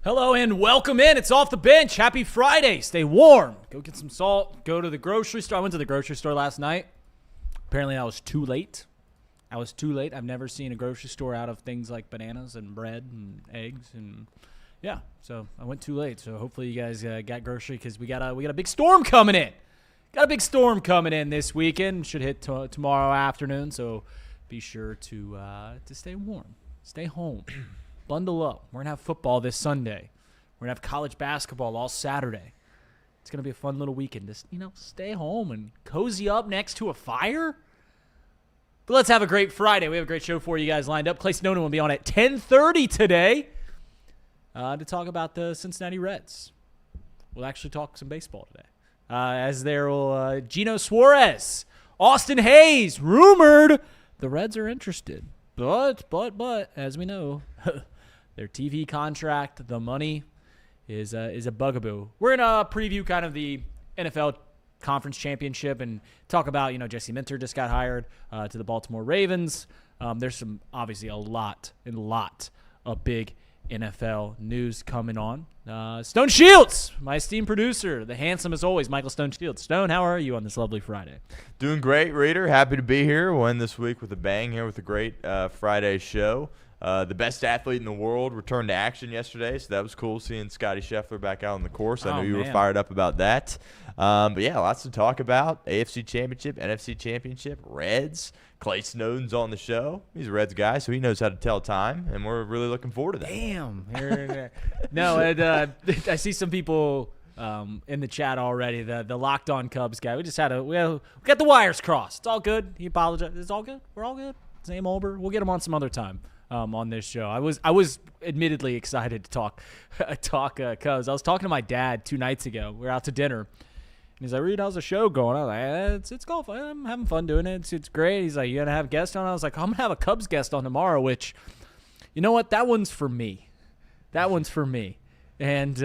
Hello and welcome in. It's Off the Bench. Happy Friday. Stay warm. Go get some salt. Go to the grocery store. I went to the grocery store last night. Apparently I was too late. I've never seen a grocery store out of things like bananas and bread and eggs and yeah. So I went too late. So hopefully you guys got grocery because we got a big storm coming in. Got a big storm coming in this weekend. Should hit tomorrow afternoon. So be sure to stay warm. Stay home. Bundle up. We're going to have football this Sunday. We're going to have college basketball all Saturday. It's going to be a fun little weekend. Just, stay home and cozy up next to a fire. But let's have a great Friday. We have a great show for you guys lined up. Clay Snowden will be on at 10:30 today to talk about the Cincinnati Reds. We'll actually talk some baseball today. As there will Eugenio Suárez, Austin Hayes, rumored the Reds are interested. But, as we know, their TV contract, the money is a bugaboo. We're going to preview kind of the NFL Conference Championship and talk about, Jesse Minter just got hired to the Baltimore Ravens. There's obviously a lot of big NFL news coming on. Stone Shields, my esteemed producer, the handsome as always, Michael Stone Shields. Stone, how are you on this lovely Friday? Doing great, Raider. Happy to be here. We'll end this week with a bang here with a great Friday show. The best athlete in the world returned to action yesterday, so that was cool seeing Scotty Scheffler back out on the course. I know you were fired up about that. But, yeah, lots to talk about. AFC Championship, NFC Championship, Reds. Clay Snowden's on the show. He's a Reds guy, so he knows how to tell time, and we're really looking forward to that. Damn. No, I see some people in the chat already, the Locked On Cubs guy. We got the wires crossed. It's all good. He apologized. It's all good. We're all good. Same Olber. We'll get him on some other time. On this show, I was admittedly excited to talk Cubs. I was talking to my dad 2 nights ago. We were out to dinner, and he's like, "Reed, how's the show going?" I was like, "It's going fun. I'm having fun doing it. It's great." He's like, "You gonna have guests on?" I was like, "I'm gonna have a Cubs guest on tomorrow." Which, you know what? That one's for me. And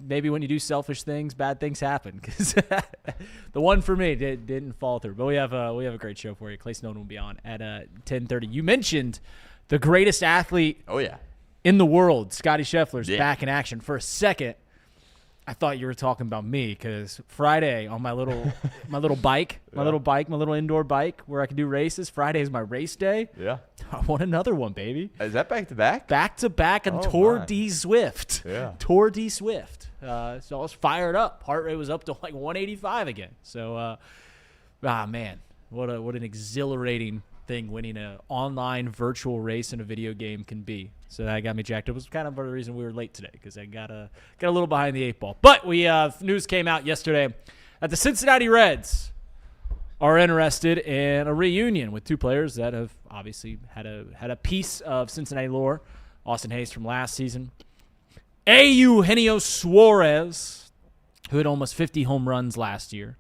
maybe when you do selfish things, bad things happen. Because the one for me didn't fall through. But we have a great show for you. Clay Snowden will be on at 10:30. You mentioned the greatest athlete in the world, Scotty Scheffler's back in action. For a second, I thought you were talking about me because Friday on my little bike, my little indoor bike where I can do races. Friday is my race day. Yeah. I won another one, baby. Is that back to back? Back to back on Tour de Swift. Yeah. Tour de Swift. So I was fired up. Heart rate was up to like 185 again. So, man, what an exhilarating thing winning an online virtual race in a video game can be. So that got me jacked up. It was kind of the reason we were late today because I got a little behind the 8 ball. But news came out yesterday that the Cincinnati Reds are interested in a reunion with 2 players that have obviously had a piece of Cincinnati lore. Austin Hayes from last season. Eugenio Suárez, who had almost 50 home runs last year.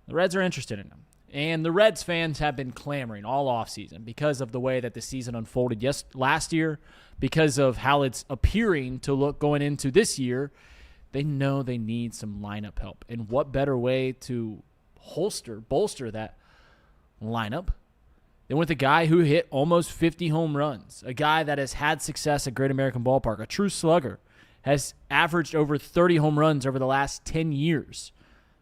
The Reds are interested in him. And the Reds fans have been clamoring all offseason because of the way that the season unfolded last year, because of how it's appearing to look going into this year. They know they need some lineup help. And what better way to bolster that lineup than with a guy who hit almost 50 home runs, a guy that has had success at Great American Ballpark, a true slugger, has averaged over 30 home runs over the last 10 years.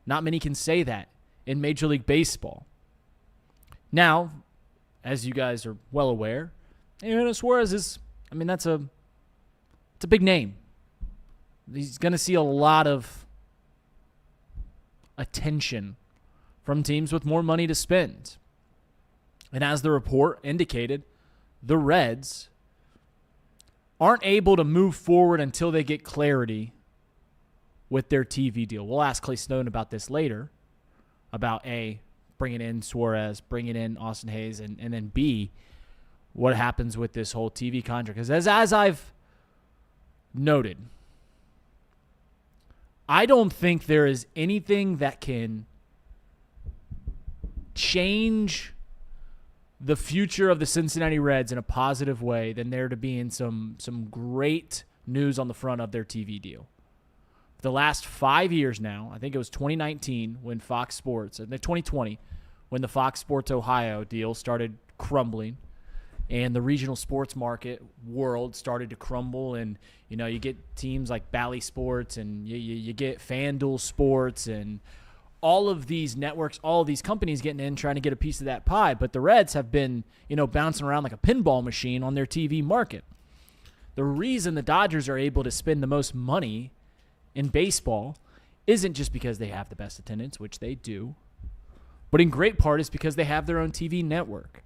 Not many can say that in Major League Baseball. Now, as you guys are well aware, Suarez is, it's a big name. He's going to see a lot of attention from teams with more money to spend. And as the report indicated, the Reds aren't able to move forward until they get clarity with their TV deal. We'll ask Clay Snowden about this later, about A, bringing in Suarez, bringing in Austin Hayes, and then B, what happens with this whole TV contract. Because as I've noted, I don't think there is anything that can change the future of the Cincinnati Reds in a positive way than there to be in some great news on the front of their TV deal. The last 5 years now, I think it was 2019 when Fox Sports, and 2020 when the Fox Sports Ohio deal started crumbling, and the regional sports market world started to crumble, and you get teams like Bally Sports, and you get FanDuel Sports, and all of these networks, all of these companies getting in trying to get a piece of that pie. But the Reds have been bouncing around like a pinball machine on their TV market. The reason the Dodgers are able to spend the most money in baseball isn't just because they have the best attendance, which they do, but in great part is because they have their own TV network.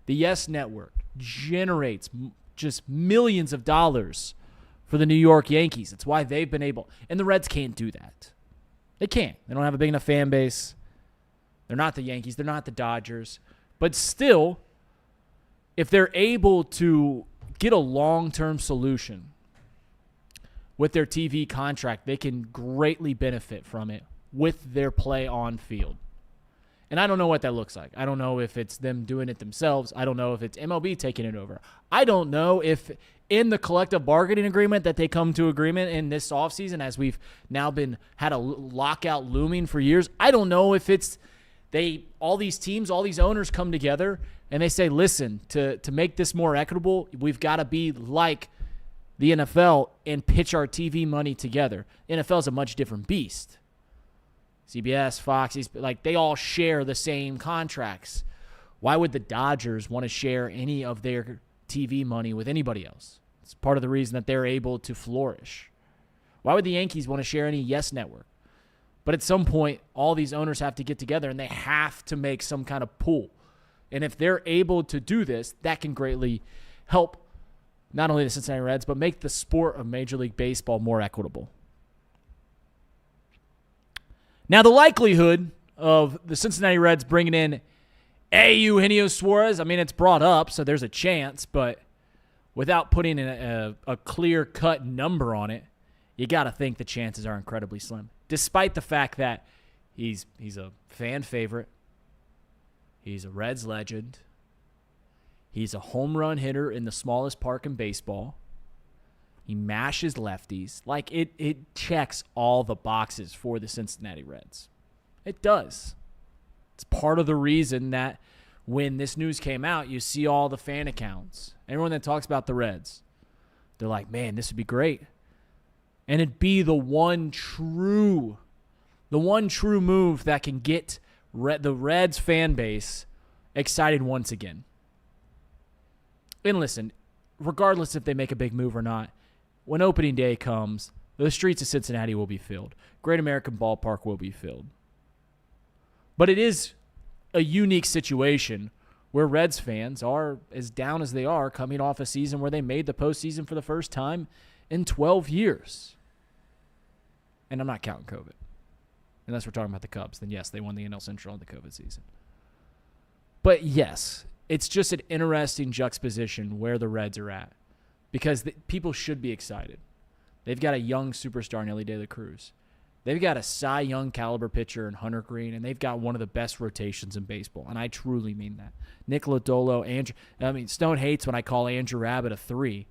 The Yes Network generates just millions of dollars for the New York Yankees. It's why they've been able, and the Reds can't do that. They can't. They don't have a big enough fan base. They're not the Yankees. They're not the Dodgers. But still, if they're able to get a long-term solution with their TV contract, they can greatly benefit from it with their play on field. And I don't know what that looks like. I don't know if it's them doing it themselves. I don't know if it's MLB taking it over. I don't know if in the collective bargaining agreement that they come to agreement in this offseason, as we've now had a lockout looming for years, I don't know if it's all these teams, all these owners come together and they say, listen, to make this more equitable, we've got to be like the NFL and pitch our TV money together. The NFL is a much different beast. CBS, Fox, they all share the same contracts. Why would the Dodgers want to share any of their TV money with anybody else? It's part of the reason that they're able to flourish. Why would the Yankees want to share any Yes Network? But at some point, all these owners have to get together and they have to make some kind of pool. And if they're able to do this, that can greatly help not only the Cincinnati Reds, but make the sport of Major League Baseball more equitable. Now, the likelihood of the Cincinnati Reds bringing in Eugenio Suárez, it's brought up, so there's a chance, but without putting a clear-cut number on it, you got to think the chances are incredibly slim, despite the fact that he's a fan favorite, he's a Reds legend, he's a home run hitter in the smallest park in baseball, he mashes lefties. It checks all the boxes for the Cincinnati Reds. It does. It's part of the reason that when this news came out, you see all the fan accounts. Everyone that talks about the Reds, they're like, man, this would be great. And it'd be the one true move that can get the Reds fan base excited once again. And listen, regardless if they make a big move or not, when opening day comes, the streets of Cincinnati will be filled. Great American Ballpark will be filled. But it is a unique situation where Reds fans are as down as they are coming off a season where they made the postseason for the first time in 12 years. And I'm not counting COVID. Unless we're talking about the Cubs, then yes, they won the NL Central in the COVID season. But yes, it's just an interesting juxtaposition where the Reds are at. Because people should be excited. They've got a young superstar in Elly De La Cruz. They've got a Cy Young caliber pitcher in Hunter Green, and they've got one of the best rotations in baseball, and I truly mean that. Nick Lodolo, Stone hates when I call Andrew Abbott a 3,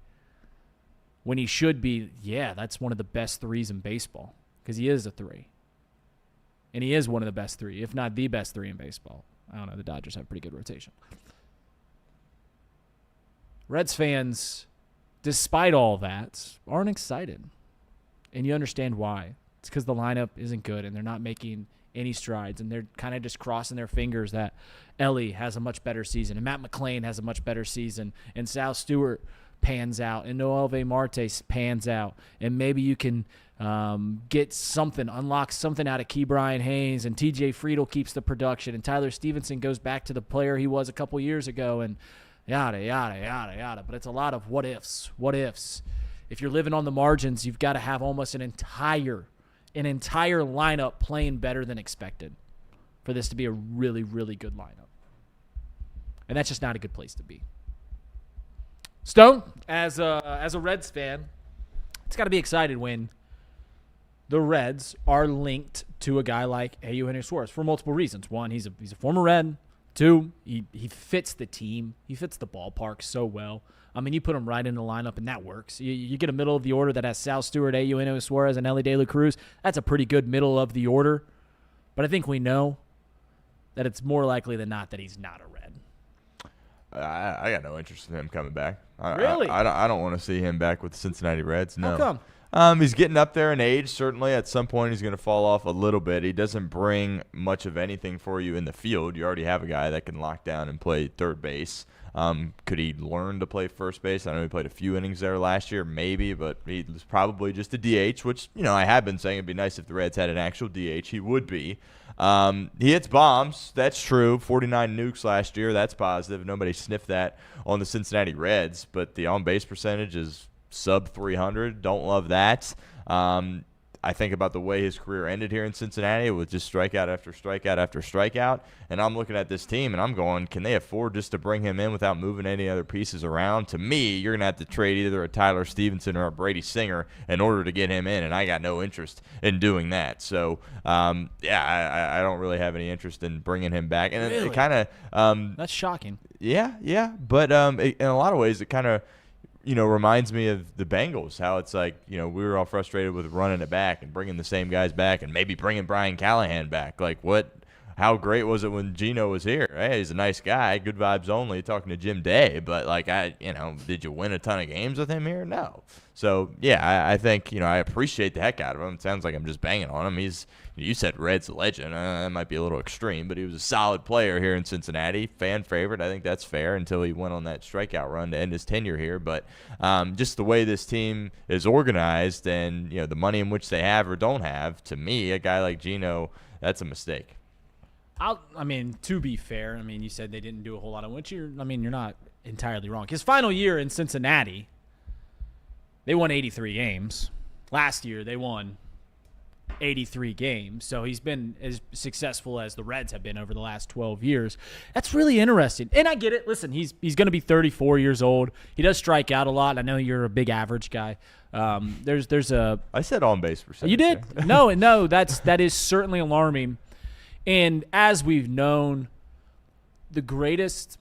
when he should be, that's one of the best 3s in baseball, because he is a 3. And he is one of the best 3, if not the best 3 in baseball. I don't know, the Dodgers have a pretty good rotation. Reds fans, despite all that, aren't excited. And you understand why. It's because the lineup isn't good and they're not making any strides. And they're kind of just crossing their fingers that Elly has a much better season and Matt McClain has a much better season and Sal Stewart pans out and Noelvi Marte pans out. And maybe you can get something, unlock something out of Key Brian Haynes, and TJ Friedel keeps the production and Tyler Stephenson goes back to the player he was a couple years ago, and yada, yada, yada, yada. But it's a lot of what ifs. What ifs. If you're living on the margins, you've got to have almost an entire lineup playing better than expected for this to be a really, really good lineup. And that's just not a good place to be. Stone, as a Reds fan, it's got to be excited when the Reds are linked to a guy like Eugenio Suárez for multiple reasons. One, he's a former Red. Two, he fits the team. He fits the ballpark so well. You put him right in the lineup, and that works. You get a middle of the order that has Sal Stewart, Eugenio Suárez, and Elly De La Cruz. That's a pretty good middle of the order. But I think we know that it's more likely than not that he's not a Red. I got no interest in him coming back. Really? I don't want to see him back with the Cincinnati Reds. No. How come? He's getting up there in age. Certainly, at some point, he's going to fall off a little bit. He doesn't bring much of anything for you in the field. You already have a guy that can lock down and play third base. Could he learn to play first base? I know he played a few innings there last year, maybe, but he was probably just a DH, which, I have been saying it'd be nice if the Reds had an actual DH. He would be. He hits bombs. That's true. 49 nukes last year. That's positive. Nobody sniffed that on the Cincinnati Reds, but the on-base percentage is sub 300. Don't love that. I think about the way his career ended here in Cincinnati with just strikeout after strikeout after strikeout, and I'm looking at this team and I'm going, can they afford just to bring him in without moving any other pieces around? To me, you're going to have to trade either a Tyler Stephenson or a Brady Singer in order to get him in, and I got no interest in doing that. So, I don't really have any interest in bringing him back. And really? It kind of That's shocking. Yeah, but in a lot of ways it kind of reminds me of the Bengals, how it's like, we were all frustrated with running it back and bringing the same guys back and maybe bringing Brian Callahan back. Like, how great was it when Geno was here? Hey, he's a nice guy, good vibes only, talking to Jim Day. But, did you win a ton of games with him here? No. So, yeah, I think, I appreciate the heck out of him. It sounds like I'm just banging on him. You said Reds legend. That might be a little extreme, but he was a solid player here in Cincinnati. Fan favorite. I think that's fair until he went on that strikeout run to end his tenure here. But just the way this team is organized and, the money in which they have or don't have, to me, a guy like Geno, that's a mistake. To be fair, you said they didn't do a whole lot of which you're not entirely wrong. His final year in Cincinnati, they won 83 games. Last year, they won 83 games. So he's been as successful as the Reds have been over the last 12 years. That's really interesting. And I get it. Listen, he's going to be 34 years old. He does strike out a lot. I know you're a big average guy. There's a I said on base percentage. You did? No, that is certainly alarming. And as we've known, the greatest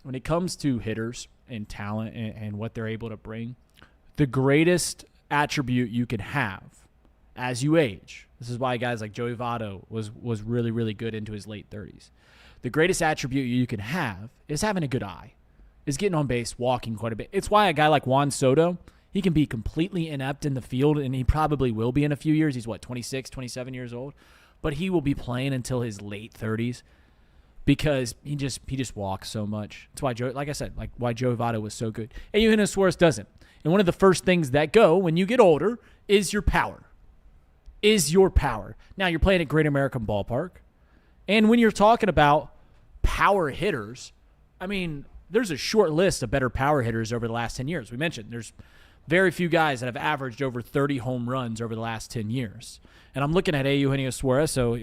when it comes to hitters and talent and what they're able to bring, the greatest attribute you can have as you age. This is why guys like Joey Votto was really, really good into his late 30s. The greatest attribute you can have is having a good eye, is getting on base, walking quite a bit. It's why a guy like Juan Soto, he can be completely inept in the field, and he probably will be in a few years. He's, 26, 27 years old? But he will be playing until his late 30s because he just walks so much. That's why why Joey Votto was so good. And Eugenio Suárez doesn't. And one of the first things that go when you get older is your power. Now, you're playing at Great American Ballpark. And when you're talking about power hitters, there's a short list of better power hitters over the last 10 years. We mentioned there's very few guys that have averaged over 30 home runs over the last 10 years. And I'm looking at Eugenio Suárez, so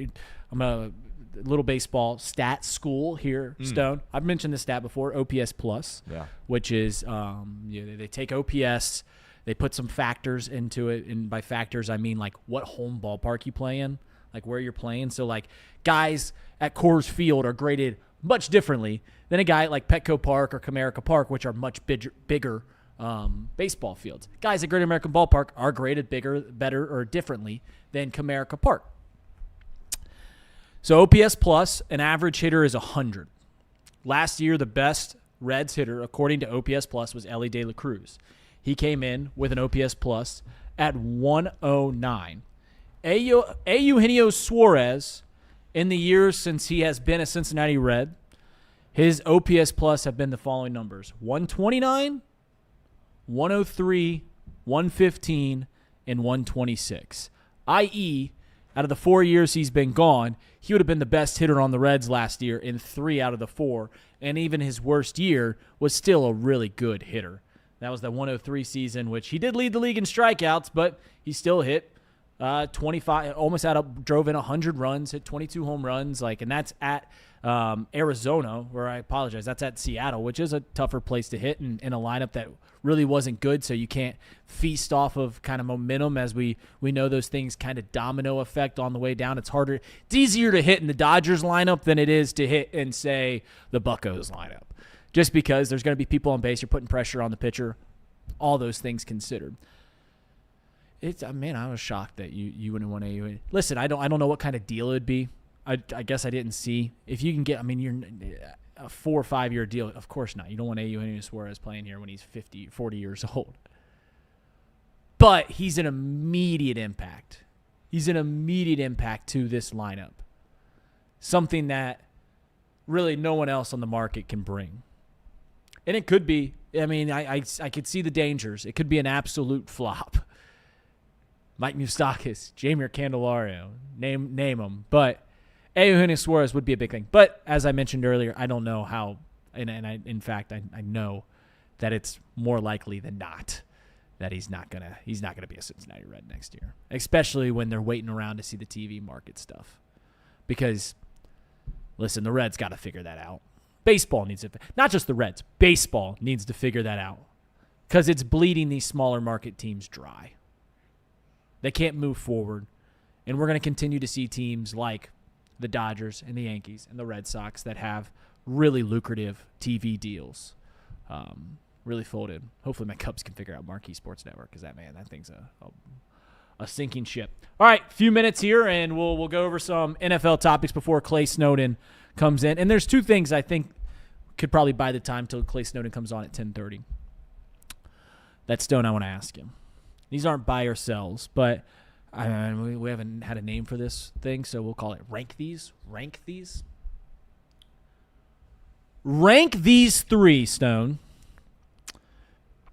I'm a little baseball stat school here, Stone. I've mentioned this stat before, OPS plus, which is they take OPS, they put some factors into it, and by factors I mean like what home ballpark you play in, like where you're playing. So like guys at Coors Field are graded much differently than a guy like Petco Park or Comerica Park, which are much bigger baseball fields. Guys at Great American Ballpark are graded bigger, better, or differently than Comerica Park. So OPS plus, an average hitter is 100. Last year, the best Reds hitter, according to OPS plus, was Elly De La Cruz. He came in with an OPS plus at 109. Eugenio Suárez, in the years since he has been a Cincinnati Red, his OPS plus have been the following numbers: 129, 103, 115, and 126. I.e., out of the 4 years he's been gone, he would have been the best hitter on the Reds last year in 3 out of the 4, and even his worst year was still a really good hitter. That was the 103 season, which he did lead the league in strikeouts, but he still hit 25, almost drove in 100 runs, hit 22 home runs, and that's at Arizona, where I apologize, that's at Seattle, which is a tougher place to hit in a lineup that really wasn't good, so you can't feast off of kind of momentum, as we know those things kind of domino effect on the way down. It's easier to hit in the Dodgers lineup than it is to hit in, say, the Buccos lineup, just because there's going to be people on base, you're putting pressure on the pitcher, all those things considered. I was shocked that you wouldn't want to. Listen, I don't know what kind of deal it would be. I guess I didn't see if you can get. a 4 or 5 year deal. Of course not. You don't want Eugenio Suárez playing here when he's 40 years old. But he's an immediate impact. He's an immediate impact to this lineup. Something that really no one else on the market can bring. And it could be, I could see the dangers. It could be an absolute flop. Mike Moustakas, Jeimer Candelario, name them. But Eugenio Suárez would be a big thing. But as I mentioned earlier, I don't know how, and in fact, I know that it's more likely than not that he's not gonna be a Cincinnati Red next year, especially when they're waiting around to see the TV market stuff. Because, listen, the Reds got to figure that out. Baseball needs to, not just the Reds, baseball needs to figure that out because it's bleeding these smaller market teams dry. They can't move forward, and we're going to continue to see teams like the Dodgers and the Yankees and the Red Sox that have really lucrative TV deals. Really folded. Hopefully my Cubs can figure out Marquee Sports Network because that thing's a sinking ship. All right, few minutes here, and we'll go over some NFL topics before Clay Snowden comes in. And there's two things I think could probably buy the time till Clay Snowden comes on at 10:30. That's Stone I want to ask him. These aren't buy or sells, but we haven't had a name for this thing, so we'll call it rank these. Rank these. Rank these three, Stone,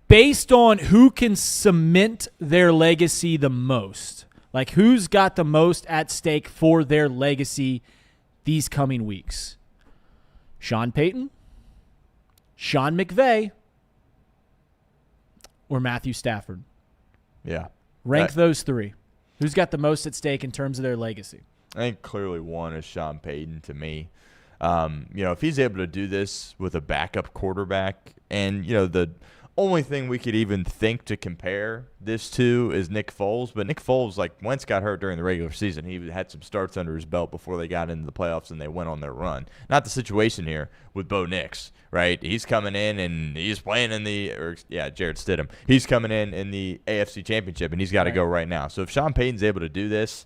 based on who can cement their legacy the most. Like, who's got the most at stake for their legacy these coming weeks? Sean Payton, Sean McVay, or Matthew Stafford? Yeah. Rank those three. Who's got the most at stake in terms of their legacy? I think clearly one is Sean Payton to me. If he's able to do this with a backup quarterback, and, the only thing we could even think to compare this to is Nick Foles. But Nick Foles, Wentz got hurt during the regular season. He had some starts under his belt before they got into the playoffs and they went on their run. Not the situation here with Bo Nix, right? He's coming in and he's playing in Jared Stidham. He's coming in the AFC Championship and he's got to go right now. So if Sean Payton's able to do this,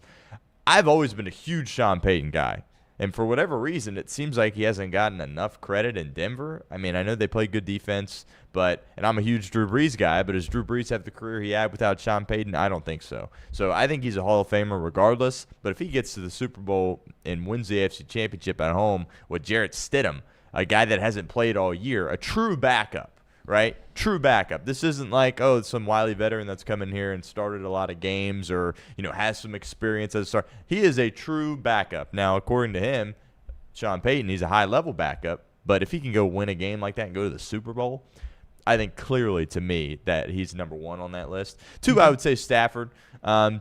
I've always been a huge Sean Payton guy. And for whatever reason, it seems like he hasn't gotten enough credit in Denver. I know they play good defense, and I'm a huge Drew Brees guy, but does Drew Brees have the career he had without Sean Payton? I don't think so. So I think he's a Hall of Famer regardless, but if he gets to the Super Bowl and wins the AFC Championship at home with Jarrett Stidham, a guy that hasn't played all year, a true backup, right? True backup. This isn't like, some wily veteran that's come in here and started a lot of games or, has some experience as a starter. He is a true backup. Now, according to him, Sean Payton, he's a high-level backup. But if he can go win a game like that and go to the Super Bowl, I think clearly to me that he's number one on that list. Two, I would say Stafford,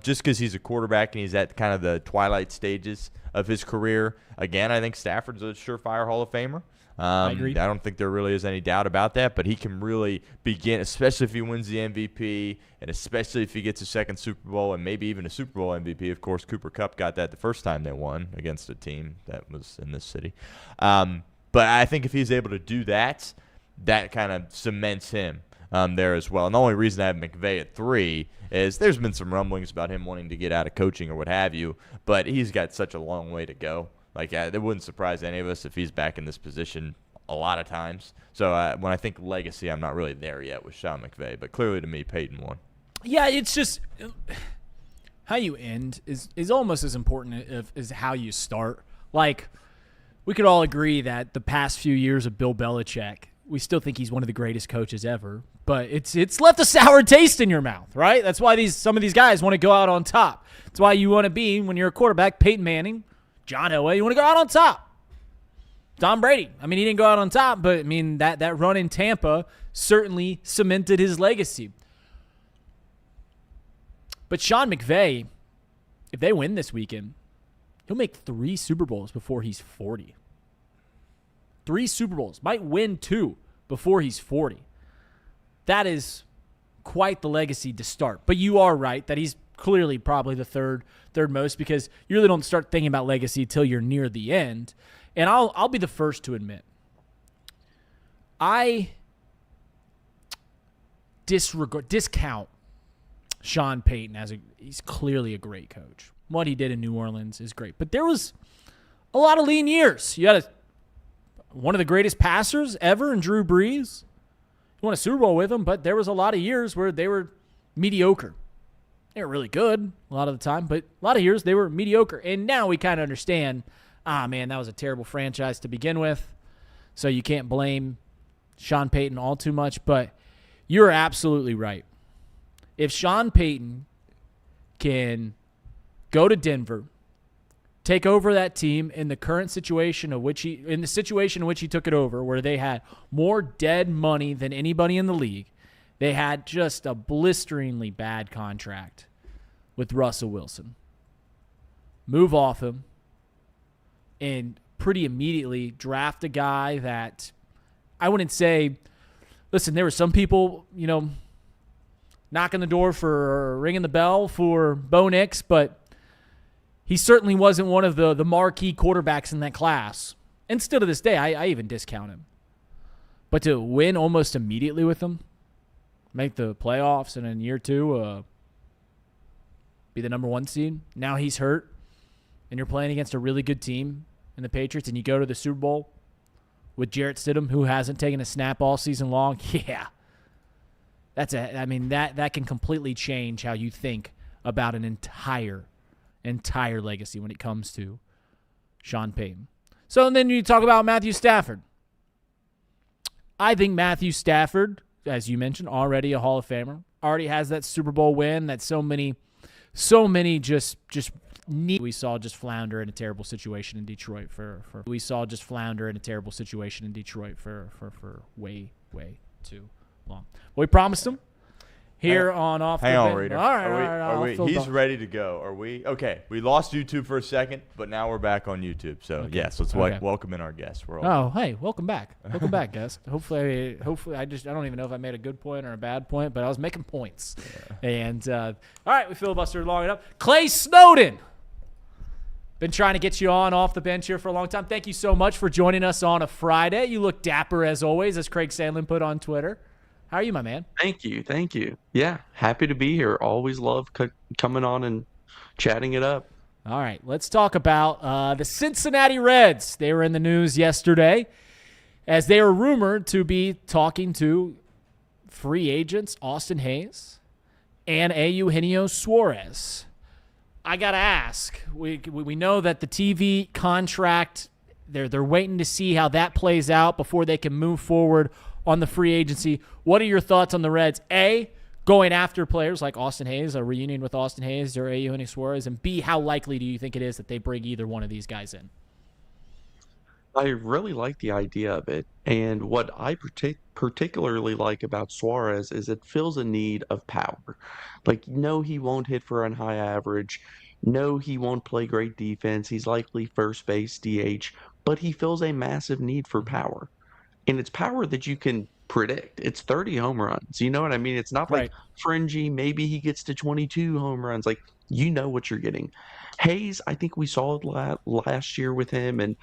just because he's a quarterback and he's at kind of the twilight stages of his career. Again, I think Stafford's a surefire Hall of Famer. I agree. I don't think there really is any doubt about that, but he can really begin, especially if he wins the MVP and especially if he gets a second Super Bowl and maybe even a Super Bowl MVP. Of course, Cooper Kupp got that the first time they won against a team that was in this city. But I think if he's able to do that, that kind of cements him there as well. And the only reason I have McVay at 3 is there's been some rumblings about him wanting to get out of coaching or what have you, but he's got such a long way to go. It wouldn't surprise any of us if he's back in this position a lot of times. So when I think legacy, I'm not really there yet with Sean McVay, but clearly to me, Peyton won. Yeah, it's just how you end is almost as important as how you start. We could all agree that the past few years of Bill Belichick, we still think he's one of the greatest coaches ever, but it's left a sour taste in your mouth, right? That's why some of these guys want to go out on top. That's why you want to be, when you're a quarterback, Peyton Manning, John Elway, you want to go out on top. Tom Brady. He didn't go out on top, but, that run in Tampa certainly cemented his legacy. But Sean McVay, if they win this weekend, he'll make 3 Super Bowls before he's 40. 3 Super Bowls. Might win 2 before he's 40. That is quite the legacy to start. But you are right that he's clearly probably the third most, because you really don't start thinking about legacy till you're near the end. And I'll be the first to admit, I discount Sean Payton he's clearly a great coach. What he did in New Orleans is great, but there was a lot of lean years. You had one of the greatest passers ever in Drew Brees. He won a Super Bowl with him, but there was a lot of years where they were mediocre. They were really good a lot of the time, but a lot of years they were mediocre. And now we kind of understand, man, that was a terrible franchise to begin with. So you can't blame Sean Payton all too much, but you're absolutely right. If Sean Payton can go to Denver, take over that team in the current situation in which he took it over, where they had more dead money than anybody in the league. They had just a blisteringly bad contract with Russell Wilson. Move off him and pretty immediately draft a guy that I wouldn't say, listen, there were some people, knocking the door for ringing the bell for Bo Nix, but he certainly wasn't one of the marquee quarterbacks in that class. And still to this day, I even discount him. But to win almost immediately with him, make the playoffs, and in year 2 be the number 1 seed. Now he's hurt, and you're playing against a really good team in the Patriots, and you go to the Super Bowl with Jarrett Stidham, who hasn't taken a snap all season long. Yeah. That can completely change how you think about an entire legacy when it comes to Sean Payton. So then you talk about Matthew Stafford. I think Matthew Stafford, as you mentioned, already a Hall of Famer, already has that Super Bowl win that so many just need. We saw just flounder in a terrible situation in Detroit for way too long. We promised him here on Off the Hang on, Bench. Reader. All right. He's ready to go. Are we? Okay, we lost YouTube for a second, but now we're back on YouTube. So, Okay. yes, let's welcome in our guests. Hey, welcome back. Welcome back, guest. Hopefully, I don't even know if I made a good point or a bad point, but I was making points. Yeah. And, all right, we filibustered long enough. Clay Snowden. Been trying to get you on Off the Bench here for a long time. Thank you so much for joining us on a Friday. You look dapper as always, as Craig Sandlin put on Twitter. How are you, my man? Thank you. Yeah, happy to be here. Always love coming on and chatting it up. All right, let's talk about the Cincinnati Reds. They were in the news yesterday as they were rumored to be talking to free agents Austin Hayes and Eugenio Suárez. I got to ask, we know that the TV contract, they're waiting to see how that plays out before they can move forward on the free agency. What are your thoughts on the Reds? A, going after players like Austin Hayes, a reunion with Austin Hayes or Eugenio Suárez, and B, how likely do you think it is that they bring either one of these guys in? I really like the idea of it. And what I particularly like about Suarez is it fills a need of power. Like, no, he won't hit for a high average. No, he won't play great defense. He's likely first base, DH, but he fills a massive need for power. And it's power that you can predict. It's 30 home runs. You know what I mean? It's not like fringy. Maybe he gets to 22 home runs. Like, you know what you're getting. Hayes, I think we saw it last year with him, and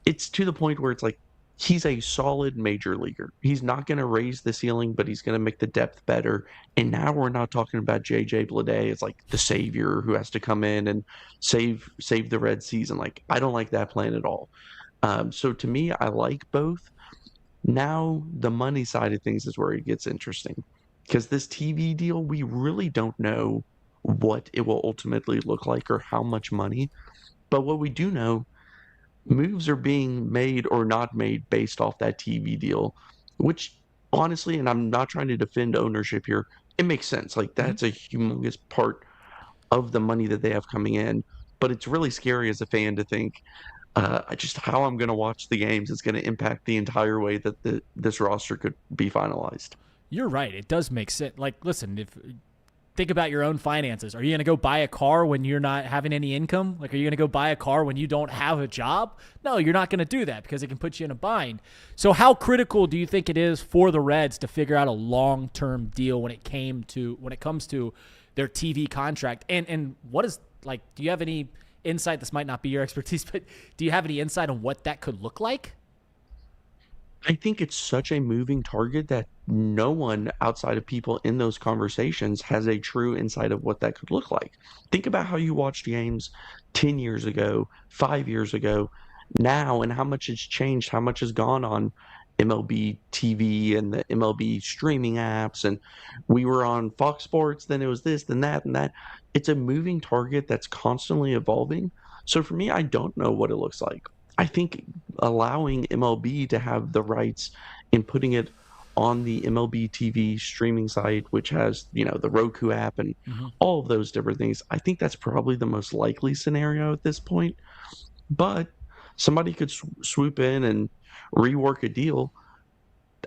it's to the point where it's like he's a solid major leaguer. He's not going to raise the ceiling, but he's going to make the depth better. And now we're not talking about J.J. Bleday as like the savior who has to come in and save the Red season. Like, I don't like that plan at all. So to me, I like both. Now, the money side of things is where it gets interesting, because this TV deal, we really don't know what it will ultimately look like or how much money. But what we do know, moves are being made or not made based off that TV deal, which honestly, and I'm not trying to defend ownership here, it makes sense. Like, that's a humongous part of the money that they have coming in. But it's really scary as a fan to think, just how I'm going to watch the games is going to impact the entire way that this roster could be finalized. You're right. It does make sense. Like, listen, think about your own finances. Are you going to go buy a car when you're not having any income? Like, are you going to go buy a car when you don't have a job? No, you're not going to do that because it can put you in a bind. So how critical do you think it is for the Reds to figure out a long-term deal when it comes to their TV contract? And what is, like, do you have any insight? This might not be your expertise, but do you have any insight on what that could look like? I think it's such a moving target that no one outside of people in those conversations has a true insight of what that could look like. Think about how you watched games 10 years ago, 5 years ago, now and how much has changed, how much has gone on MLB TV and the MLB streaming apps. And we were on Fox Sports, then it was this, then that, and that. It's a moving target that's constantly evolving. So for me, I don't know what it looks like. I think allowing MLB to have the rights and putting it on the MLB TV streaming site, which has, the Roku app and Mhm. all of those different things, I think that's probably the most likely scenario at this point. But somebody could swoop in and rework a deal.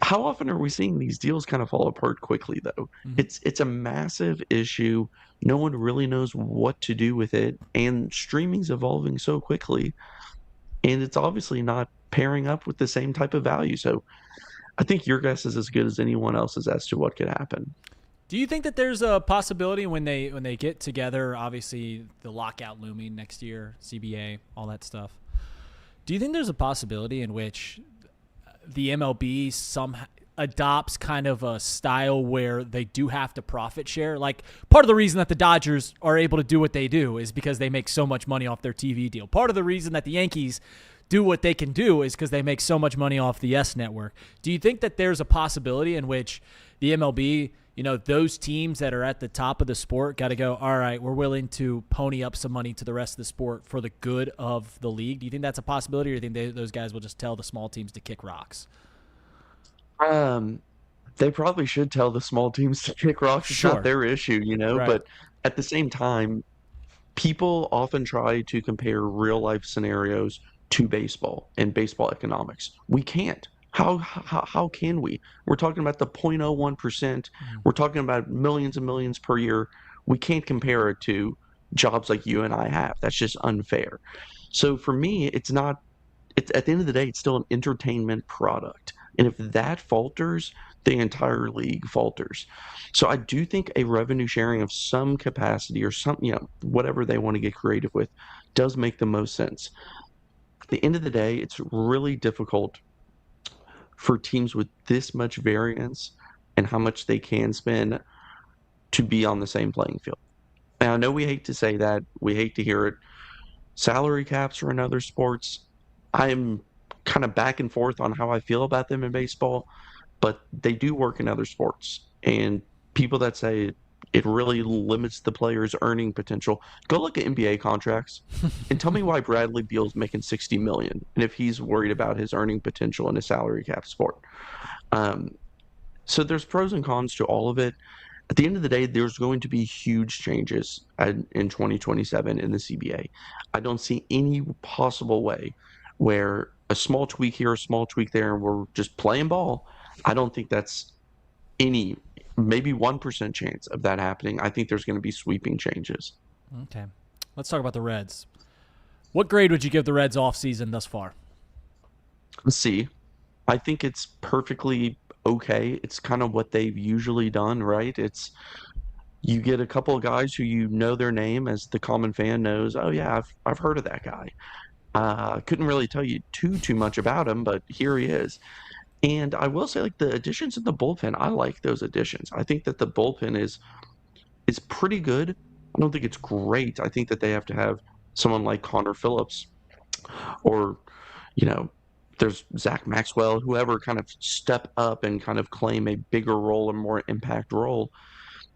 How often are we seeing these deals kind of fall apart quickly, though? Mhm. It's a massive issue. No one really knows what to do with it, and streaming's evolving so quickly, and it's obviously not pairing up with the same type of value. So I think your guess is as good as anyone else's as to what could happen. Do you think that there's a possibility when they get together, obviously the lockout looming next year, CBA, all that stuff? Do you think there's a possibility in which the MLB somehow adopts kind of a style where they do have to profit share? Like, part of the reason that the Dodgers are able to do what they do is because they make so much money off their TV deal. Part of the reason that the Yankees do what they can do is because they make so much money off the YES Network. Do you think that there's a possibility in which the MLB, those teams that are at the top of the sport got to go, all right, we're willing to pony up some money to the rest of the sport for the good of the league? Do you think that's a possibility, or do you think those guys will just tell the small teams to kick rocks? Um, they probably should tell the small teams to kick rocks. It's not Sure. their issue. Right. But at the same time, people often try to compare real life scenarios to baseball and baseball economics. We can't. How can we? We're talking about the 0.01%. Mhm. We're talking about millions and millions per year. We can't compare it to jobs like you and I have. That's just unfair. So for me, it's at the end of the day, it's still an entertainment product. And if that falters, the entire league falters. So I do think a revenue sharing of some capacity or some, whatever they want to get creative with does make the most sense. At the end of the day, it's really difficult for teams with this much variance and how much they can spend to be on the same playing field. And I know we hate to say that, we hate to hear it. Salary caps are in other sports. I'm kind of back and forth on how I feel about them in baseball, but they do work in other sports. And people that say it really limits the player's earning potential, go look at NBA contracts and tell me why Bradley Beal's making 60 million and if he's worried about his earning potential in a salary cap sport. Um, so there's pros and cons to all of it. At the end of the day, there's going to be huge changes in 2027 in the CBA. I don't see any possible way where a small tweak here, a small tweak there, and we're just playing ball. I don't think that's any, maybe 1% chance of that happening. I think there's going to be sweeping changes. Okay. Let's talk about the Reds. What grade would you give the Reds off season thus far? Let's see. I think it's perfectly okay. It's kind of what they've usually done, right? It's you get a couple of guys who their name, as the common fan knows. Oh yeah, I've heard of that guy. Couldn't really tell you too much about him, but here he is. And I will say, like, the additions in the bullpen, I like those additions. I think that the bullpen is pretty good. I don't think it's great. I think that they have to have someone like Connor Phillips or, you know, there's Zach Maxwell, whoever kind of step up and kind of claim a bigger role or more impact role.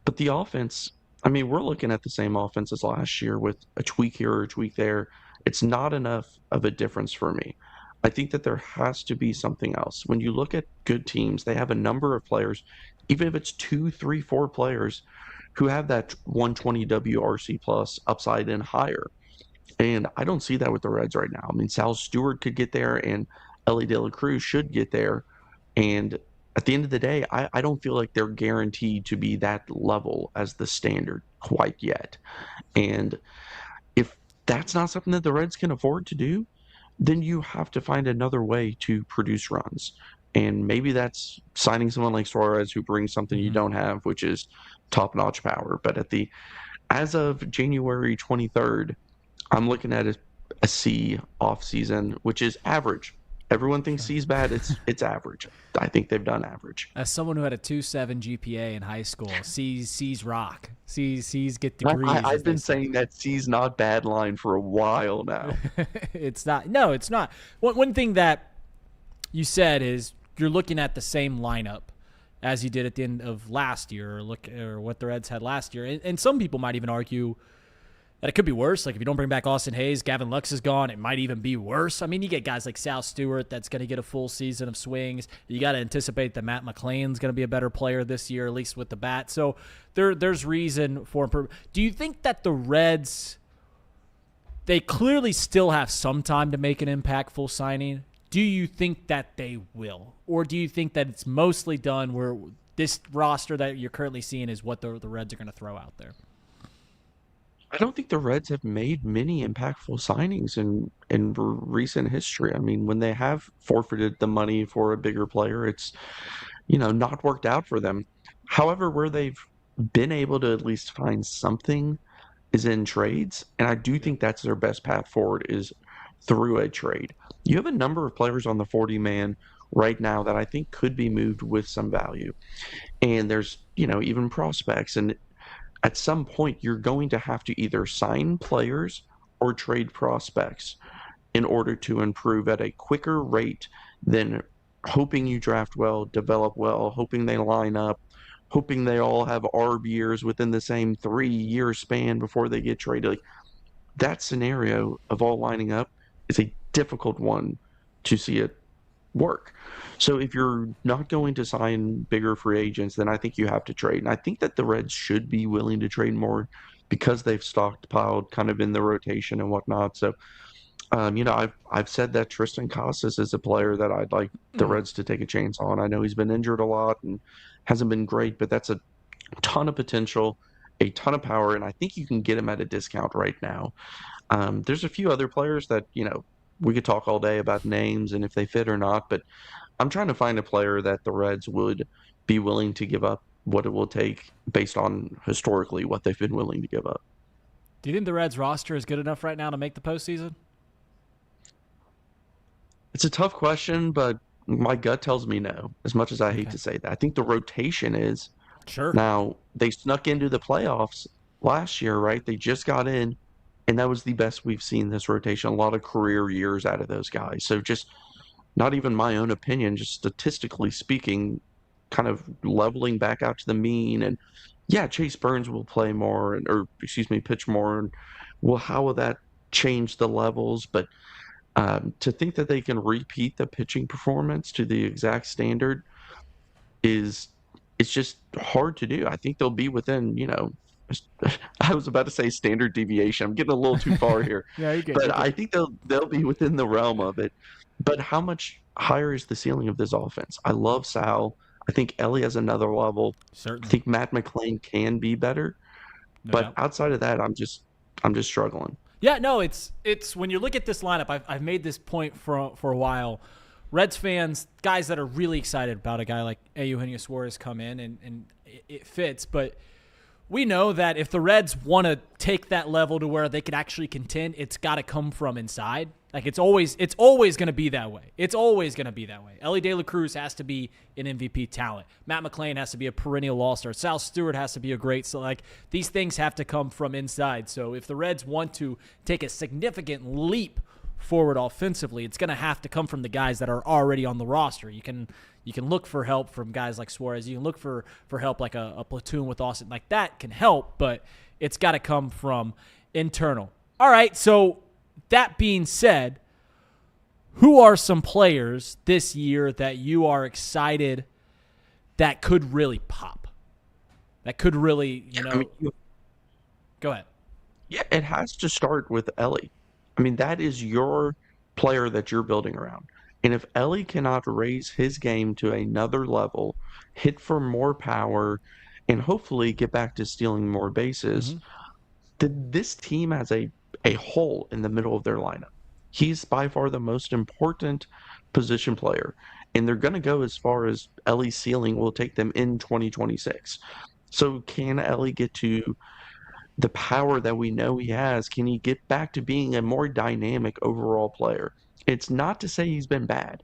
But the offense, I mean, we're looking at the same offense as last year with a tweak here or a tweak there. It's not enough of a difference for me. I think that there has to be something else. When you look at good teams, they have a number of players, even if it's two, three, four players who have that 120 WRC plus upside and higher. And I don't see that with the Reds right now. I mean, Sal Stewart could get there, and Ellie De La Cruz should get there. And at the end of the day, I don't feel like they're guaranteed to be that level as the standard quite yet. And if that's not something that the Reds can afford to do, then you have to find another way to produce runs. And maybe that's signing someone like Suarez who brings something you Mm-hmm. don't have, which is top-notch power. But as of January 23rd, I'm looking at a C off season, which is average. Everyone thinks C's bad. It's average. I think they've done average. As someone who had a 2.7 GPA in high school, C's rock. C's get I, degrees, as I've they been say. saying that C's not bad line for a while now. It's not. No, it's not. One thing that you said is you're looking at the same lineup as you did at the end of last year, or what the Reds had last year. And some people might even argue that it could be worse. Like if you don't bring back Austin Hayes, Gavin Lux is gone, it might even be worse. I mean, you get guys like Sal Stewart that's going to get a full season of swings. You got to anticipate that Matt McLain's going to be a better player this year, at least with the bat. So there's reason for improvement. Do you think that the Reds, they clearly still have some time to make an impactful signing? Do you think that they will? Or do you think that it's mostly done where this roster that you're currently seeing is what the Reds are going to throw out there? I don't think the Reds have made many impactful signings in recent history. I mean, when they have forfeited the money for a bigger player, it's, not worked out for them. However, where they've been able to at least find something is in trades, and I do think that's their best path forward is through a trade. You have a number of players on the 40 man right now that I think could be moved with some value. And there's, even prospects. And at some point, you're going to have to either sign players or trade prospects in order to improve at a quicker rate than hoping you draft well, develop well, hoping they line up, hoping they all have ARB years within the same 3-year span before they get traded. Like, that scenario of all lining up is a difficult one to see it work. So if you're not going to sign bigger free agents, then I think you have to trade. And I think that the Reds should be willing to trade more because they've stockpiled kind of in the rotation and whatnot. So, I've said that Tristan Casas is a player that I'd like the Reds to take a chance on. I know he's been injured a lot and hasn't been great, but that's a ton of potential, a ton of power, and I think you can get him at a discount right now. There's a few other players that, we could talk all day about names and if they fit or not, but I'm trying to find a player that the Reds would be willing to give up what it will take based on historically what they've been willing to give up. Do you think the Reds roster is good enough right now to make the postseason? It's a tough question, but my gut tells me no, as much as I hate to say that. I think the rotation is. Sure. Now, they snuck into the playoffs last year, right? They just got in, and that was the best we've seen this rotation. A lot of career years out of those guys. So just not even my own opinion, just statistically speaking, kind of leveling back out to the mean. And yeah, Chase Burns will play more, pitch more. And well, how will that change the levels? But to think that they can repeat the pitching performance to the exact standard it's just hard to do. I think they'll be within, I was about to say standard deviation. I'm getting a little too far here. Yeah, you get. But I think they'll be within the realm of it. But how much higher is the ceiling of this offense? I love Sal. I think Ellie has another level. Certainly. I think Matt McLain can be better. No but doubt. Outside of that, I'm just struggling. Yeah, no, it's when you look at this lineup, I've made this point for a while. Reds fans, guys that are really excited about a guy like Eugenio Suárez come in and it fits, but we know that if the Reds want to take that level to where they could actually contend, it's got to come from inside. Like it's always going to be that way. It's always going to be that way. Ellie De La Cruz has to be an MVP talent. Matt McLain has to be a perennial all-star. Sal Stewart has to be a great. So like these things have to come from inside. So if the Reds want to take a significant leap forward offensively, it's going to have to come from the guys that are already on the roster. You can look for help from guys like Suarez. You can look for help like a platoon with Austin. Like that can help, but it's got to come from internal. All right, so that being said, who are some players this year that you are excited that could really pop? That could really, go ahead. Yeah, it has to start with Ellie. I mean, that is your player that you're building around. And if Ellie cannot raise his game to another level, hit for more power, and hopefully get back to stealing more bases, then this team has a hole in the middle of their lineup. He's by far the most important position player. And they're going to go as far as Ellie's ceiling will take them in 2026. So can Ellie get to the power that we know he has? Can he get back to being a more dynamic overall player? It's not to say he's been bad,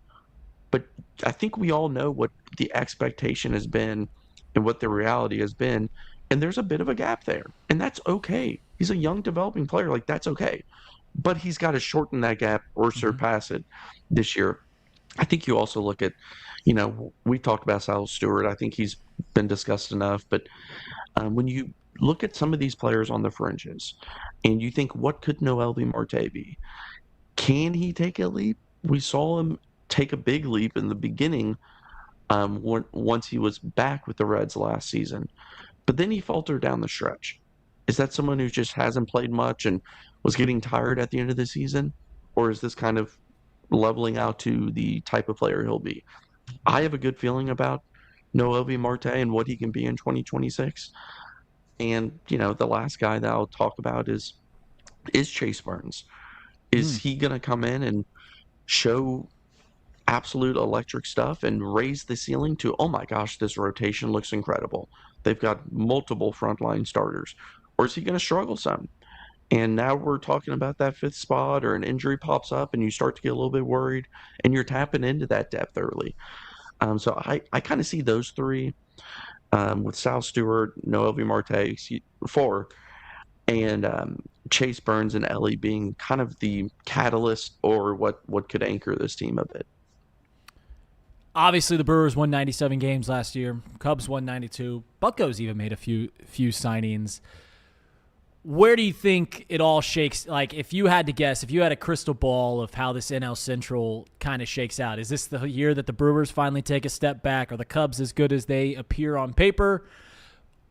but I think we all know what the expectation has been and what the reality has been. And there's a bit of a gap there. And that's okay. He's a young developing player. Like, that's okay. But he's got to shorten that gap or surpass it this year. I think you also look at, we talked about Sal Stewart. I think he's been discussed enough. But when you look at some of these players on the fringes and you think, what could Noelvi Marte be? Can he take a leap? We saw him take a big leap in the beginning once he was back with the Reds last season. But then he faltered down the stretch. Is that someone who just hasn't played much and was getting tired at the end of the season? Or is this kind of leveling out to the type of player he'll be? I have a good feeling about Noelvi Marte and what he can be in 2026. And, the last guy that I'll talk about is Chase Burns. Is he going to come in and show absolute electric stuff and raise the ceiling to, oh my gosh, this rotation looks incredible? They've got multiple frontline starters. Or is he going to struggle some? And now we're talking about that fifth spot, or an injury pops up and you start to get a little bit worried, and you're tapping into that depth early. So I kind of see those three with Sal Stewart, Noelvi Marte, four, and Chase Burns and Ellie being kind of the catalyst or what could anchor this team a bit. Obviously, the Brewers won 97 games last year. Cubs won 92. Buccos even made a few signings. Where do you think it all shakes? Like, if you had to guess, if you had a crystal ball of how this NL Central kind of shakes out, is this the year that the Brewers finally take a step back? Are the Cubs as good as they appear on paper?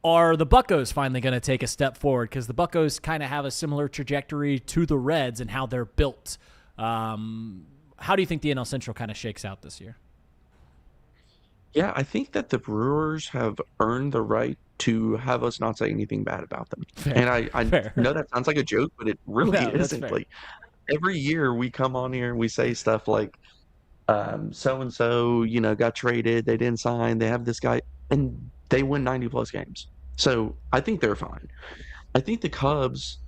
Are the Buccos finally going to take a step forward? Because the Buccos kind of have a similar trajectory to the Reds and how they're built. How do you think the NL Central kind of shakes out this year? Yeah, I think that the Brewers have earned the right to have us not say anything bad about them. Fair. And I Fair. know that sounds like a joke, but it really that's isn't. fair. Like, every year we come on here and we say stuff like, so and so, got traded, they didn't sign, they have this guy, and they win 90 plus games. So I think they're fine. I think the Cubs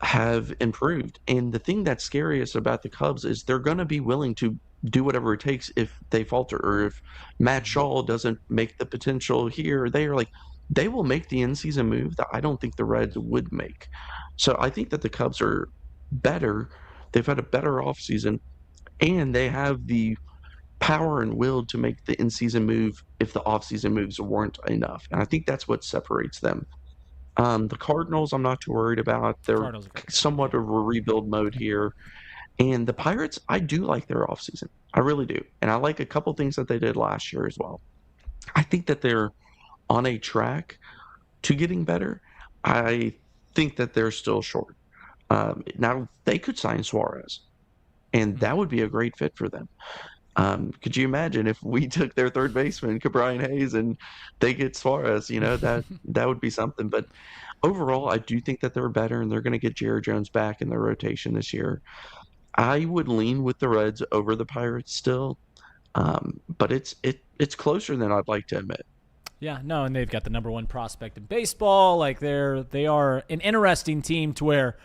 have improved. And the thing that's scariest about the Cubs is they're going to be willing to do whatever it takes if they falter, or if Matt Shaw doesn't make the potential here or there. Like, they will make the in-season move that I don't think the Reds would make. So I think that the Cubs are better. They've had a better offseason, and they have the power and will to make the in-season move if the offseason moves weren't enough. And I think that's what separates them. The Cardinals, I'm not too worried about. They're somewhat of a rebuild mode here. And the Pirates, I do like their offseason. I really do. And I like a couple things that they did last year as well. I think that they're on a track to getting better. I think that they're still short. Now, they could sign Suarez, and that would be a great fit for them. Could you imagine if we took their third baseman, Brian Hayes, and they get Suarez? That would be something. But overall, I do think that they're better, and they're going to get Jared Jones back in their rotation this year. I would lean with the Reds over the Pirates still, but it's closer than I'd like to admit. Yeah, no, and they've got the number one prospect in baseball. Like, they are an interesting team to where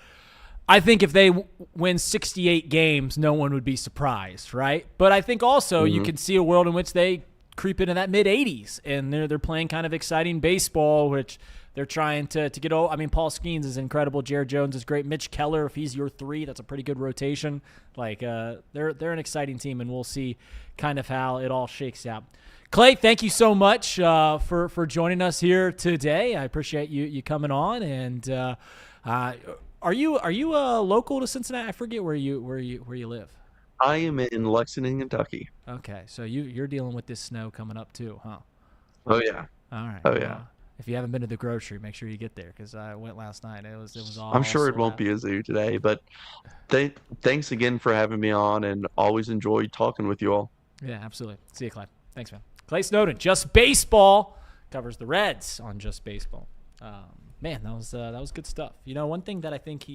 I think if they win 68 games, no one would be surprised, right? But I think also you can see a world in which they creep into that mid-80s, and they're playing kind of exciting baseball, which they're trying to get over. I mean, Paul Skeens is incredible. Jared Jones is great. Mitch Keller, if he's your three, that's a pretty good rotation. Like, they're an exciting team, and we'll see kind of how it all shakes out. Clay, thank you so much for joining us here today. I appreciate you coming on. And are you local to Cincinnati? I forget where you live. I am in Lexington, Kentucky. Okay, so you're dealing with this snow coming up too, huh? Oh yeah. All right. Oh yeah. If you haven't been to the grocery, make sure you get there, because I went last night. It was all. I'm sure it won't be a zoo today, but thanks again for having me on, and always enjoyed talking with you all. Yeah, absolutely. See you, Clay. Thanks, man. Clay Snowden, Just Baseball, covers the Reds on Just Baseball. Man, that was good stuff. One thing that I think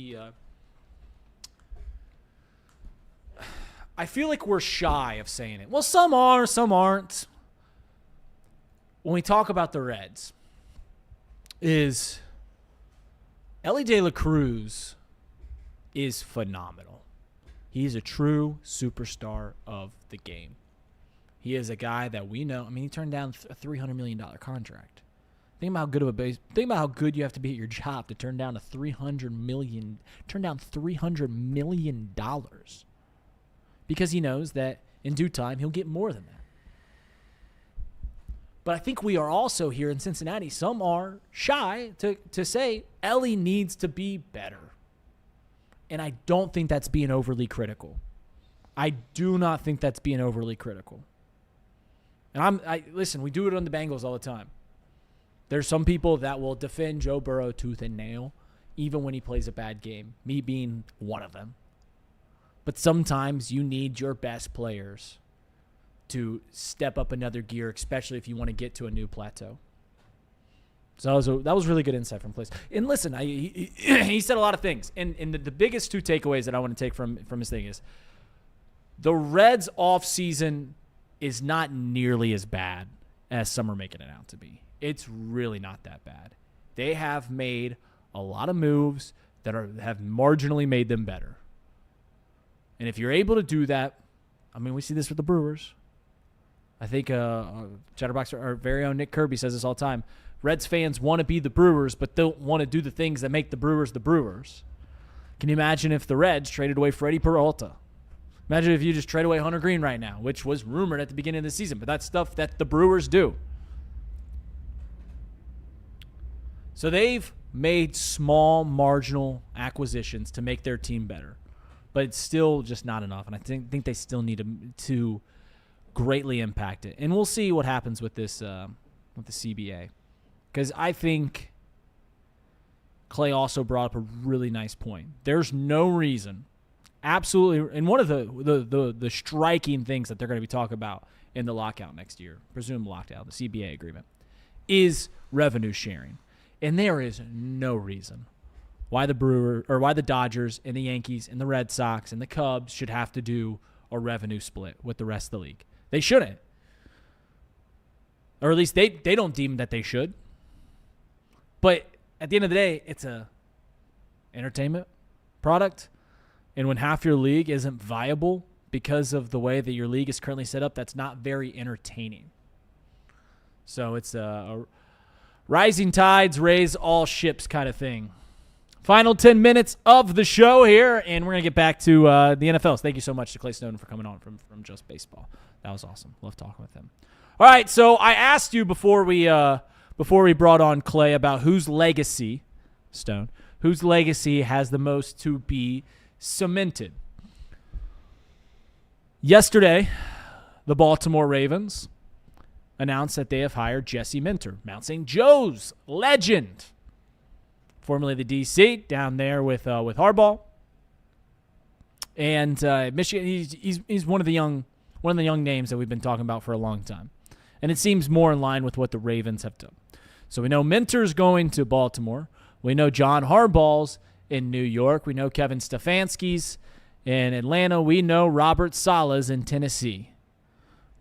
I feel like we're shy of saying it. Well, some are, some aren't. When we talk about the Reds, is Elly De La Cruz is phenomenal. He's a true superstar of the game. He is a guy that we know. I mean, he turned down a $300 million contract. Think about how good you have to be at your job to turn down $300 million because he knows that in due time he'll get more than that. But I think we are also here in Cincinnati. Some are shy to say Ellie needs to be better. And I don't think that's being overly critical. I do not think that's being overly critical. And listen, we do it on the Bengals all the time. There's some people that will defend Joe Burrow tooth and nail, even when he plays a bad game, me being one of them. But sometimes you need your best players to step up another gear, especially if you want to get to a new plateau. So that was really good insight from Place. And listen, he said a lot of things. And the biggest two takeaways that I want to take from his thing is the Reds offseason is not nearly as bad as some are making it out to be. It's really not that bad. They have made a lot of moves that have marginally made them better. And if you're able to do that, I mean, we see this with the Brewers. I think Chatterbox, our very own Nick Kirby, says this all the time. Reds fans want to be the Brewers, but don't want to do the things that make the Brewers the Brewers. Can you imagine if the Reds traded away Freddie Peralta? Imagine if you just trade away Hunter Green right now, which was rumored at the beginning of the season, but that's stuff that the Brewers do. So they've made small, marginal acquisitions to make their team better, but it's still just not enough, and I think they still need to greatly impact it. And we'll see what happens with this with the CBA, because I think Clay also brought up a really nice point. There's no reason, absolutely, and one of the striking things that they're going to be talking about in the lockout next year, presumed lockout, the CBA agreement, is revenue sharing. And there is no reason why the Dodgers and the Yankees and the Red Sox and the Cubs should have to do a revenue split with the rest of the league. They shouldn't. Or at least they don't deem that they should. But at the end of the day, it's a entertainment product. And when half your league isn't viable because of the way that your league is currently set up, that's not very entertaining. So it's a rising tides raise all ships kind of thing. Final 10 minutes of the show here, and we're going to get back to the NFL. So thank you so much to Clay Snowden for coming on from Just Baseball. That was awesome. Love talking with him. All right, so I asked you before we brought on Clay about whose legacy has the most to be cemented. Yesterday, the Baltimore Ravens announced that they have hired Jesse Minter, Mount St. Joe's legend, formerly the DC, down there with Harbaugh, and Michigan. He's one of the young names that we've been talking about for a long time, and it seems more in line with what the Ravens have done. So we know Minter's going to Baltimore. We know John Harbaugh's in New York. We know Kevin Stefanski's in Atlanta. We know Robert Saleh's in Tennessee.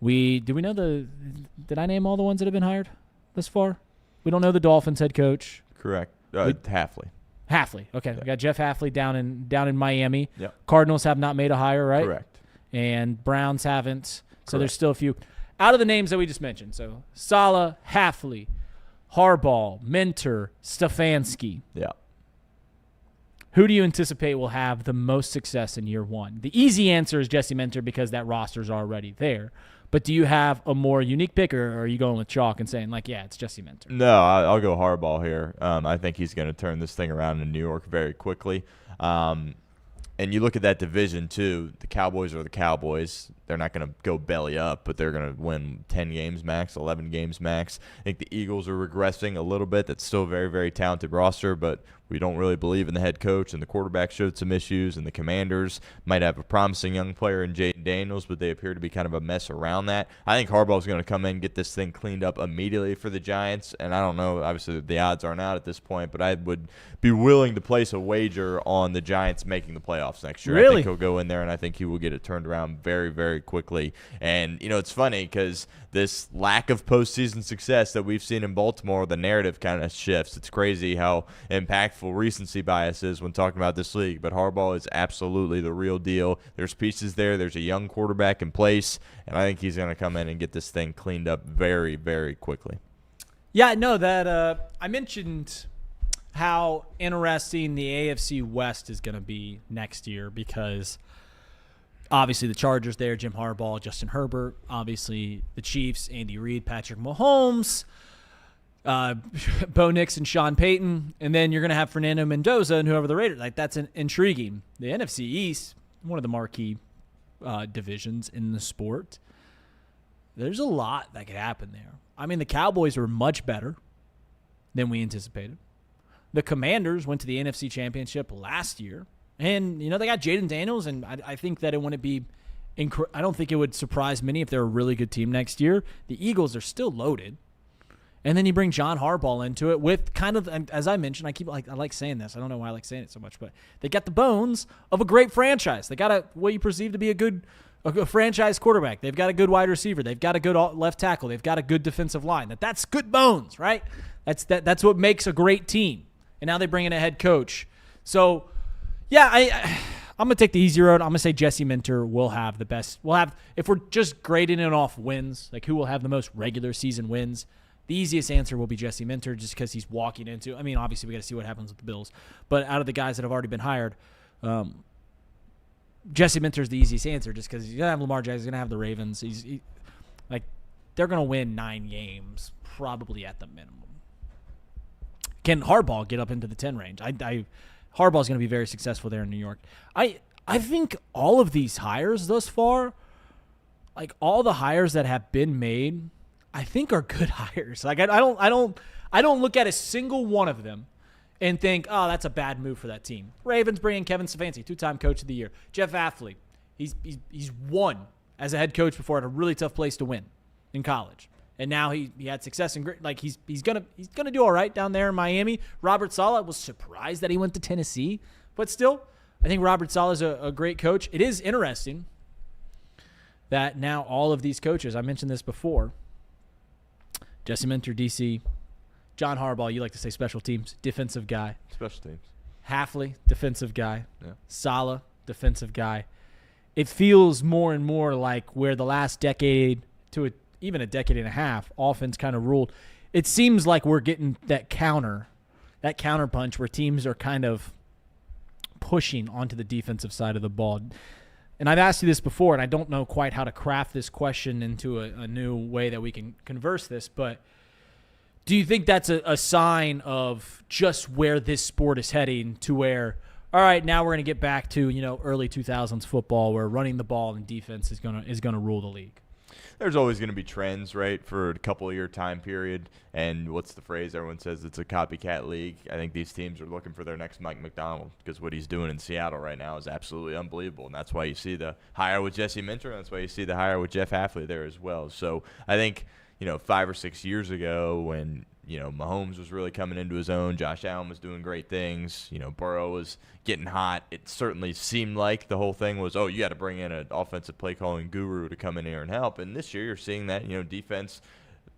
Did I name all the ones that have been hired thus far? We don't know the Dolphins head coach. Correct. Hafley. Okay. Yeah. We got Jeff Hafley down in Miami. Yep. Cardinals have not made a hire, right? Correct. And Browns haven't. So Correct. There's still a few. Out of the names that we just mentioned, so Saleh, Hafley, Harbaugh, Minter, Stefanski. Yeah. Who do you anticipate will have the most success in year one? The easy answer is Jesse Minter because that roster's already there. But do you have a more unique pick, or are you going with chalk and saying, it's Jesse Minter? No, I'll go Harbaugh here. I think he's going to turn this thing around in New York very quickly. And you look at that division, too. The Cowboys are the Cowboys. They're not going to go belly up, but they're going to win 10 games max, 11 games max. I think the Eagles are regressing a little bit. That's still a very, very talented roster, but we don't really believe in the head coach, and the quarterback showed some issues, and the Commanders might have a promising young player in Jaden Daniels, but they appear to be kind of a mess around that. I think Harbaugh's going to come in and get this thing cleaned up immediately for the Giants, and I don't know, obviously the odds aren't out at this point, but I would be willing to place a wager on the Giants making the playoffs next year. Really? I think he'll go in there, and I think he will get it turned around very, very quickly. And, it's funny because this lack of postseason success that we've seen in Baltimore, the narrative kind of shifts. It's crazy how impactful recency bias is when talking about this league, but Harbaugh is absolutely the real deal. There's pieces there. There's a young quarterback in place, and I think he's going to come in and get this thing cleaned up very, very quickly. Yeah, no, that I mentioned how interesting the AFC West is going to be next year because obviously the Chargers there, Jim Harbaugh, Justin Herbert. Obviously the Chiefs, Andy Reid, Patrick Mahomes, Bo Nix and Sean Payton. And then you're going to have Fernando Mendoza and whoever the Raiders. Like, that's intriguing. The NFC East, one of the marquee divisions in the sport. There's a lot that could happen there. I mean, the Cowboys were much better than we anticipated. The Commanders went to the NFC Championship last year. And, they got Jaden Daniels, and I think that it wouldn't be I don't think it would surprise many if they're a really good team next year. The Eagles are still loaded. And then you bring John Harbaugh into it with kind of, as I mentioned, I like saying this. I don't know why I like saying it so much, but they got the bones of a great franchise. They got what you perceive to be a franchise quarterback. They've got a good wide receiver. They've got a good left tackle. They've got a good defensive line. That's good bones, right? That's what makes a great team. And now they bring in a head coach. So, yeah, I'm going to take the easy road. I'm going to say Jesse Minter will have the best. If we're just grading it off wins, like who will have the most regular season wins, the easiest answer will be Jesse Minter just because he's walking into. I mean, obviously we got to see what happens with the Bills. But out of the guys that have already been hired, Jesse Minter is the easiest answer just because he's going to have Lamar Jackson. He's going to have the Ravens. They're going to win 9 games probably at the minimum. Can Harbaugh get up into the 10 range? Harbaugh's going to be very successful there in New York. I think all of these hires thus far, like all the hires that have been made, I think are good hires. Like I don't look at a single one of them and think, oh, that's a bad move for that team. Ravens bring in Kevin Stefanski, 2-time coach of the year. Jeff Afley, he's won as a head coach before at a really tough place to win in college. And now he had success in great. Like he's gonna do all right down there in Miami. Robert Saleh was surprised that he went to Tennessee, but still, I think Robert Saleh is a great coach. It is interesting that now all of these coaches, I mentioned this before, Jesse Minter, DC, John Harbaugh, you like to say special teams, defensive guy. Special teams. Hafley, defensive guy. Yeah. Saleh, defensive guy. It feels more and more like where the last decade to even a decade and a half, offense kind of ruled. It seems like we're getting that counter punch where teams are kind of pushing onto the defensive side of the ball. And I've asked you this before, and I don't know quite how to craft this question into a new way that we can converse this, but do you think that's a sign of just where this sport is heading to where, all right, now we're going to get back to, early 2000s football where running the ball and defense is going to rule the league? There's always going to be trends, right, for a couple-year time period. And what's the phrase? Everyone says it's a copycat league. I think these teams are looking for their next Mike McDonald because what he's doing in Seattle right now is absolutely unbelievable. And that's why you see the hire with Jesse Minter, and that's why you see the hire with Jeff Hafley there as well. So I think, 5 or 6 years ago when, Mahomes was really coming into his own, Josh Allen was doing great things, Burrow was getting hot. It certainly seemed like the whole thing was, you got to bring in an offensive play calling guru to come in here and help. And this year you're seeing that, defense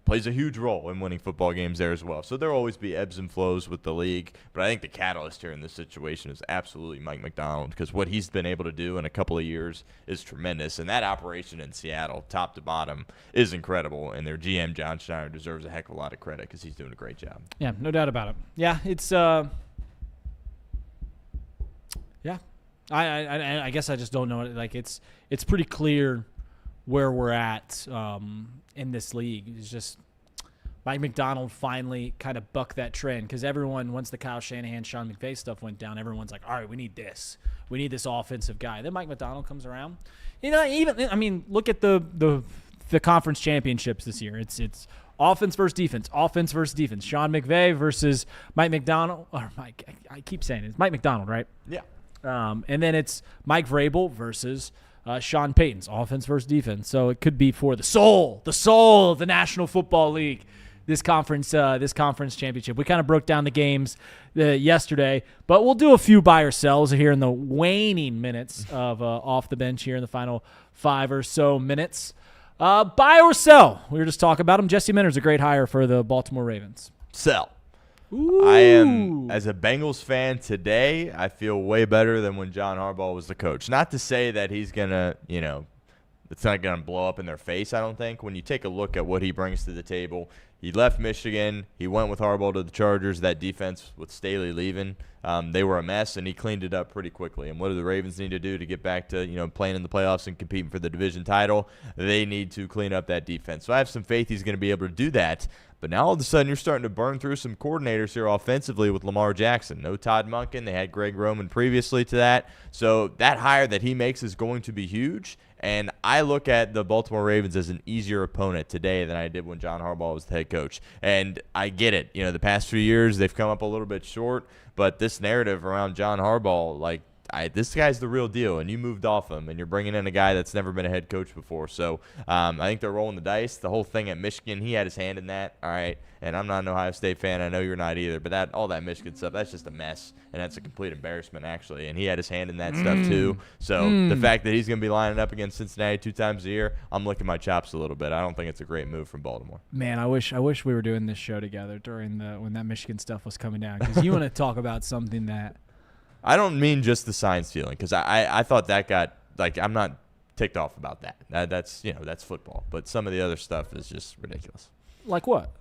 plays a huge role in winning football games there as well. So there will always be ebbs and flows with the league. But I think the catalyst here in this situation is absolutely Mike McDonald because what he's been able to do in a couple of years is tremendous. And that operation in Seattle, top to bottom, is incredible. And their GM, John Schneider, deserves a heck of a lot of credit because he's doing a great job. Yeah, no doubt about it. Yeah, it's yeah. I guess I just don't know. Like it's pretty clear where we're at in this league. It's just Mike McDonald finally kind of bucked that trend because everyone, once the Kyle Shanahan, Sean McVay stuff went down, everyone's like, all right, we need this. We need this offensive guy. Then Mike McDonald comes around. Look at the conference championships this year. It's offense versus defense, offense versus defense. Sean McVay versus Mike McDonald. Or Mike, I keep saying it. It's Mike McDonald, right? Yeah. And then it's Mike Vrabel versus Sean Payton's offense versus defense. So it could be for the soul of the National Football League, this conference championship. We kind of broke down the games yesterday, but we'll do a few by ourselves here in the waning minutes of off the bench here in the final 5 or so minutes. Buy or sell? We were just talking about him. Jesse Minter's a great hire for the Baltimore Ravens. Sell. Ooh. I am, as a Bengals fan today, I feel way better than when John Harbaugh was the coach. Not to say that he's going to, it's not going to blow up in their face, I don't think. When you take a look at what he brings to the table, he left Michigan. He went with Harbaugh to the Chargers. That defense with Staley leaving, they were a mess, and he cleaned it up pretty quickly. And what do the Ravens need to do to get back to playing in the playoffs and competing for the division title? They need to clean up that defense. So I have some faith he's going to be able to do that. But now all of a sudden you're starting to burn through some coordinators here offensively with Lamar Jackson. No Todd Monken. They had Greg Roman previously to that. So that hire that he makes is going to be huge. And I look at the Baltimore Ravens as an easier opponent today than I did when John Harbaugh was the head coach. And I get it. The past few years they've come up a little bit short. But this narrative around John Harbaugh, this guy's the real deal, and you moved off him, and you're bringing in a guy that's never been a head coach before. So I think they're rolling the dice. The whole thing at Michigan, he had his hand in that, all right? And I'm not an Ohio State fan. I know you're not either. But all that Michigan stuff, that's just a mess, and that's a complete embarrassment, actually. And he had his hand in that stuff too. So the fact that he's going to be lining up against Cincinnati 2 times a year, I'm licking my chops a little bit. I don't think it's a great move from Baltimore. Man, I wish we were doing this show together during when that Michigan stuff was coming down, because you want to talk about something that – I don't mean just the sign stealing, because I thought that got I'm not ticked off about that. That's football, but some of the other stuff is just ridiculous. Like what?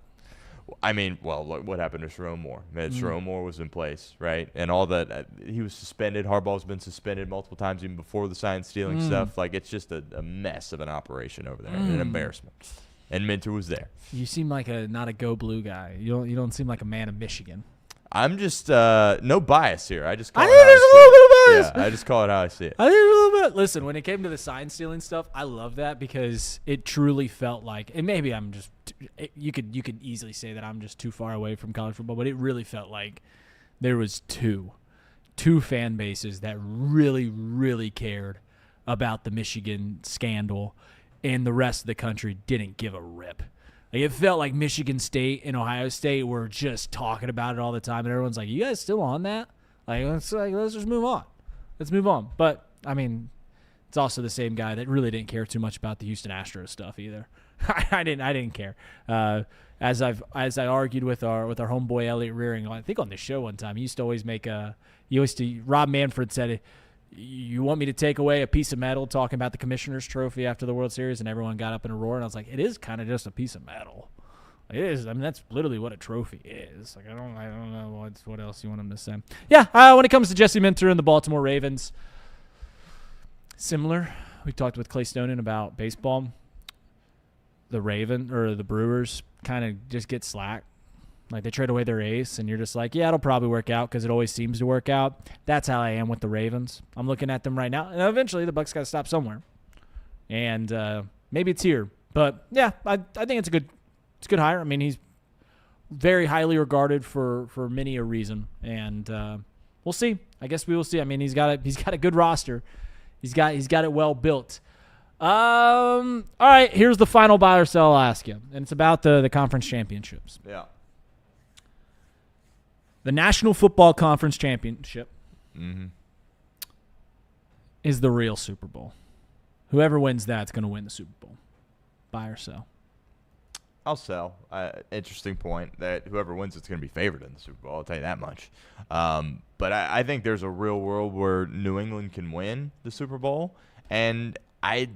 I mean, well, look what happened to Sharon Moore. Sharon Moore was in place, right, and all that. He was suspended. Harbaugh's been suspended multiple times even before the sign stealing stuff. It's just a mess of an operation over there, an embarrassment. And Minter was there. You seem like not a go blue guy. You don't seem like a man of Michigan. I'm just no bias here. I just call I think there's a little bit of bias. Yeah, I just call it how I see it. I think there's a little bit. Listen, when it came to the sign stealing stuff, I love that because it truly felt like, and maybe I'm just, you could easily say that I'm just too far away from college football, but it really felt like there was two fan bases that really, really cared about the Michigan scandal, and the rest of the country didn't give a rip. It felt like Michigan State and Ohio State were just talking about it all the time, and everyone's like, "You guys still on that? Let's just move on. Let's move on." But I mean, it's also the same guy that really didn't care too much about the Houston Astros stuff either. I didn't care. As I argued with our homeboy Elliot Rearing, I think on the show one time, he used to always Rob Manfred said, "You want me to take away a piece of metal talking about the Commissioner's Trophy after the World Series?" And everyone got up in a roar, and I was like, it is kind of just a piece of metal. It is. I mean, that's literally what a trophy is. I don't know what else you want him to say. Yeah, when it comes to Jesse Minter and the Baltimore Ravens, similar. We talked with Clay Snowden about baseball. The Brewers kind of just get slack. They trade away their ace, and you're just like, yeah, it'll probably work out because it always seems to work out. That's how I am with the Ravens. I'm looking at them right now, and eventually the Bucs got to stop somewhere. And maybe it's here. But, yeah, I think it's a good hire. I mean, he's very highly regarded for many a reason. And we'll see. I guess we will see. I mean, he's got a good roster. He's got it well built. All right, here's the final buy or sell I'll ask you, and it's about the conference championships. Yeah. The National Football Conference Championship is the real Super Bowl. Whoever wins that's going to win the Super Bowl. Buy or sell? I'll sell. Interesting point that whoever wins it's going to be favored in the Super Bowl. I'll tell you that much. But I think there's a real world where New England can win the Super Bowl. And I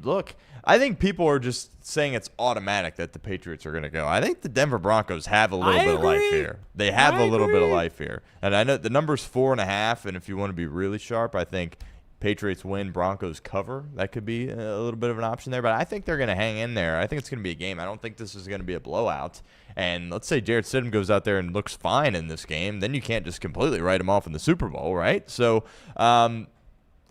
think people are just saying it's automatic that the Patriots are going to go. I think the Denver Broncos have a little bit of life here. They have a little bit of life here. And I know the number's 4.5, and if you want to be really sharp, I think Patriots win, Broncos cover. That could be a little bit of an option there, but I think they're going to hang in there. I think it's going to be a game. I don't think this is going to be a blowout. And let's say Jarrett Stidham goes out there and looks fine in this game, then you can't just completely write him off in the Super Bowl, right? So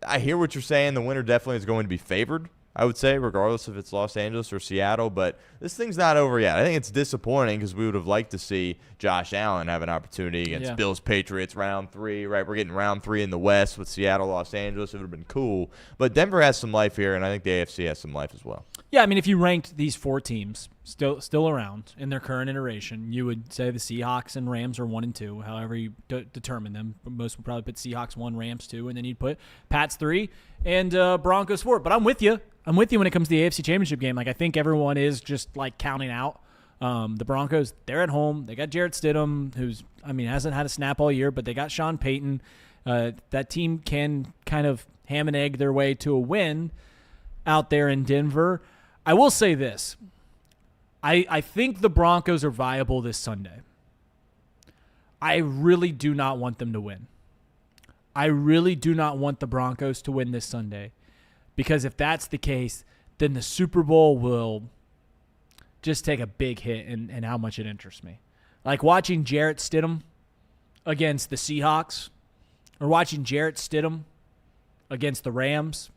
I hear what you're saying. The winner definitely is going to be favored, I would say, regardless if it's Los Angeles or Seattle. But this thing's not over yet. I think it's disappointing because we would have liked to see Josh Allen have an opportunity against Bills Patriots round 3, right? We're getting round 3 in the West with Seattle, Los Angeles. It would have been cool. But Denver has some life here, and I think the AFC has some life as well. Yeah, I mean, if you ranked these 4 teams, still around in their current iteration. You would say the Seahawks and Rams are 1 and 2, however you determine them. Most would probably put Seahawks 1, Rams 2, and then you'd put Pats 3 and Broncos 4. But I'm with you. I'm with you when it comes to the AFC Championship game. Like, I think everyone is just like counting out the Broncos. They're at home. They got Jarrett Stidham, who's hasn't had a snap all year, but they got Sean Payton. That team can kind of ham and egg their way to a win out there in Denver. I will say this. I think the Broncos are viable this Sunday. I really do not want them to win. I really do not want the Broncos to win this Sunday, because if that's the case, then the Super Bowl will just take a big hit in how much it interests me. Like watching Jarrett Stidham against the Seahawks or watching Jarrett Stidham against the Rams.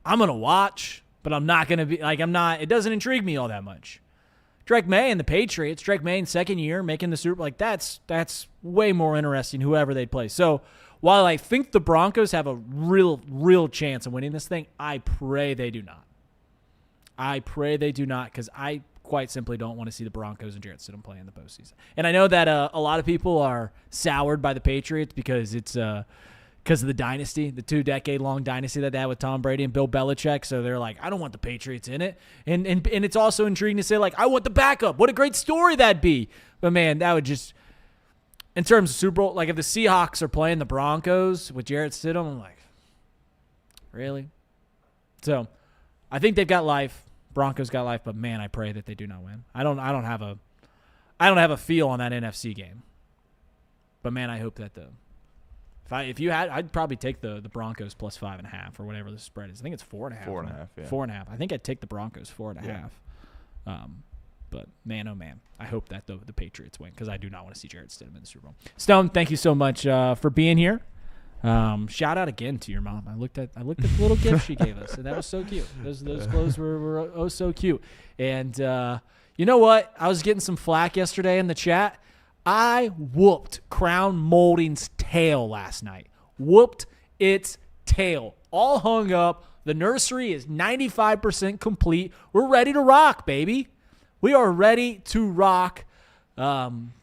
I'm going to watch, but I'm not going to be like, it doesn't intrigue me all that much. Drake May and the Patriots, Drake May in second year making the Super Bowl, like that's way more interesting, whoever they play. So while I think the Broncos have a real chance of winning this thing, I pray they do not. I pray they do not, because I quite simply don't want to see the Broncos and Jarrett Stidham play in the postseason. And I know that a lot of people are soured by the Patriots because it's because of the dynasty, the 2-decade-long dynasty that they had with Tom Brady and Bill Belichick. So they're like, I don't want the Patriots in it. And it's also intriguing to say, like, I want the backup. What a great story that'd be. But, man, that would just – in terms of Super Bowl, like if the Seahawks are playing the Broncos with Jarrett Stidham, I'm like, really? So I think they've got life. Broncos got life, but, man, I pray that they do not win. I don't have a feel on that NFC game. But, man, I hope that I'd probably take the Broncos plus 5.5 or whatever the spread is. I think it's 4.5. 4.5, yeah. 4.5. I think I'd take the Broncos 4.5. But man, oh man, I hope that the Patriots win, because I do not want to see Jarrett Stidham in the Super Bowl. Stone, thank you so much for being here. Shout out again to your mom. I looked at the little gift she gave us, and that was so cute. Those clothes were oh so cute. And you know what? I was getting some flack yesterday in the chat. I whooped Crown Molding's tail last night. Whooped its tail. All hung up. The nursery is 95% complete. We're ready to rock, baby. We are ready to rock.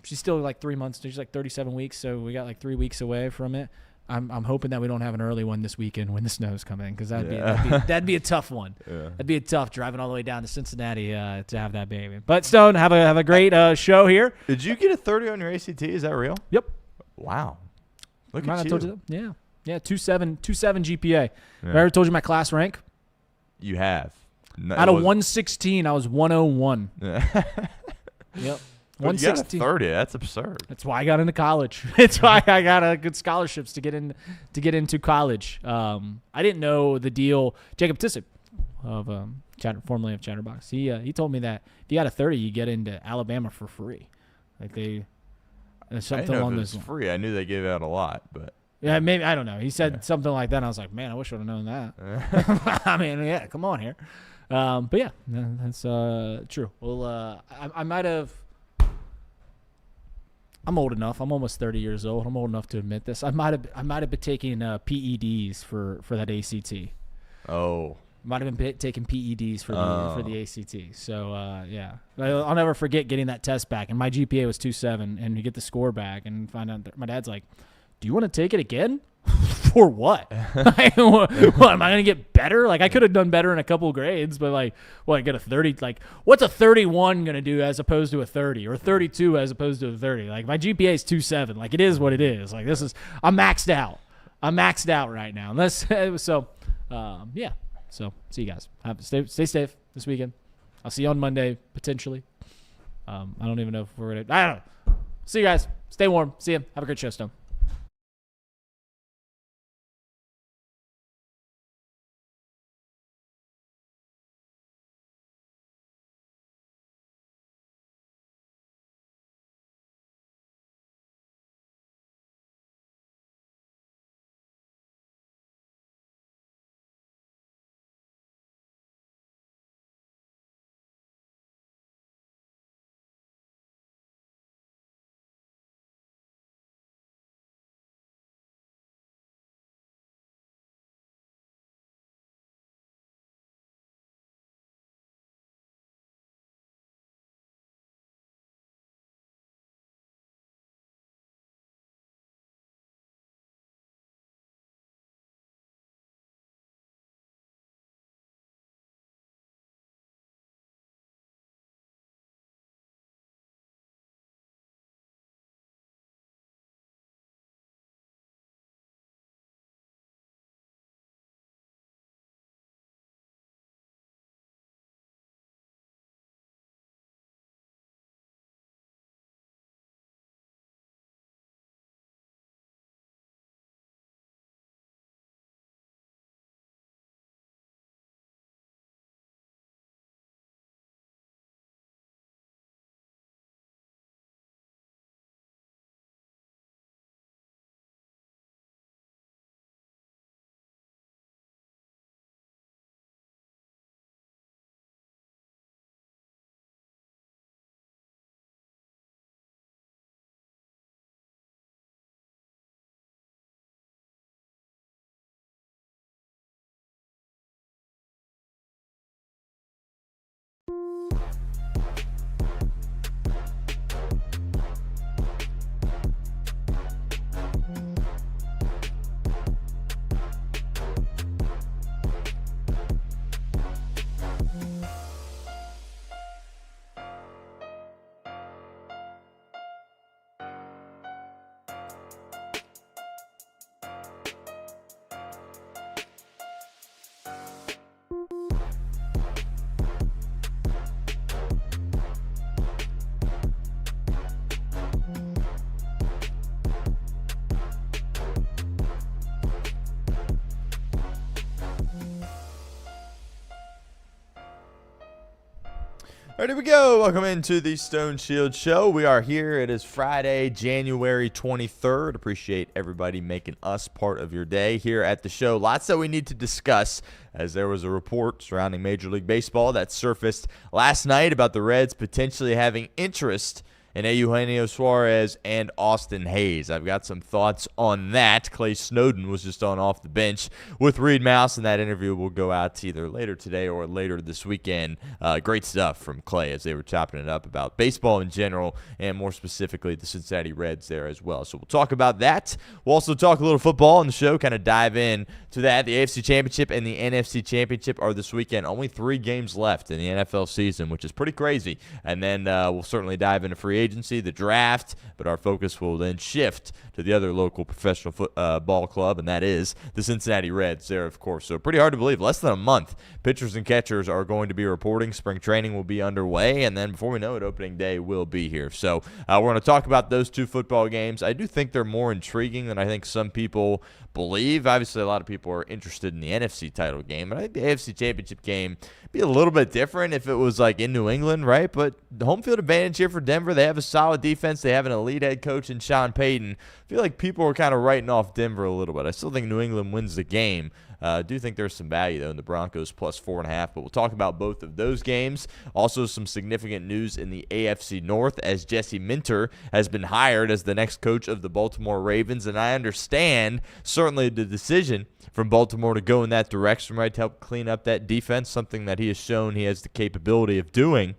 She's still like 3 months. She's like 37 weeks, so we got like 3 weeks away from it. I'm hoping that we don't have an early one this weekend when the snow's coming, because that'd be a tough one. Yeah. That'd be a tough driving all the way down to Cincinnati to have that baby. But Stone, have a great show here. Did you get a 30 on your ACT? Is that real? Yep. Wow. Look at you. I told you that? Yeah. 2.7 GPA. Yeah. I ever told you my class rank? You have. No, out of 116, I was 101. Yep. 116. 30. That's absurd. That's why I got into college. It's why I got good scholarships to get into college. I didn't know the deal. Jacob Tissett of formerly of Chatterbox. He told me that if you got a 30, you get into Alabama for free. Like something along those lines. Free. I knew they gave out a lot, but yeah, maybe I don't know. He said something like that. And I was like, man, I wish I would have known that. I mean, yeah, come on here. But yeah, that's true. Well, I might have. I'm old enough. I'm almost 30 years old. I'm old enough to admit this. I might have been taking PEDs for that ACT. Oh. Might have been taking PEDs for the ACT. So yeah, I'll never forget getting that test back, and my GPA was 2.7, and you get the score back and find out that my dad's like, "Do you want to take it again?" For what? What am I gonna get better? Like, I could have done better in a couple of grades, but like, I get a 30. Like, what's a 31 gonna do as opposed to a 30, or a 32 as opposed to a 30? Like, my GPA is 2.7. Like, it is what it is. Like, I'm maxed out. I'm maxed out right now. Yeah. So see you guys. Stay safe this weekend. I'll see you on Monday potentially. I don't even know if we're gonna. I don't know. See you guys. Stay warm. See you. Have a great show, Stone. All right, here we go. Welcome into the Stone Shield Show. We are here. It is Friday, January 23rd. Appreciate everybody making us part of your day here at the show. Lots that we need to discuss, as there was a report surrounding Major League Baseball that surfaced last night about the Reds potentially having interest in Eugenio Suárez and Austin Hayes. I've got some thoughts on that. Clay Snowden was just on off the bench with Reed Mouse, and that interview will go out either later today or later this weekend. Great stuff from Clay as they were chopping it up about baseball in general, and more specifically the Cincinnati Reds there as well. So we'll talk about that. We'll also talk a little football on the show, kind of dive in to that. The AFC Championship and the NFC Championship are this weekend. Only 3 games left in the NFL season, which is pretty crazy. And then we'll certainly dive into free agency, the draft, but our focus will then shift to the other local professional ball club, and that is the Cincinnati Reds there, of course. So pretty hard to believe. Less than a month, pitchers and catchers are going to be reporting. Spring training will be underway, and then before we know it, opening day will be here. So we're going to talk about those 2 football games. I do think they're more intriguing than I think some people believe. Obviously, a lot of people are interested in the NFC title game, but I think the AFC Championship game be a little bit different if it was like in New England, right? But the home field advantage here for Denver. They have a solid defense. They have an elite head coach in Sean Payton. I feel like people are kind of writing off Denver a little bit. I still think New England wins the game. I do think there's some value, though, in the Broncos plus 4.5, but we'll talk about both of those games. Also, some significant news in the AFC North as Jesse Minter has been hired as the next coach of the Baltimore Ravens, and I understand certainly the decision from Baltimore to go in that direction, right, to help clean up that defense, something that he has shown he has the capability of doing.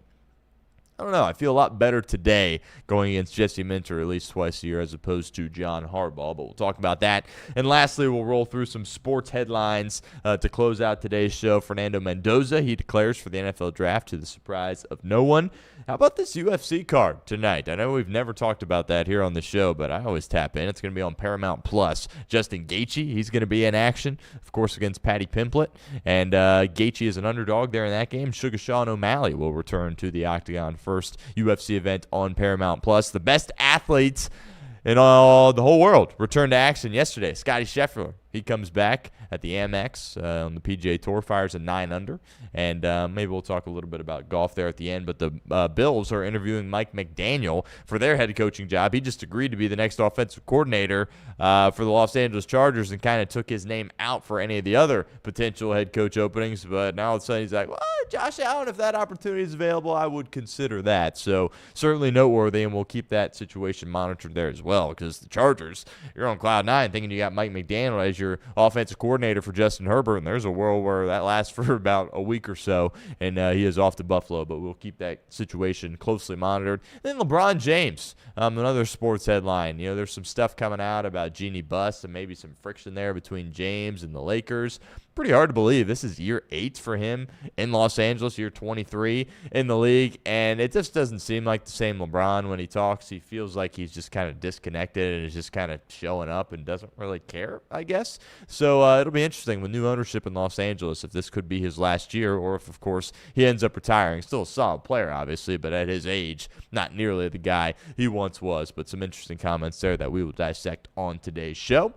I don't know. I feel a lot better today going against Jesse Minter at least twice a year as opposed to John Harbaugh, but we'll talk about that. And lastly, we'll roll through some sports headlines to close out today's show. Fernando Mendoza, he declares for the NFL draft to the surprise of no one. How about this UFC card tonight? I know we've never talked about that here on the show, but I always tap in. It's going to be on Paramount Plus. Justin Gaethje, he's going to be in action, of course, against Paddy Pimblett. And Gaethje is an underdog there in that game. Sugar Sean O'Malley will return to the Octagon, first UFC event on Paramount Plus. The best athletes in all the whole world returned to action yesterday. Scotty Scheffler, he comes back at the Amex on the PGA Tour, fires a 9-under, and maybe we'll talk a little bit about golf there at the end. But the Bills are interviewing Mike McDaniel for their head coaching job. He just agreed to be the next offensive coordinator for the Los Angeles Chargers and kind of took his name out for any of the other potential head coach openings. But now all of a sudden he's like, well, Josh Allen, if that opportunity is available, I would consider that. So certainly noteworthy, and we'll keep that situation monitored there as well, because the Chargers, you're on cloud 9 thinking you got Mike McDaniel as your offensive coordinator for Justin Herbert, and there's a world where that lasts for about a week or so, and he is off to Buffalo, but we'll keep that situation closely monitored. And then LeBron James, another sports headline. You know, there's some stuff coming out about Jeannie Buss and maybe some friction there between James and the Lakers. Pretty hard to believe. This is year 8 for him in Los Angeles, year 23 in the league, and it just doesn't seem like the same LeBron when he talks. He feels like he's just kind of disconnected and is just kind of showing up and doesn't really care, I guess. So it'll be interesting with new ownership in Los Angeles if this could be his last year, or if, of course, he ends up retiring. Still a solid player, obviously, but at his age, not nearly the guy he once was. But some interesting comments there that we will dissect on today's show.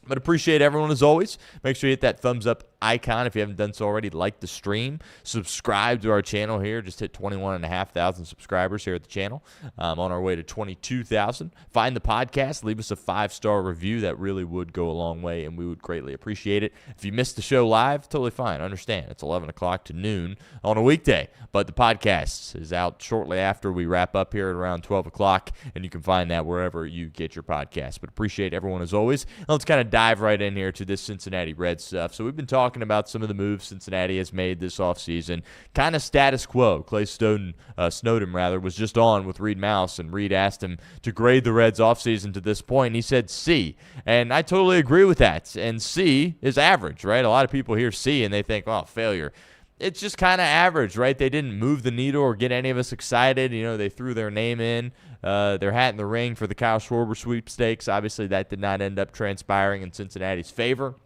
But appreciate everyone as always. Make sure you hit that thumbs up icon if you haven't done so already. Like the stream. Subscribe to our channel here. Just hit 21,500 subscribers here at the channel. On our way to 22,000. Find the podcast. Leave us a 5-star review. That really would go a long way, and we would greatly appreciate it. If you missed the show live, totally fine. Understand. It's 11 o'clock to noon on a weekday. But the podcast is out shortly after we wrap up here at around 12 o'clock, and you can find that wherever you get your podcast. But appreciate everyone as always. And let's kind of dive right in here to this Cincinnati Reds stuff. So we've been talking talking about some of the moves Cincinnati has made this offseason. Kind of status quo. Clay Snowden was just on with Reed Mouse, and Reed asked him to grade the Reds offseason to this point, and he said C. And I totally agree with that. And C is average, right? A lot of people hear C and they think, oh, failure. It's just kind of average, right? They didn't move the needle or get any of us excited. They threw their name in, their hat in the ring for the Kyle Schwarber sweepstakes. Obviously, that did not end up transpiring in Cincinnati's favor.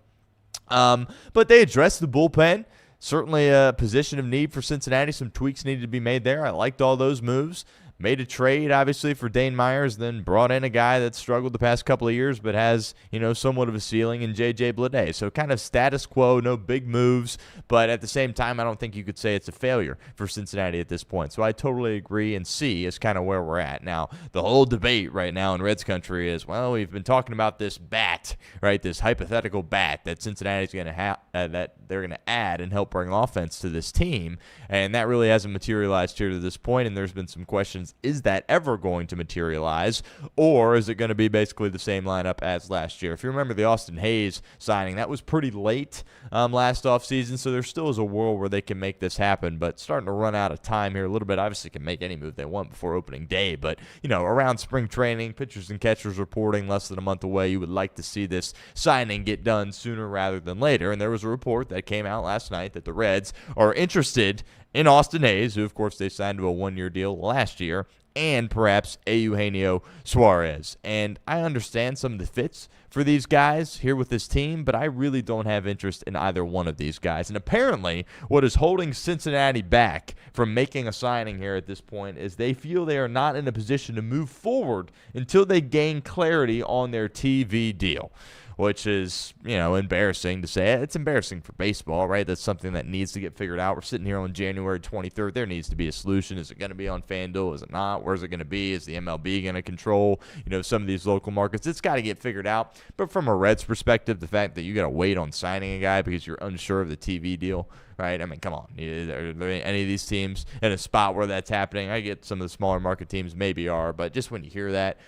But they addressed the bullpen. Certainly a position of need for Cincinnati. Some tweaks needed to be made there. I liked all those moves. Made a trade, obviously, for Dane Myers, then brought in a guy that struggled the past couple of years but has, somewhat of a ceiling in J.J. Bleday. So kind of status quo, no big moves, but at the same time, I don't think you could say it's a failure for Cincinnati at this point. So I totally agree, and C is kind of where we're at. Now, the whole debate right now in Reds country is, well, we've been talking about this bat, right, this hypothetical bat that Cincinnati's going to have, that they're going to add and help bring offense to this team, and that really hasn't materialized here to this point, and there's been some questions. Is that ever going to materialize, or is it going to be basically the same lineup as last year? If you remember the Austin Hayes signing, that was pretty late last offseason, so there still is a world where they can make this happen, but starting to run out of time here a little bit. Obviously can make any move they want before opening day, but, around spring training, pitchers and catchers reporting less than a month away, you would like to see this signing get done sooner rather than later, and there was a report that came out last night that the Reds are interested in Austin Hayes, who, of course, they signed to a one-year deal last year, and perhaps a Eugenio Suárez. And I understand some of the fits for these guys here with this team, but I really don't have interest in either one of these guys. And apparently, what is holding Cincinnati back from making a signing here at this point is they feel they are not in a position to move forward until they gain clarity on their TV deal, which is, embarrassing to say. It's embarrassing for baseball, right? That's something that needs to get figured out. We're sitting here on January 23rd. There needs to be a solution. Is it going to be on FanDuel? Is it not? Where's it going to be? Is the MLB going to control, some of these local markets? It's got to get figured out. But from a Reds perspective, the fact that you got to wait on signing a guy because you're unsure of the TV deal, right? I mean, come on. Are there any of these teams in a spot where that's happening? I get some of the smaller market teams maybe are, but just when you hear that,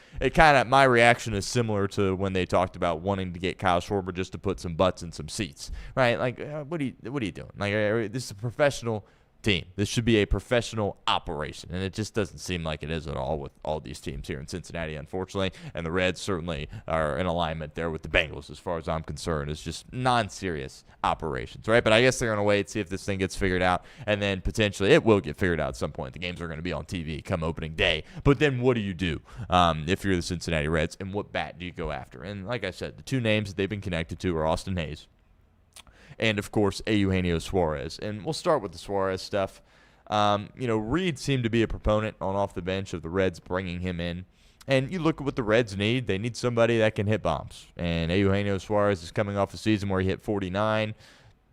my reaction is similar to when they talked about wanting to get Kyle Schwarber just to put some butts in some seats, right? Like, what are you doing? Like, this is a professional team. This should be a professional operation, and it just doesn't seem like it is at all with all these teams here in Cincinnati, unfortunately, and the Reds certainly are in alignment there with the Bengals as far as I'm concerned. It's just non-serious operations, right? But I guess they're going to wait, see if this thing gets figured out, and then potentially it will get figured out at some point. The games are going to be on TV come opening day, but then what do you do if you're the Cincinnati Reds, and what bat do you go after? And like I said, the two names that they've been connected to are Austin Hayes and, of course, Eugenio Suárez. And we'll start with the Suarez stuff. Reed seemed to be a proponent on off the bench of the Reds bringing him in. And you look at what the Reds need. They need somebody that can hit bombs. And Eugenio Suárez is coming off a season where he hit 49.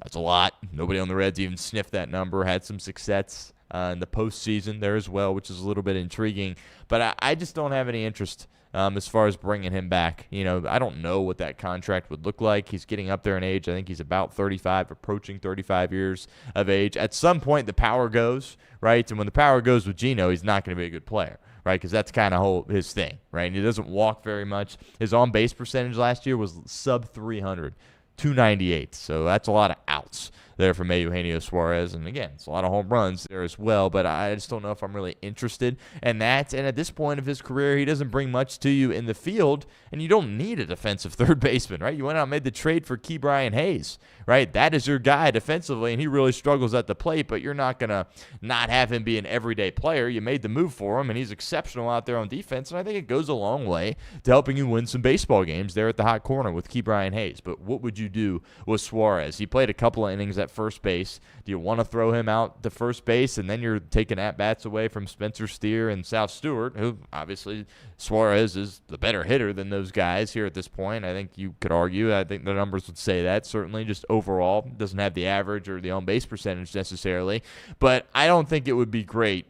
That's a lot. Nobody on the Reds even sniffed that number. Had some success in the postseason there as well, which is a little bit intriguing. But I just don't have any interest as far as bringing him back. I don't know what that contract would look like. He's getting up there in age. I think he's about 35, approaching 35 years of age. At some point, the power goes, right? And when the power goes with Geno, he's not going to be a good player, right? Because that's kind of his thing, right? And he doesn't walk very much. His on-base percentage last year was sub 300, 298. So that's a lot of outs there from Eugenio Suárez. And again, it's a lot of home runs there as well, but I just don't know if I'm really interested in that. And at this point of his career, he doesn't bring much to you in the field, and you don't need a defensive third baseman, right? You went out and made the trade for Ke'Bryan Hayes, right? That is your guy defensively, and he really struggles at the plate, but you're not going to not have him be an everyday player. You made the move for him, and he's exceptional out there on defense, and I think it goes a long way to helping you win some baseball games there at the hot corner with Ke'Bryan Hayes. But what would you do with Suarez? He played a couple of innings at first base. Do you want to throw him out to first base, and then you're taking at-bats away from Spencer Steer and South Stewart, who obviously Suarez is the better hitter than those guys here at this point? I think you could argue. I think the numbers would say that. Certainly just overall doesn't have the average or the on-base percentage necessarily, but I don't think it would be great.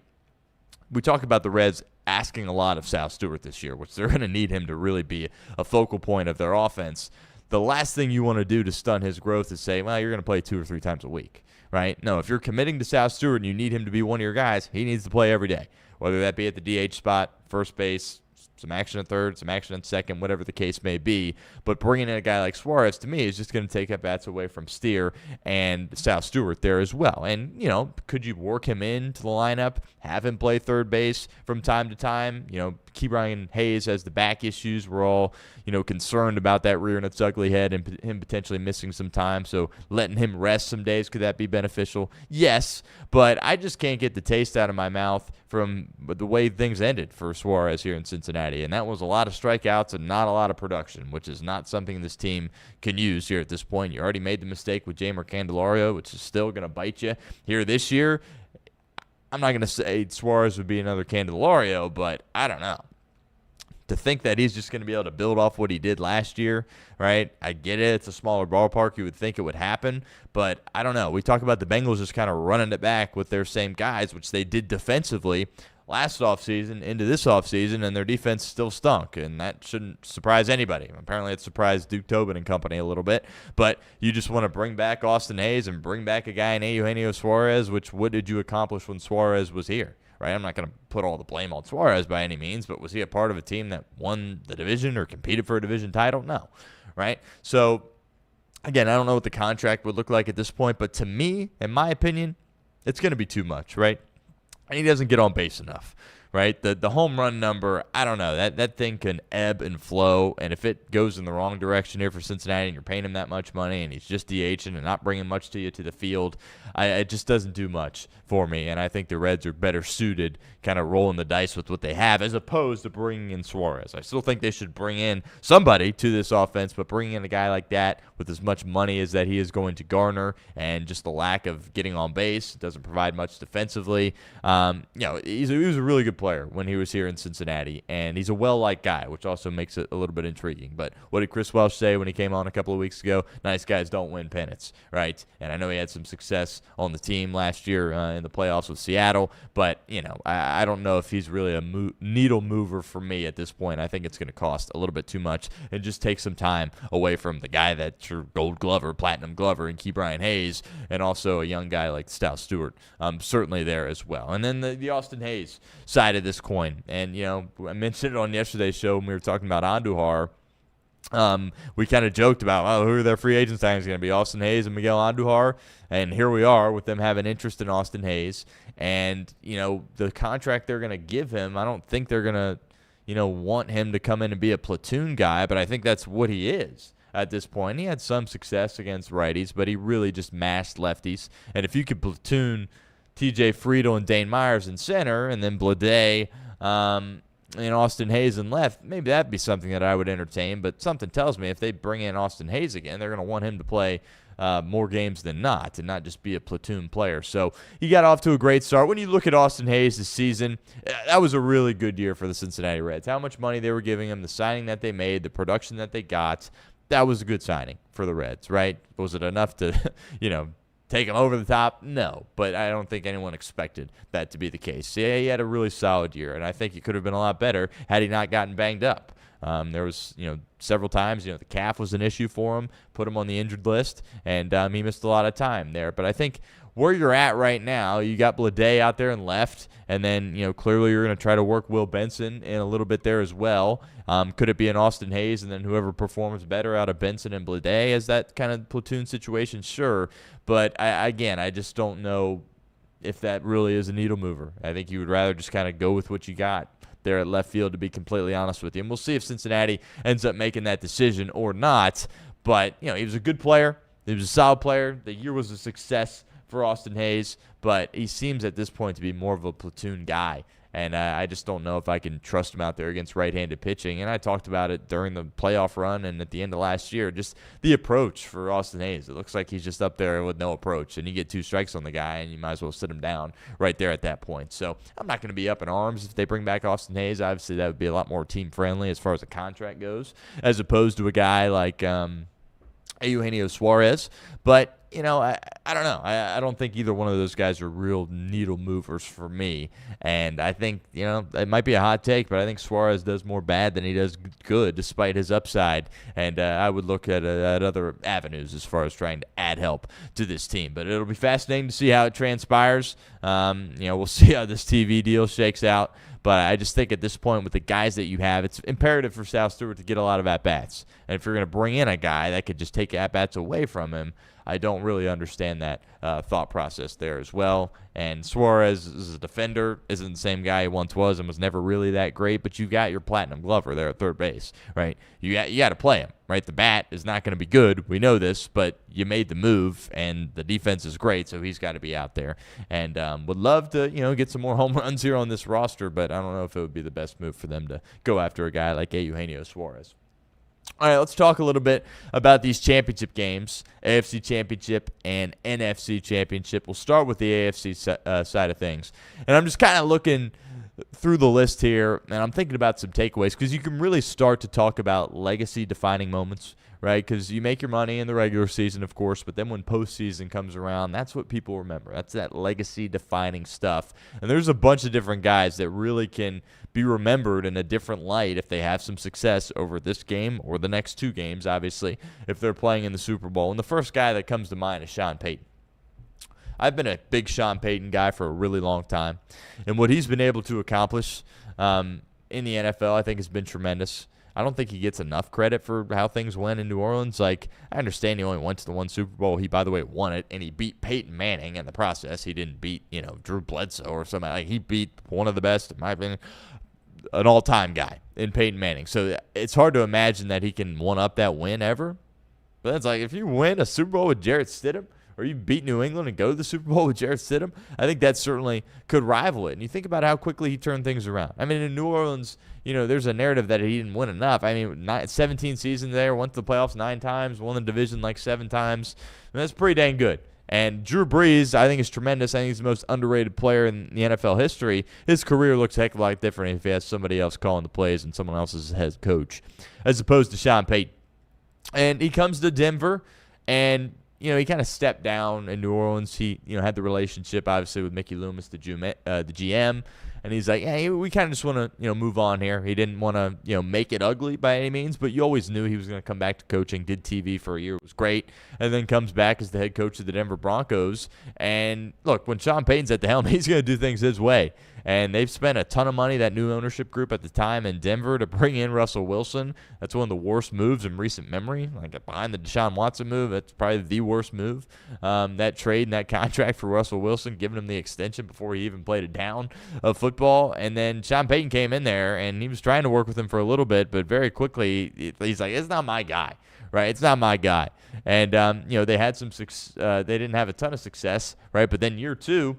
We talk about the Reds asking a lot of South Stewart this year, which they're going to need him to really be a focal point of their offense. The last thing you want to do to stun his growth is say, well, you're going to play 2 or 3 times a week, right? No, if you're committing to South Stewart and you need him to be one of your guys, he needs to play every day, whether that be at the DH spot, first base, some action at third, some action at second, whatever the case may be. But bringing in a guy like Suarez, to me, is just going to take at-bats away from Steer and Sal Stewart there as well. And, could you work him into the lineup, have him play third base from time to time? Ke'Bryan Hayes has the back issues. We're all, concerned about that rearing its ugly head and him potentially missing some time. So letting him rest some days, could that be beneficial? Yes, but I just can't get the taste out of my mouth from the way things ended for Suarez here in Cincinnati. And that was a lot of strikeouts and not a lot of production, which is not something this team can use here at this point. You already made the mistake with Jeimer Candelario, which is still going to bite you here this year. I'm not going to say Suarez would be another Candelario, but I don't know. To think that he's just going to be able to build off what he did last year, right? I get it. It's a smaller ballpark. You would think it would happen, but I don't know. We talk about the Bengals just kind of running it back with their same guys, which they did defensively last offseason into this offseason, and their defense still stunk, and that shouldn't surprise anybody. Apparently it surprised Duke Tobin and company a little bit, but you just want to bring back Austin Hayes and bring back a guy in Eugenio Suárez, which what did you accomplish when Suarez was here? Right, I'm not going to put all the blame on Suarez by any means, but was he a part of a team that won the division or competed for a division title? No, right? So, again, I don't know what the contract would look like at this point, but to me, in my opinion, it's going to be too much, right? And he doesn't get on base enough, right? The home run number, I don't know. That thing can ebb and flow, and if it goes in the wrong direction here for Cincinnati and you're paying him that much money and he's just DHing and not bringing much to you to the field, it just doesn't do much for me, and I think the Reds are better suited kind of rolling the dice with what they have as opposed to bringing in Suarez. I still think they should bring in somebody to this offense, but bringing in a guy like that with as much money as that he is going to garner and just the lack of getting on base, doesn't provide much defensively. He was a really good player when he was here in Cincinnati, and he's a well-liked guy, which also makes it a little bit intriguing. But what did Chris Welsh say when he came on a couple of weeks ago? Nice guys don't win pennants, right? And I know he had some success on the team last year in the playoffs with Seattle, but, I don't know if he's really a needle mover for me at this point. I think it's going to cost a little bit too much and just take some time away from the guy that's your gold glover, platinum glover, and Ke'Bryan Hayes, and also a young guy like Sal Stewart, certainly there as well. And then the Austin Hayes side of this coin. And, I mentioned it on yesterday's show when we were talking about Andujar. We kind of joked about, who are their free agent signings going to be, Austin Hayes and Miguel Andujar, and here we are with them having interest in Austin Hayes, and the contract they're going to give him, I don't think they're going to want him to come in and be a platoon guy, but I think that's what he is at this point. He had some success against righties, but he really just mashed lefties, and if you could platoon TJ Friedel and Dane Myers in center, and then Blade and Austin Hayes in left, maybe that'd be something that I would entertain. But something tells me if they bring in Austin Hayes again, they're going to want him to play more games than not and not just be a platoon player. So he got off to a great start. When you look at Austin Hayes this season, that was a really good year for the Cincinnati Reds. How much money they were giving him, the signing that they made, the production that they got, that was a good signing for the Reds, right? Was it enough to, take him over the top? No, but I don't think anyone expected that to be the case. Yeah, he had a really solid year, and I think he could have been a lot better had he not gotten banged up. There was, several times, the calf was an issue for him, put him on the injured list, and he missed a lot of time there. But I think where you're at right now, you got Blade out there and left, and then, clearly you're going to try to work Will Benson in a little bit there as well. Could it be an Austin Hayes and then whoever performs better out of Benson and Blade as that kind of platoon situation? Sure. But, I just don't know if that really is a needle mover. I think you would rather just kind of go with what you got there at left field, to be completely honest with you. And we'll see if Cincinnati ends up making that decision or not. But, he was a good player. He was a solid player. The year was a success for Austin Hayes, but he seems at this point to be more of a platoon guy. And I just don't know if I can trust him out there against right-handed pitching. And I talked about it during the playoff run and at the end of last year, just the approach for Austin Hayes. It looks like he's just up there with no approach, and you get 2 strikes on the guy, and you might as well sit him down right there at that point. So I'm not going to be up in arms if they bring back Austin Hayes. Obviously, that would be a lot more team-friendly as far as the contract goes, as opposed to a guy like Eugenio Suárez. But, I don't know. I don't think either one of those guys are real needle movers for me. And I think, it might be a hot take, but I think Suarez does more bad than he does good despite his upside. And I would look at other avenues as far as trying to add help to this team. But it'll be fascinating to see how it transpires. We'll see how this TV deal shakes out. But I just think at this point with the guys that you have, it's imperative for Sal Stewart to get a lot of at-bats. And if you're going to bring in a guy that could just take at-bats away from him, I don't really understand that thought process there as well. And Suarez is a defender, isn't the same guy he once was and was never really that great, but you got your platinum glover there at third base, right? You got to play him, right? The bat is not going to be good. We know this, but you made the move, and the defense is great, so he's got to be out there. And would love to, get some more home runs here on this roster, but I don't know if it would be the best move for them to go after a guy like Eugenio Suárez. All right, let's talk a little bit about these championship games, AFC Championship and NFC Championship. We'll start with the AFC side of things. And I'm just kind of looking through the list here, and I'm thinking about some takeaways because you can really start to talk about legacy-defining moments, right? Because you make your money in the regular season, of course, but then when postseason comes around, that's what people remember. That's that legacy-defining stuff. And there's a bunch of different guys that really can be remembered in a different light if they have some success over this game or the next two games, obviously, if they're playing in the Super Bowl. And the first guy that comes to mind is Sean Payton. I've been a big Sean Payton guy for a really long time. And what he's been able to accomplish in the NFL, I think, has been tremendous. I don't think he gets enough credit for how things went in New Orleans. Like, I understand he only went to the one Super Bowl. He, by the way, won it, and he beat Peyton Manning in the process. He didn't beat, Drew Bledsoe or something. Like, he beat one of the best, in my opinion, an all-time guy in Peyton Manning. So it's hard to imagine that he can one-up that win ever. But it's like, if you win a Super Bowl with Jarrett Stidham, or you beat New England and go to the Super Bowl with Jarrett Stidham, I think that certainly could rival it. And you think about how quickly he turned things around. I mean, in New Orleans, there's a narrative that he didn't win enough. I mean, 17 seasons there, went to the playoffs 9 times, won the division like 7 times. And that's pretty dang good. And Drew Brees, I think, is tremendous. I think he's the most underrated player in the NFL history. His career looks a heck of a lot different if he has somebody else calling the plays and someone else as head coach, as opposed to Sean Payton. And he comes to Denver, and he kind of stepped down in New Orleans. He, had the relationship, obviously, with Mickey Loomis, the GM. And he's like, hey, we kind of just want to, move on here. He didn't want to, make it ugly by any means, but you always knew he was going to come back to coaching, did TV for a year. It was great. And then comes back as the head coach of the Denver Broncos. And look, when Sean Payton's at the helm, he's going to do things his way. And they've spent a ton of money, that new ownership group at the time in Denver, to bring in Russell Wilson. That's one of the worst moves in recent memory. Like behind the Deshaun Watson move, that's probably the worst move. That trade and that contract for Russell Wilson, giving him the extension before he even played a down of football. And then Sean Payton came in there, and he was trying to work with him for a little bit, but very quickly he's like, it's not my guy. Right, it's not my guy. And they had some success. They didn't have a ton of success, right? But then year 2,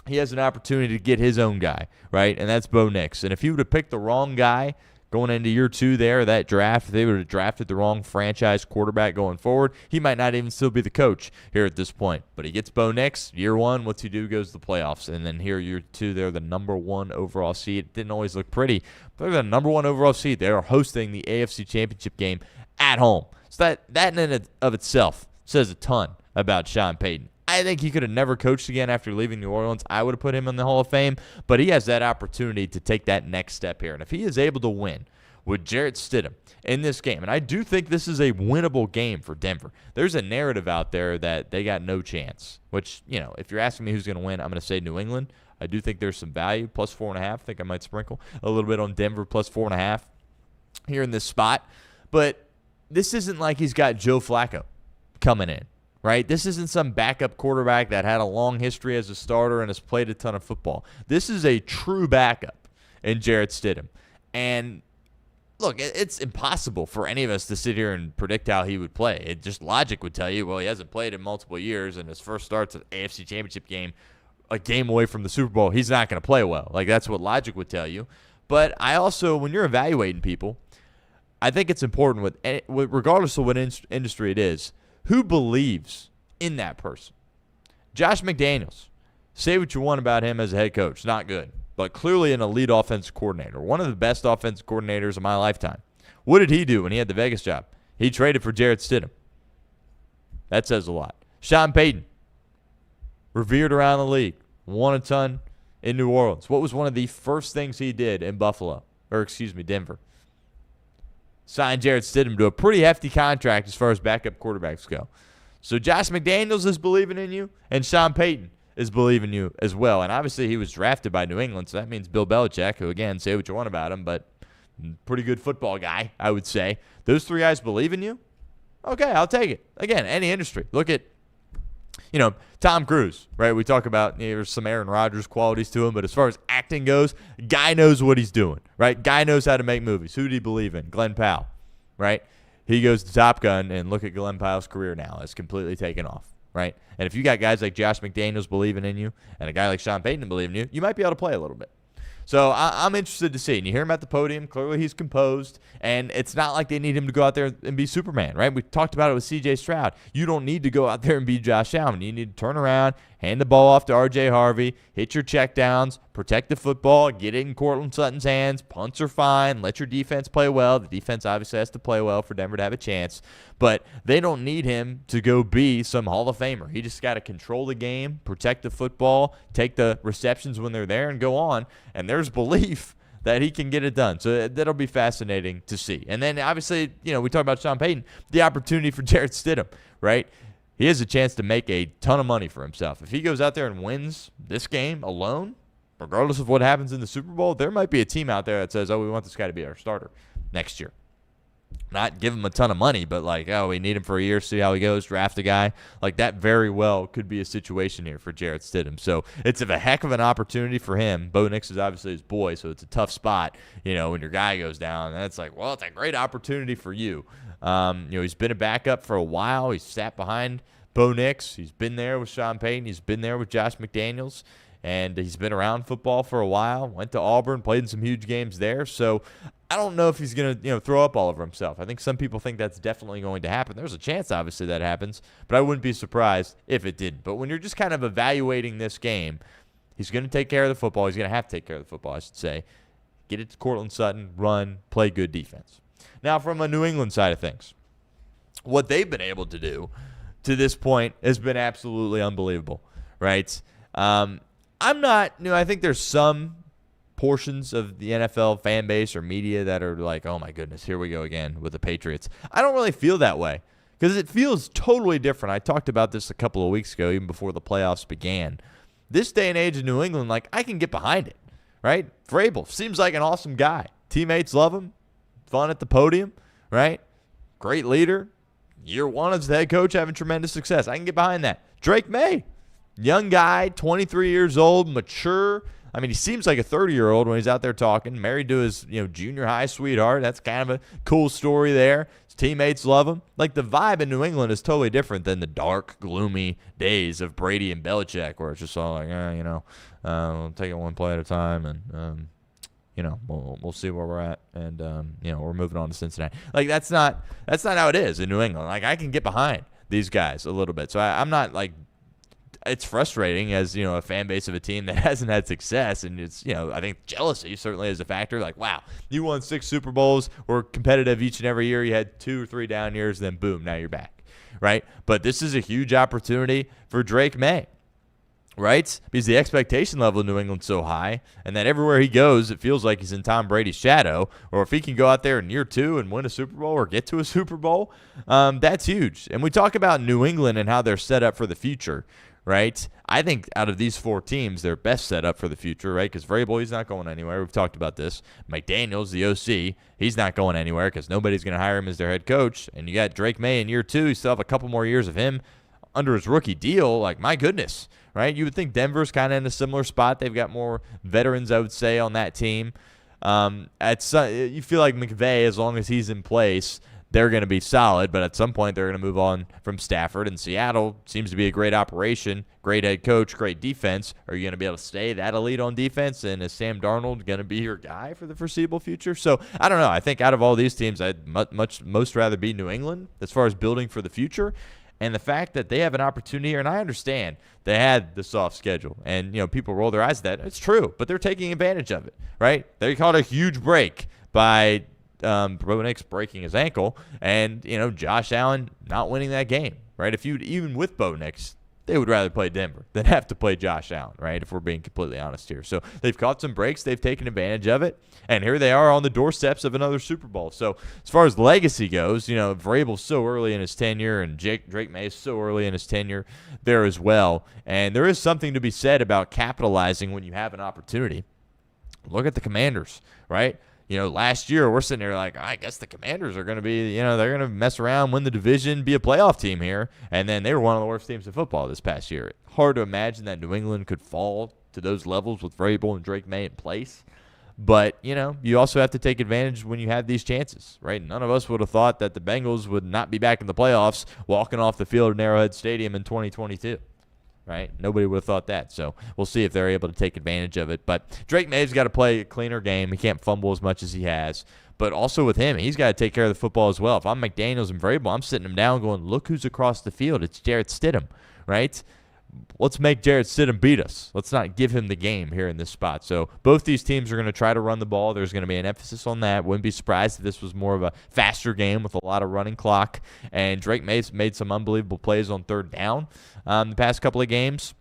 he has an opportunity to get his own guy, right? And that's Bo Nix. And if he would have picked the wrong guy going into year 2 there, that draft, if they would have drafted the wrong franchise quarterback going forward, he might not even still be the coach here at this point. But he gets Bo Nix. Year 1, what's he do? Goes to the playoffs. And then here, year 2, they're the number 1 overall seed. It didn't always look pretty, but they're the number 1 overall seed. They are hosting the AFC Championship game at home. So that in and of itself says a ton about Sean Payton. I think he could have never coached again after leaving New Orleans. I would have put him in the Hall of Fame, but he has that opportunity to take that next step here. And if he is able to win with Jarrett Stidham in this game, and I do think this is a winnable game for Denver. There's a narrative out there that they got no chance, which, if you're asking me who's going to win, I'm going to say New England. I do think there's some value, plus 4.5. I think I might sprinkle a little bit on Denver, plus 4.5 here in this spot. But this isn't like he's got Joe Flacco coming in. Right? This isn't some backup quarterback that had a long history as a starter and has played a ton of football. This is a true backup in Jarrett Stidham. And look, it's impossible for any of us to sit here and predict how he would play. It just logic would tell you, well, he hasn't played in multiple years, and his first start's an AFC Championship game, a game away from the Super Bowl. He's not going to play well. Like, that's what logic would tell you. But I also, when you're evaluating people, I think it's important, regardless of what industry it is, who believes in that person? Josh McDaniels, say what you want about him as a head coach. Not good, but clearly an elite offensive coordinator, one of the best offensive coordinators of my lifetime. What did he do when he had the Vegas job? He traded for Jarrett Stidham. That says a lot. Sean Payton, revered around the league, won a ton in New Orleans. What was one of the first things he did in Denver? Signed Jarrett Stidham to a pretty hefty contract as far as backup quarterbacks go. So Josh McDaniels is believing in you, and Sean Payton is believing you as well. And obviously he was drafted by New England, so that means Bill Belichick, who, again, say what you want about him, but pretty good football guy, I would say. Those three guys believe in you? Okay, I'll take it. Again, any industry. Look at, Tom Cruise, right? We talk about there's some Aaron Rodgers qualities to him, but as far as acting goes, guy knows what he's doing, right? Guy knows how to make movies. Who did he believe in? Glenn Powell, right? He goes to Top Gun, and look at Glenn Powell's career now. It's completely taken off, right? And if you got guys like Josh McDaniels believing in you and a guy like Sean Payton believing in you, you might be able to play a little bit. So I'm interested to see. And you hear him at the podium. Clearly he's composed. And it's not like they need him to go out there and be Superman, right? We talked about it with C.J. Stroud. You don't need to go out there and be Josh Allen. You need to turn around, hand the ball off to R.J. Harvey, hit your checkdowns, protect the football, get it in Cortland Sutton's hands. Punts are fine. Let your defense play well. The defense obviously has to play well for Denver to have a chance. But they don't need him to go be some Hall of Famer. He just got to control the game, protect the football, take the receptions when they're there, and go on. And there's belief that he can get it done. So that'll be fascinating to see. And then, obviously, we talk about Sean Payton, the opportunity for Jarrett Stidham, right? He has a chance to make a ton of money for himself. If he goes out there and wins this game alone, regardless of what happens in the Super Bowl, there might be a team out there that says, we want this guy to be our starter next year. Not give him a ton of money, but we need him for a year, see how he goes, draft a guy. That very well could be a situation here for Jarrett Stidham. So it's a heck of an opportunity for him. Bo Nix is obviously his boy, so it's a tough spot, when your guy goes down. And it's it's a great opportunity for you. He's been a backup for a while. He's sat behind Bo Nix. He's been there with Sean Payton. He's been there with Josh McDaniels. And he's been around football for a while. Went to Auburn, played in some huge games there. So I don't know if he's going to, throw up all over himself. I think some people think that's definitely going to happen. There's a chance, obviously, that happens, but I wouldn't be surprised if it didn't. But when you're just kind of evaluating this game, he's going to take care of the football. He's going to have to take care of the football, I should say. Get it to Cortland Sutton, run, play good defense. Now, from a New England side of things, what they've been able to do to this point has been absolutely unbelievable, right? I'm not, I think there's some portions of the NFL fan base or media that are oh my goodness, here we go again with the Patriots. I don't really feel that way because it feels totally different. I talked about this a couple of weeks ago, even before the playoffs began. This day and age in New England, I can get behind it, right? Vrabel seems like an awesome guy. Teammates love him. Fun at the podium, right? Great leader. Year one as the head coach, having tremendous success. I can get behind that. Drake May. Young guy, 23 years old, mature. I mean, he seems like a 30-year-old when he's out there talking. Married to his, junior high sweetheart. That's kind of a cool story there. His teammates love him. The vibe in New England is totally different than the dark, gloomy days of Brady and Belichick, where it's just all we'll take it one play at a time, and we'll see where we're at, and we're moving on to Cincinnati. That's not how it is in New England. I can get behind these guys a little bit, so I'm not it's frustrating as, a fan base of a team that hasn't had success. And it's, I think jealousy certainly is a factor. Wow, you won 6 Super Bowls, were competitive each and every year. You had 2 or 3 down years, then boom, now you're back, right? But this is a huge opportunity for Drake May, right? Because the expectation level in New England's so high, and that everywhere he goes, it feels like he's in Tom Brady's shadow. Or if he can go out there in year 2 and win a Super Bowl or get to a Super Bowl, that's huge. And we talk about New England and how they're set up for the future, right? I think out of these 4 teams, they're best set up for the future, right? Because Vrabel, he's not going anywhere. We've talked about this. McDaniels, the OC, he's not going anywhere because nobody's going to hire him as their head coach. And you got Drake May in year 2. You still have a couple more years of him under his rookie deal. My goodness, right? You would think Denver's kind of in a similar spot. They've got more veterans, I would say, on that team. You feel like McVay, as long as he's in place, they're going to be solid, but at some point they're going to move on from Stafford. And Seattle seems to be a great operation, great head coach, great defense. Are you going to be able to stay that elite on defense? And is Sam Darnold going to be your guy for the foreseeable future? So I don't know. I think out of all these teams, I'd most rather be New England as far as building for the future. And the fact that they have an opportunity here, and I understand they had the soft schedule, and people roll their eyes at that. It's true, but they're taking advantage of it, right? They called a huge break by Bo Nix breaking his ankle, and Josh Allen not winning that game, right? If you even with Bo Nix, they would rather play Denver than have to play Josh Allen, right, if we're being completely honest here. So they've caught some breaks. They've taken advantage of it, and here they are on the doorsteps of another Super Bowl. So as far as legacy goes, Vrabel's so early in his tenure, and Drake May is so early in his tenure there as well. And there is something to be said about capitalizing when you have an opportunity. Look at the Commanders, right? Last year we're sitting there like, I guess the Commanders are going to be, they're going to mess around, win the division, be a playoff team here. And then they were one of the worst teams in football this past year. Hard to imagine that New England could fall to those levels with Vrabel and Drake May in place. But, you also have to take advantage when you have these chances, right? None of us would have thought that the Bengals would not be back in the playoffs walking off the field at Arrowhead Stadium in 2022. Right? Nobody would have thought that. So we'll see if they're able to take advantage of it. But Drake May's got to play a cleaner game. He can't fumble as much as he has. But also with him, he's got to take care of the football as well. If I'm McDaniels and Vrabel, I'm sitting him down going, look who's across the field. It's Jarrett Stidham, right? Let's make Jarrett Stidham beat us. Let's not give him the game here in this spot. So both these teams are going to try to run the ball. There's going to be an emphasis on that. Wouldn't be surprised if this was more of a faster game with a lot of running clock. And Drake May's made some unbelievable plays on third down the past couple of games.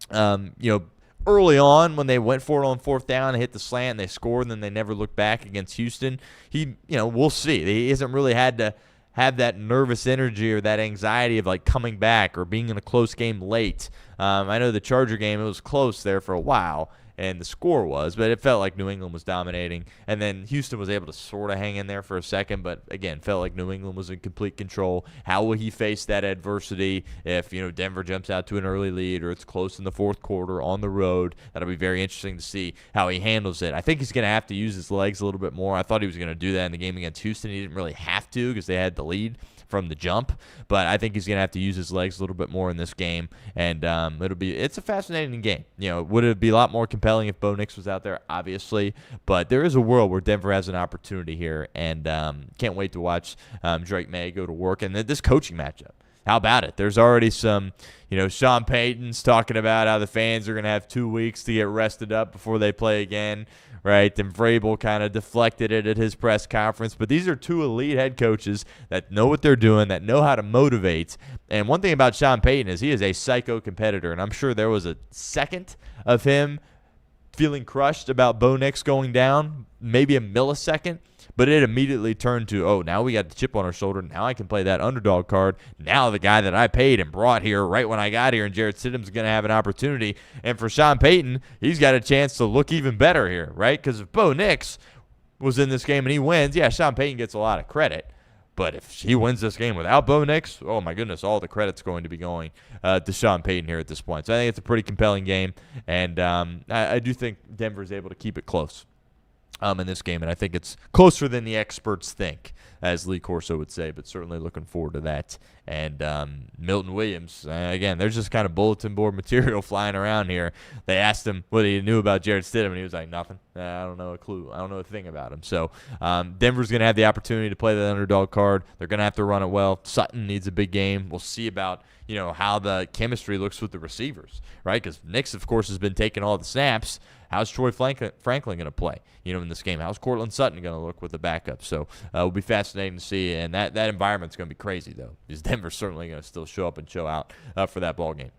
Early on when they went for it on fourth down and hit the slant and they scored and then they never looked back against Houston, we'll see. He hasn't really had to have that nervous energy or that anxiety of like coming back or being in a close game late. I know the Charger game, it was close there for a while, and the score was, but it felt like New England was dominating. And then Houston was able to sort of hang in there for a second, but again, felt like New England was in complete control. How will he face that adversity if, Denver jumps out to an early lead or it's close in the fourth quarter on the road? That'll be very interesting to see how he handles it. I think he's going to have to use his legs a little bit more. I thought he was going to do that in the game against Houston. He didn't really have to because they had the lead from the jump, but I think he's going to have to use his legs a little bit more in this game, and it's a fascinating game. Would it be a lot more compelling if Bo Nix was out there? Obviously, but there is a world where Denver has an opportunity here, and can't wait to watch Drake May go to work, and this coaching matchup. How about it? There's already some, Sean Payton's talking about how the fans are going to have 2 weeks to get rested up before they play again, right? And Vrabel kind of deflected it at his press conference. But these are two elite head coaches that know what they're doing, that know how to motivate. And one thing about Sean Payton is he is a psycho competitor, and I'm sure there was a second of him feeling crushed about Bo Nix going down, maybe a millisecond. But it immediately turned to, now we got the chip on our shoulder. Now I can play that underdog card. Now the guy that I paid and brought here right when I got here, and Jarrett Stidham's going to have an opportunity. And for Sean Payton, he's got a chance to look even better here, right? Because if Bo Nix was in this game and he wins, Sean Payton gets a lot of credit. But if he wins this game without Bo Nix, oh my goodness, all the credit's going to be going to Sean Payton here at this point. So I think it's a pretty compelling game, and I do think Denver's able to keep it close in this game, and I think it's closer than the experts think, as Lee Corso would say, but certainly looking forward to that. And Milton Williams, again, there's just kind of bulletin board material flying around here. They asked him what he knew about Jarrett Stidham, and he was like, nothing. I don't know a clue. I don't know a thing about him. So Denver's going to have the opportunity to play the underdog card. They're going to have to run it well. Sutton needs a big game. We'll see about how the chemistry looks with the receivers, right? Because Nix, of course, has been taking all the snaps. How's Troy Franklin going to play, in this game? How's Cortland Sutton going to look with the backup? So it'll be fascinating to see, and that environment's going to be crazy, though, because Denver's certainly going to still show up and show out for that ball game.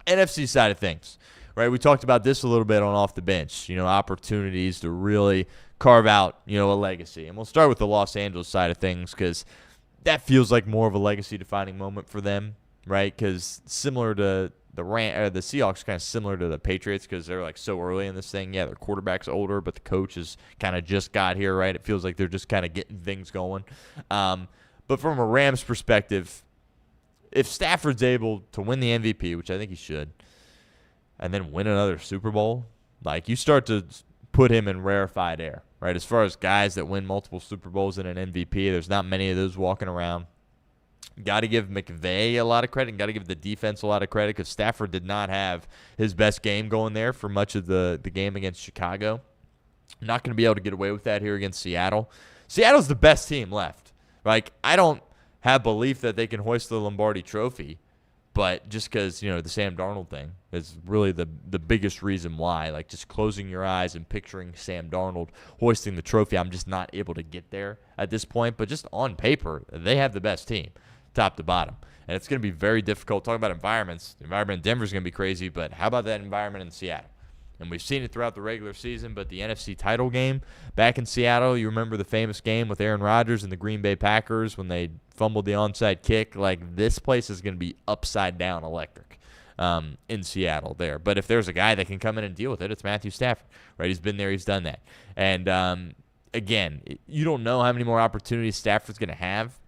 NFC side of things, right? We talked about this a little bit on Off the Bench, opportunities to really carve out, a legacy. And we'll start with the Los Angeles side of things because that feels like more of a legacy-defining moment for them, right? Because similar to the Seahawks, kind of similar to the Patriots because they're like so early in this thing. Yeah, their quarterback's older, but the coach has kind of just got here, right? It feels like they're just kind of getting things going. But from a Rams perspective, if Stafford's able to win the MVP, which I think he should, and then win another Super Bowl, like you start to put him in rarefied air, right? As far as guys that win multiple Super Bowls and an MVP, there's not many of those walking around. Got to give McVay a lot of credit and got to give the defense a lot of credit because Stafford did not have his best game going there for much of the game against Chicago. Not going to be able to get away with that here against Seattle. Seattle's the best team left. Like, I don't have belief that they can hoist the Lombardi trophy, but just because, the Sam Darnold thing is really the biggest reason why. Like, just closing your eyes and picturing Sam Darnold hoisting the trophy, I'm just not able to get there at this point. But just on paper, they have the best team. top to bottom. And it's going to be very difficult. Talking about environments, the environment in Denver is going to be crazy, but how about that environment in Seattle? And we've seen it throughout the regular season, but the NFC title game back in Seattle, you remember the famous game with Aaron Rodgers and the Green Bay Packers when they fumbled the onside kick? Like, this place is going to be upside down electric in Seattle there. But if there's a guy that can come in and deal with it, it's Matthew Stafford, right? He's been there. He's done that. And, again, you don't know how many more opportunities Stafford's going to have.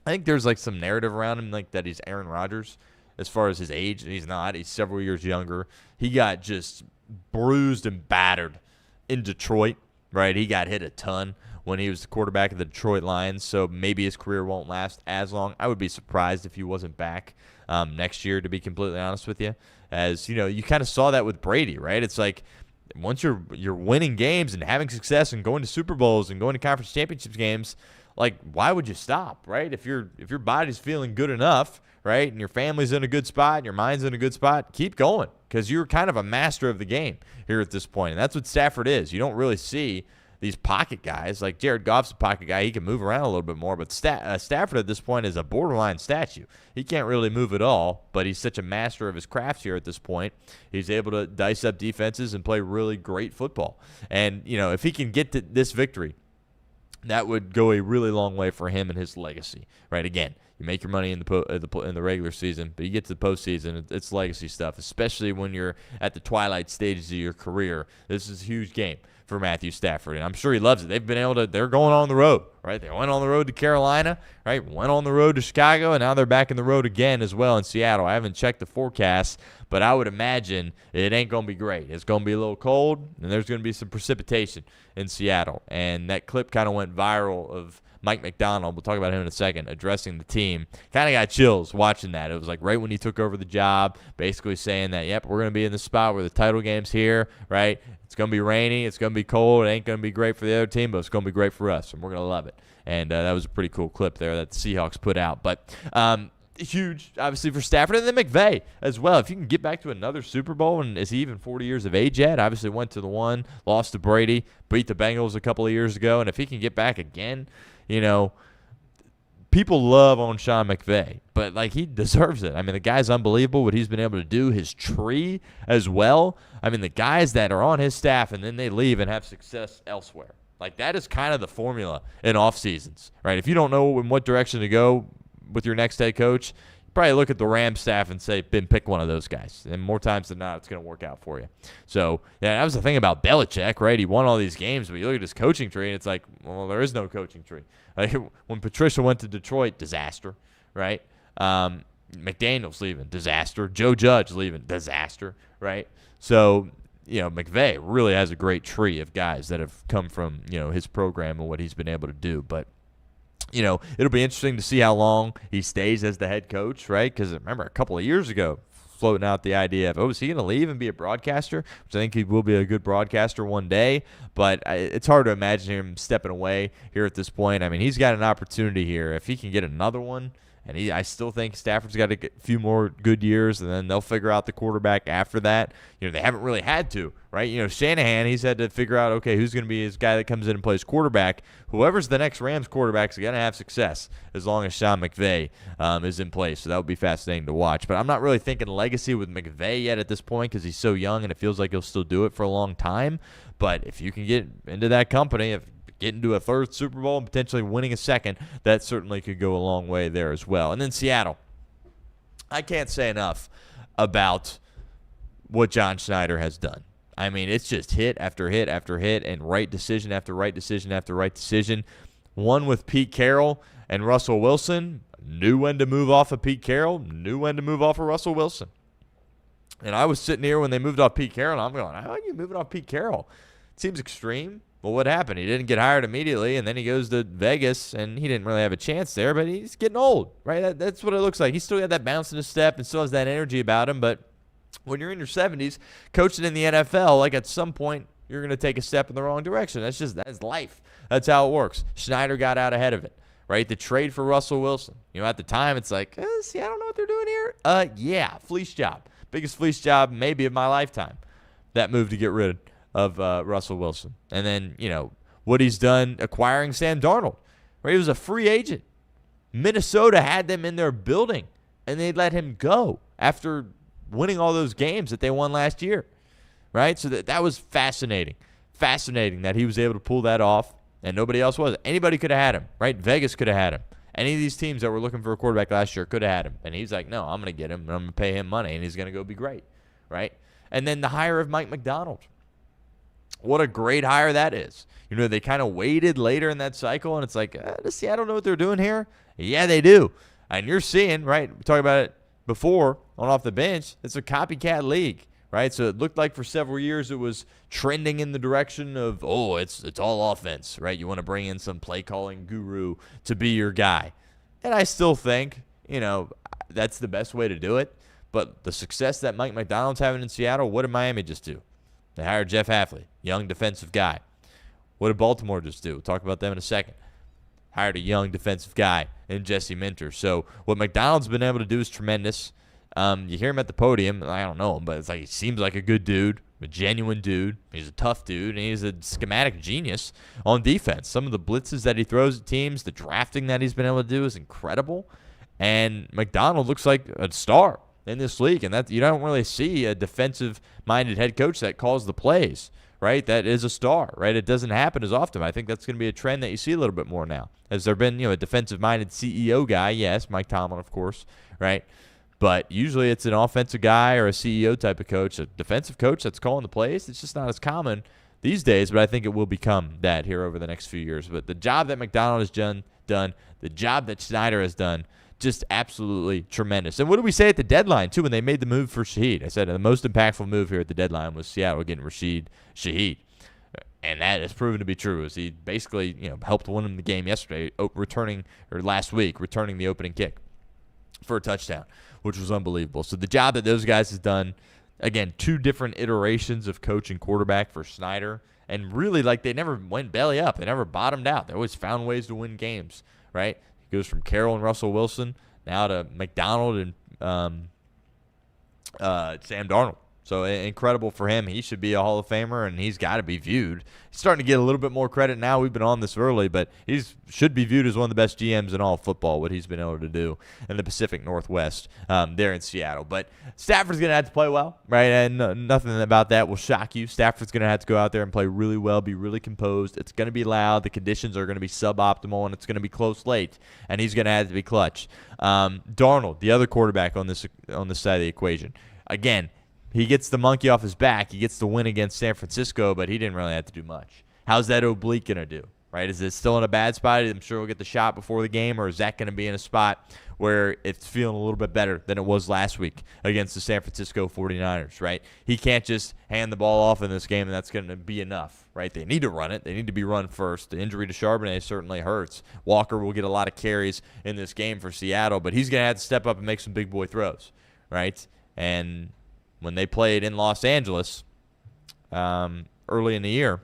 I think there's, like, some narrative around him, like, that he's Aaron Rodgers as far as his age. He's not. He's several years younger. He got just bruised and battered in Detroit, right? He got hit a ton when he was the quarterback of the Detroit Lions, so maybe his career won't last as long. I would be surprised if he wasn't back next year, to be completely honest with you. As, you know, you kind of saw that with Brady, right? It's like once you're winning games and having success and going to Super Bowls and going to conference championship games, like, why would you stop, right? If your body's feeling good enough, right, and your family's in a good spot and your mind's in a good spot, keep going, because you're kind of a master of the game here at this point. And that's what Stafford is. You don't really see these pocket guys. Like Jared Goff's a pocket guy. He can move around a little bit more, but Stafford at this point is a borderline statue. He can't really move at all, but he's such a master of his craft here at this point. He's able to dice up defenses and play really great football. And, you know, if he can get to this victory, that would go a really long way for him and his legacy, right? Again, you make your money in the regular season, but you get to the postseason, it's legacy stuff, especially when you're at the twilight stages of your career. This is a huge game for Matthew Stafford, and I'm sure he loves it. They're going on the road, right? They went on the road to Carolina, right? Went on the road to Chicago, and now they're back in the road again as well in Seattle. I haven't checked the forecast, but I would imagine it ain't going to be great. It's going to be a little cold, and there's going to be some precipitation in Seattle. And that clip kind of went viral of Mike McDonald, we'll talk about him in a second, addressing the team. Kind of got chills watching that. It was like right when he took over the job, basically saying that, yep, we're going to be in the spot where the title game's here, right? It's going to be rainy. It's going to be cold. It ain't going to be great for the other team, but it's going to be great for us, and we're going to love it. And that was a pretty cool clip there that the Seahawks put out. But huge, obviously, for Stafford. And then McVay as well. If you can get back to another Super Bowl, and is he even 40 years of age yet? Obviously went to the one, lost to Brady, beat the Bengals a couple of years ago. And if he can get back again, you know, people love on Sean McVay, but, like, he deserves it. I mean, the guy's unbelievable what he's been able to do. His tree as well. I mean, the guys that are on his staff and then they leave and have success elsewhere. Like, that is kind of the formula in off seasons, right? If you don't know in what direction to go with your next head coach, probably look at the Rams staff and say, Ben, pick one of those guys. And more times than not, it's going to work out for you. So, yeah, that was the thing about Belichick, right? He won all these games, but you look at his coaching tree, and it's like, well, there is no coaching tree. Like, when Patricia went to Detroit, disaster, right? McDaniels leaving, disaster. Joe Judge leaving, disaster, right? So, you know, McVay really has a great tree of guys that have come from, you know, his program and what he's been able to do. But, you know, it'll be interesting to see how long he stays as the head coach, right? Because remember, a couple of years ago, floating out the idea of, is he going to leave and be a broadcaster? Which I think he will be a good broadcaster one day. But it's hard to imagine him stepping away here at this point. I mean, he's got an opportunity here. If he can get another one, and I still think Stafford's got to get a few more good years, and then they'll figure out the quarterback after that. You know, they haven't really had to, right? You know, Shanahan, he's had to figure out, okay, who's going to be his guy that comes in and plays quarterback. Whoever's the next Rams quarterback is going to have success as long as Sean McVay is in place. So that would be fascinating to watch. But I'm not really thinking legacy with McVay yet at this point because he's so young and it feels like he'll still do it for a long time. But if you can get into that company, get into a third Super Bowl and potentially winning a second, that certainly could go a long way there as well. And then Seattle. I can't say enough about what John Schneider has done. I mean, it's just hit after hit after hit and right decision after right decision after right decision. One with Pete Carroll and Russell Wilson. Knew when to move off of Pete Carroll. Knew when to move off of Russell Wilson. And I was sitting here when they moved off Pete Carroll, and I'm going, how are you moving off Pete Carroll? It seems extreme. Well, what happened? He didn't get hired immediately, and then he goes to Vegas, and he didn't really have a chance there, but he's getting old, right? That's what it looks like. He still got that bounce in his step and still has that energy about him, but when you're in your 70s, coaching in the NFL, like at some point, you're going to take a step in the wrong direction. That's life. That's how it works. Schneider got out ahead of it, right? The trade for Russell Wilson. You know, at the time, it's like, see, I don't know what they're doing here. Yeah, fleece job. Biggest fleece job maybe of my lifetime. That move to get rid of Russell Wilson. And then, you know, what he's done acquiring Sam Darnold, right? He was a free agent. Minnesota had them in their building, and they let him go after winning all those games that they won last year, right? So that was fascinating. Fascinating that he was able to pull that off, and nobody else was. Anybody could have had him, right? Vegas could have had him. Any of these teams that were looking for a quarterback last year could have had him. And he's like, no, I'm going to get him, and I'm going to pay him money, and he's going to go be great, right? And then the hire of Mike Macdonald. What a great hire that is. You know, they kind of waited later in that cycle, and it's like, does Seattle know what they're doing here? Yeah, they do. And you're seeing, right, we talked about it before on Off the Bench, it's a copycat league, right? So it looked like for several years it was trending in the direction of, it's all offense, right? You want to bring in some play-calling guru to be your guy. And I still think, that's the best way to do it. But the success that Mike Macdonald's having in Seattle, what did Miami just do? They hired Jeff Hafley, young defensive guy. What did Baltimore just do? We'll talk about them in a second. Hired a young defensive guy in Jesse Minter. So what Macdonald's been able to do is tremendous. You hear him at the podium. I don't know him, but it's like he seems like a good dude, a genuine dude. He's a tough dude, and he's a schematic genius on defense. Some of the blitzes that he throws at teams, the drafting that he's been able to do is incredible. And Macdonald looks like a star in this league, and that you don't really see a defensive-minded head coach that calls the plays, right? That is a star, right? It doesn't happen as often. I think that's going to be a trend that you see a little bit more now. Has there been, a defensive-minded CEO guy? Yes, Mike Tomlin, of course, right? But usually it's an offensive guy or a CEO type of coach, a defensive coach that's calling the plays. It's just not as common these days, but I think it will become that here over the next few years. But the job that Macdonald has done, the job that Snyder has done, just absolutely tremendous. And what did we say at the deadline, too, when they made the move for Shaheed? I said the most impactful move here at the deadline was Seattle getting Rashid Shaheed. And that has proven to be true, as he basically helped win them the game yesterday, last week, returning the opening kick for a touchdown, which was unbelievable. So the job that those guys have done, again, 2 different iterations of coach and quarterback for Snyder, and really, they never went belly up. They never bottomed out. They always found ways to win games, right? Goes from Carroll and Russell Wilson now to Macdonald and Sam Darnold. So incredible for him. He should be a Hall of Famer, and he's got to be viewed. He's starting to get a little bit more credit now. We've been on this early, but he should be viewed as one of the best GMs in all of football, what he's been able to do in the Pacific Northwest there in Seattle. But Stafford's going to have to play well, right? And nothing about that will shock you. Stafford's going to have to go out there and play really well, be really composed. It's going to be loud. The conditions are going to be suboptimal, and it's going to be close late, and he's going to have to be clutch. Darnold, the other quarterback on this side of the equation, again, he gets the monkey off his back. He gets the win against San Francisco, but he didn't really have to do much. How's that oblique going to do, right? Is it still in a bad spot? I'm sure he'll get the shot before the game, or is that going to be in a spot where it's feeling a little bit better than it was last week against the San Francisco 49ers, right? He can't just hand the ball off in this game, and that's going to be enough, right? They need to run it. They need to be run first. The injury to Charbonnet certainly hurts. Walker will get a lot of carries in this game for Seattle, but he's going to have to step up and make some big boy throws, right? And when they played in Los Angeles early in the year,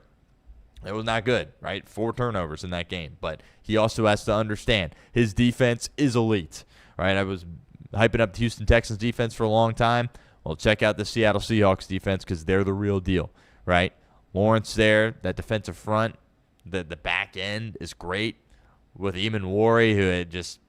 it was not good, right? 4 turnovers in that game. But he also has to understand his defense is elite, right? I was hyping up the Houston Texans defense for a long time. Well, check out the Seattle Seahawks defense, because they're the real deal, right? Lawrence there, that defensive front, the back end is great with Eamon Warry, who had just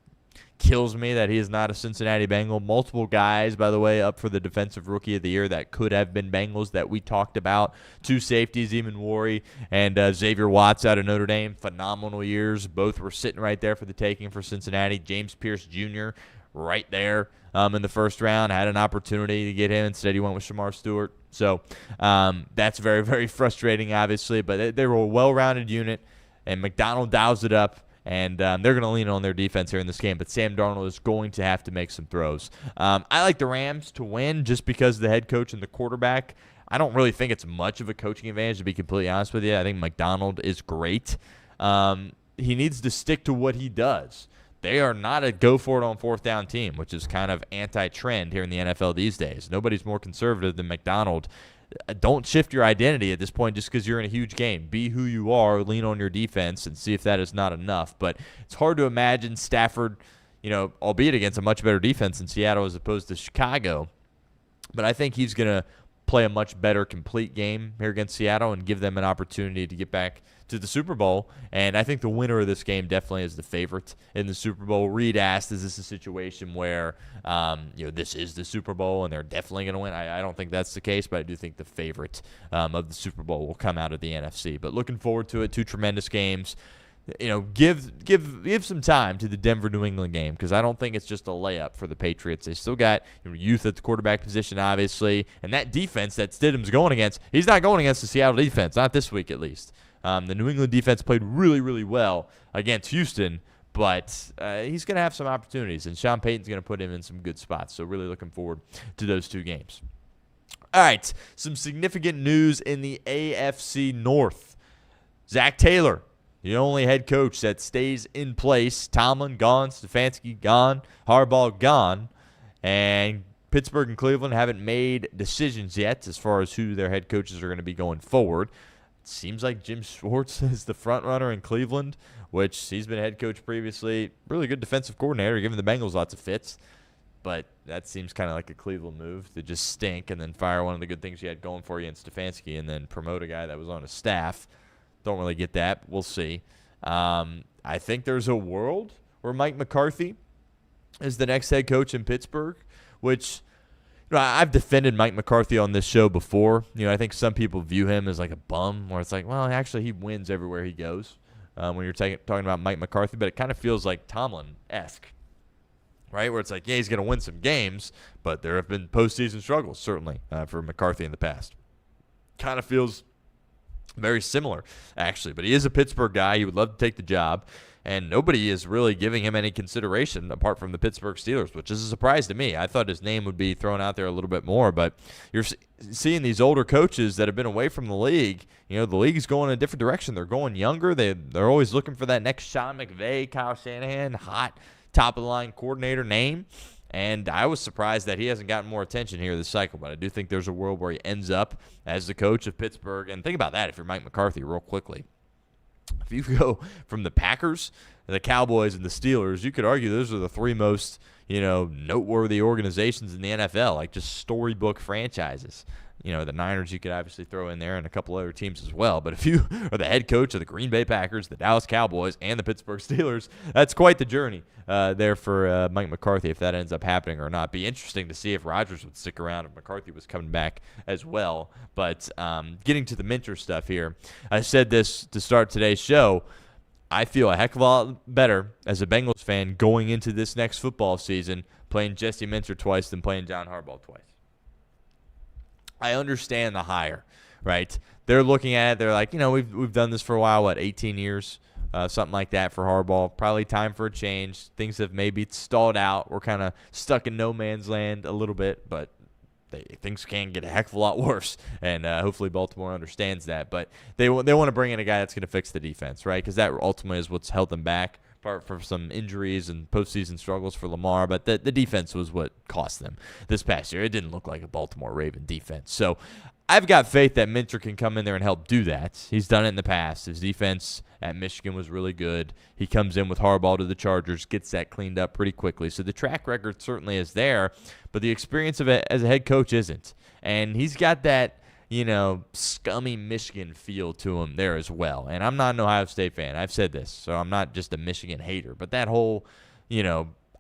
kills me that he is not a Cincinnati Bengal. Multiple guys, by the way, up for the Defensive Rookie of the Year that could have been Bengals that we talked about. 2 safeties, Eamon Warry and Xavier Watts out of Notre Dame. Phenomenal years. Both were sitting right there for the taking for Cincinnati. James Pierce Jr. right there in the first round. Had an opportunity to get him. Instead, he went with Shamar Stewart. So that's very, very frustrating, obviously. But they were a well-rounded unit, and Macdonald dials it up. And they're going to lean on their defense here in this game. But Sam Darnold is going to have to make some throws. I like the Rams to win just because of the head coach and the quarterback. I don't really think it's much of a coaching advantage, to be completely honest with you. I think Macdonald is great. He needs to stick to what he does. They are not a go-for-it on 4th down team, which is kind of anti-trend here in the NFL these days. Nobody's more conservative than Macdonald. Don't shift your identity at this point just because you're in a huge game. Be who you are, lean on your defense, and see if that is not enough. But it's hard to imagine Stafford, albeit against a much better defense in Seattle as opposed to Chicago. But I think he's going to play a much better complete game here against Seattle and give them an opportunity to get back to the Super Bowl. And I think the winner of this game definitely is the favorite in the Super Bowl. Reed asked, is this a situation where this is the Super Bowl and they're definitely going to win? I don't think that's the case, but I do think the favorite of the Super Bowl will come out of the NFC. But looking forward to it. 2 tremendous games. Give some time to the Denver-New England game, because I don't think it's just a layup for the Patriots. They still got youth at the quarterback position, obviously, and that defense that Stidham's going against, he's not going against the Seattle defense, not this week at least. The New England defense played really, really well against Houston, but he's going to have some opportunities, and Sean Payton's going to put him in some good spots. So really looking forward to those 2 games. All right, some significant news in the AFC North. Zach Taylor, the only head coach that stays in place. Tomlin gone, Stefanski gone, Harbaugh gone, and Pittsburgh and Cleveland haven't made decisions yet as far as who their head coaches are going to be going forward. It seems like Jim Schwartz is the front runner in Cleveland, which he's been head coach previously. Really good defensive coordinator, giving the Bengals lots of fits. But that seems kind of like a Cleveland move to just stink and then fire one of the good things you had going for you in Stefanski and then promote a guy that was on his staff. Don't really get that, but we'll see. I think there's a world where Mike McCarthy is the next head coach in Pittsburgh, which I've defended Mike McCarthy on this show before. I think some people view him as like a bum, where it's like, well, actually he wins everywhere he goes when you're talking about Mike McCarthy, but it kind of feels like Tomlin-esque, right? Where it's like, yeah, he's going to win some games, but there have been postseason struggles, certainly, for McCarthy in the past. Kind of feels very similar, actually. But he is a Pittsburgh guy. He would love to take the job. And nobody is really giving him any consideration apart from the Pittsburgh Steelers, which is a surprise to me. I thought his name would be thrown out there a little bit more. But you're seeing these older coaches that have been away from the league. The league is going in a different direction. They're going younger. They're always looking for that next Sean McVay, Kyle Shanahan, hot, top-of-the-line coordinator name. And I was surprised that he hasn't gotten more attention here this cycle. But I do think there's a world where he ends up as the coach of Pittsburgh. And think about that if you're Mike McCarthy real quickly. If you go from the Packers, the Cowboys, and the Steelers, you could argue those are the 3 most, noteworthy organizations in the NFL, like just storybook franchises. The Niners you could obviously throw in there and a couple other teams as well. But if you are the head coach of the Green Bay Packers, the Dallas Cowboys, and the Pittsburgh Steelers, that's quite the journey there for Mike McCarthy if that ends up happening or not. Be interesting to see if Rodgers would stick around if McCarthy was coming back as well. But getting to the mentor stuff here, I said this to start today's show. I feel a heck of a lot better as a Bengals fan going into this next football season playing Jesse Minter twice than playing John Harbaugh twice. I understand the hire, right? They're looking at it. They're like, we've done this for a while, 18 years, something like that for Harbaugh. Probably time for a change. Things have maybe stalled out. We're kind of stuck in no man's land a little bit, but things can get a heck of a lot worse, and hopefully Baltimore understands that. But they want to bring in a guy that's going to fix the defense, right? Because that ultimately is what's held them back, apart from some injuries and postseason struggles for Lamar. But the defense was what cost them this past year. It didn't look like a Baltimore Raven defense. So I've got faith that Minter can come in there and help do that. He's done it in the past. His defense at Michigan was really good. He comes in with Harbaugh to the Chargers, gets that cleaned up pretty quickly. So the track record certainly is there, but the experience of it as a head coach isn't. And he's got that, scummy Michigan feel to him there as well. And I'm not an Ohio State fan. I've said this, so I'm not just a Michigan hater. But that whole,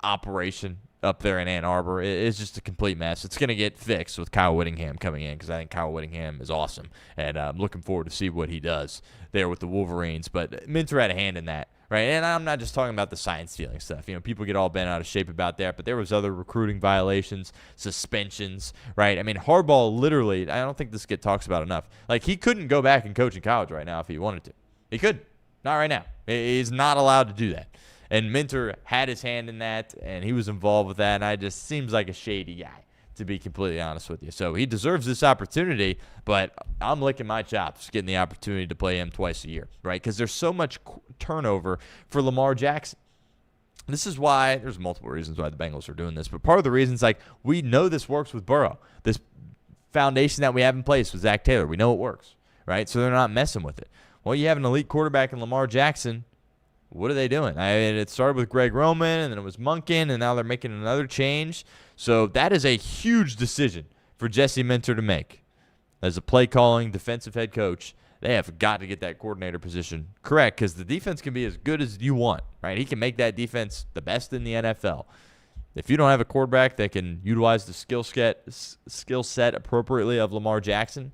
operation up there in Ann Arbor is just a complete mess. It's going to get fixed with Kyle Whittingham coming in because I think Kyle Whittingham is awesome. And I'm looking forward to see what he does there with the Wolverines. But Minter had a hand in that, right? And I'm not just talking about the sign-stealing stuff. People get all bent out of shape about that, but there was other recruiting violations, suspensions, right? I mean, Harbaugh literally, I don't think this talks about enough. Like, he couldn't go back and coach in college right now if he wanted to. He couldn't. Not right now. He's not allowed to do that. And Minter had his hand in that, and he was involved with that, and I just seems like a shady guy, to be completely honest with you. So he deserves this opportunity, but I'm licking my chops getting the opportunity to play him twice a year, right? Because there's so much turnover for Lamar Jackson. This is why there's multiple reasons why the Bengals are doing this, but part of the reason is like we know this works with Burrow. This foundation that we have in place with Zach Taylor, we know it works, right? So they're not messing with it. Well, you have an elite quarterback in Lamar Jackson. What are they doing? I mean, it started with Greg Roman, and then it was Monken, and now they're making another change. So that is a huge decision for Jesse Minter to make. as a play calling defensive head coach, they have got to get that coordinator position correct, because the defense can be as good as you want, right? He can make that defense the best in the NFL. If you don't have a quarterback that can utilize the skill set appropriately of Lamar Jackson,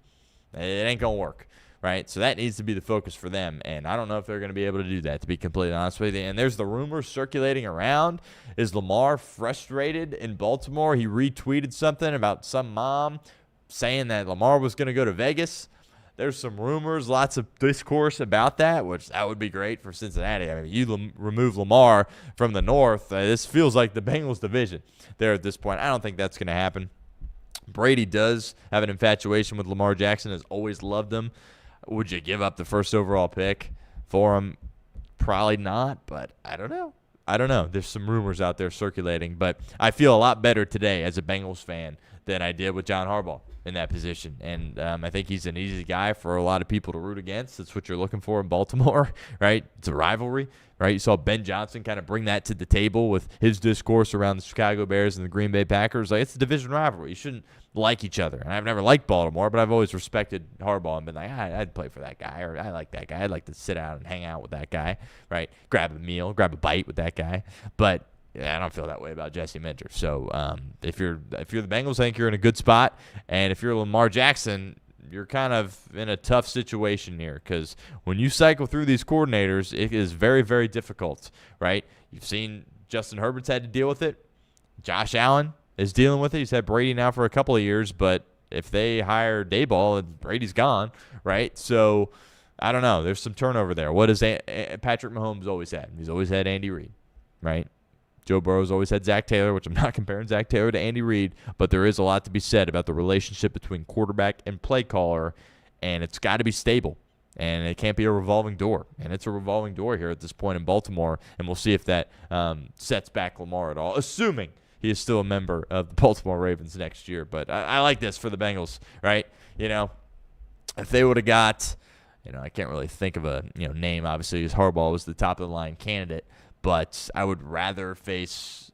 it ain't going to work, right? So that needs to be the focus for them, and I don't know if they're going to be able to do that, to be completely honest with you. And there's the rumors circulating around. Is Lamar frustrated in Baltimore? He retweeted something about some mom saying that Lamar was going to go to Vegas. There's some rumors, lots of discourse about that, which that would be great for Cincinnati. I mean, you remove Lamar from the North, this feels like the Bengals division there at this point. I don't think that's going to happen. Brady does have an infatuation with Lamar Jackson, has always loved him. Would you give up the first overall pick for him? Probably not, but I don't know. There's some rumors out there circulating, but I feel a lot better today as a Bengals fan than I did with John Harbaugh in that position. And I think he's an easy guy for a lot of people to root against. That's what you're looking for in Baltimore, right? It's a rivalry, right? You saw Ben Johnson kind of bring that to the table with his discourse around the Chicago Bears and the Green Bay Packers. Like, it's a division rivalry. You shouldn't like each other. And I've never liked Baltimore, but I've always respected Harbaugh and been like, I'd play for that guy, or I like that guy. I'd like to sit out and hang out with that guy, right? Grab a meal, grab a bite with that guy. But yeah, I don't feel that way about Jesse Minter. So if you're the Bengals, I think you're in a good spot. And if you're Lamar Jackson, you're kind of in a tough situation here, because when you cycle through these coordinators, it is very, very difficult, right? You've seen Justin Herbert's had to deal with it. Josh Allen is dealing with it. He's had Brady now for a couple of years, but if they hire Daboll, Brady's gone, right? So I don't know. There's some turnover there. What does Patrick Mahomes always had? He's always had Andy Reid, right? Joe Burrow's always had Zach Taylor, which I'm not comparing Zach Taylor to Andy Reid, but there is a lot to be said about the relationship between quarterback and play caller, and it's got to be stable, and it can't be a revolving door, and it's a revolving door here at this point in Baltimore, and we'll see if that sets back Lamar at all, assuming he is still a member of the Baltimore Ravens next year. But I like this for the Bengals, right? You know, if they would have got, I can't really think of a name, obviously, because Harbaugh was the top of the line candidate. But I would rather face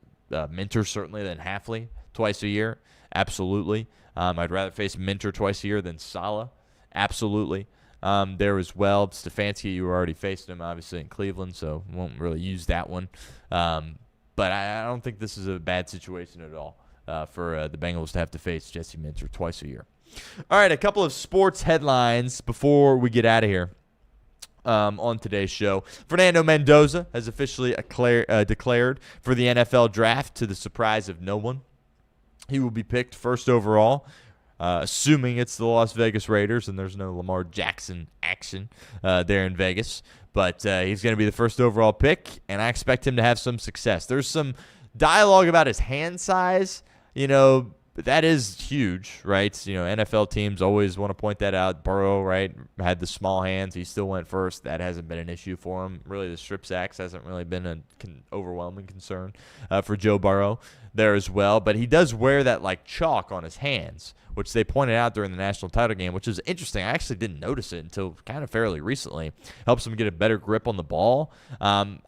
Minter certainly than Hafley twice a year. Absolutely. I'd rather face Minter twice a year than Saleh. Absolutely. There as well. Stephenson, you already faced him, obviously, in Cleveland, so won't really use that one. But I don't think this is a bad situation at all for the Bengals to have to face Jesse Minter twice a year. All right, a couple of sports headlines before we get out of here. On today's show, Fernando Mendoza has officially declared for the NFL draft, to the surprise of no one. He will be picked first overall, assuming it's the Las Vegas Raiders and there's no Lamar Jackson action there in Vegas. But he's going to be the first overall pick, and I expect him to have some success. There's some dialogue about his hand size, but that is huge, right? NFL teams always want to point that out. Burrow, right, had the small hands. He still went first. That hasn't been an issue for him. Really, the strip sacks hasn't really been an overwhelming concern for Joe Burrow there as well. But he does wear that, like, chalk on his hands, which they pointed out during the national title game, which is interesting. I actually didn't notice it until kind of fairly recently. Helps him get a better grip on the ball.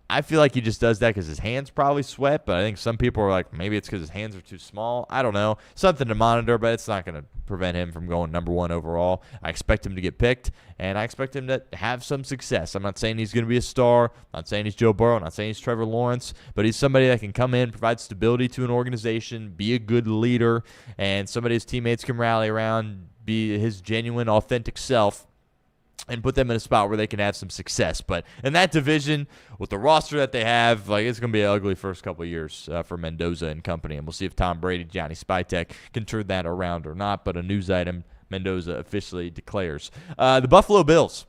I feel like he just does that because his hands probably sweat, but I think some people are like, maybe it's because his hands are too small. I don't know. Something to monitor, but it's not going to prevent him from going number one overall. I expect him to get picked, and I expect him to have some success. I'm not saying he's going to be a star. I'm not saying he's Joe Burrow. I'm not saying he's Trevor Lawrence, but he's somebody that can come in, provide stability to an organization, be a good leader, and somebody his teammates can rally around, be his genuine, authentic self, and put them in a spot where they can have some success. But in that division, with the roster that they have, it's going to be an ugly first couple of years for Mendoza and company. And we'll see if Tom Brady, Johnny Spytek can turn that around or not. But a news item, Mendoza officially declares. The Buffalo Bills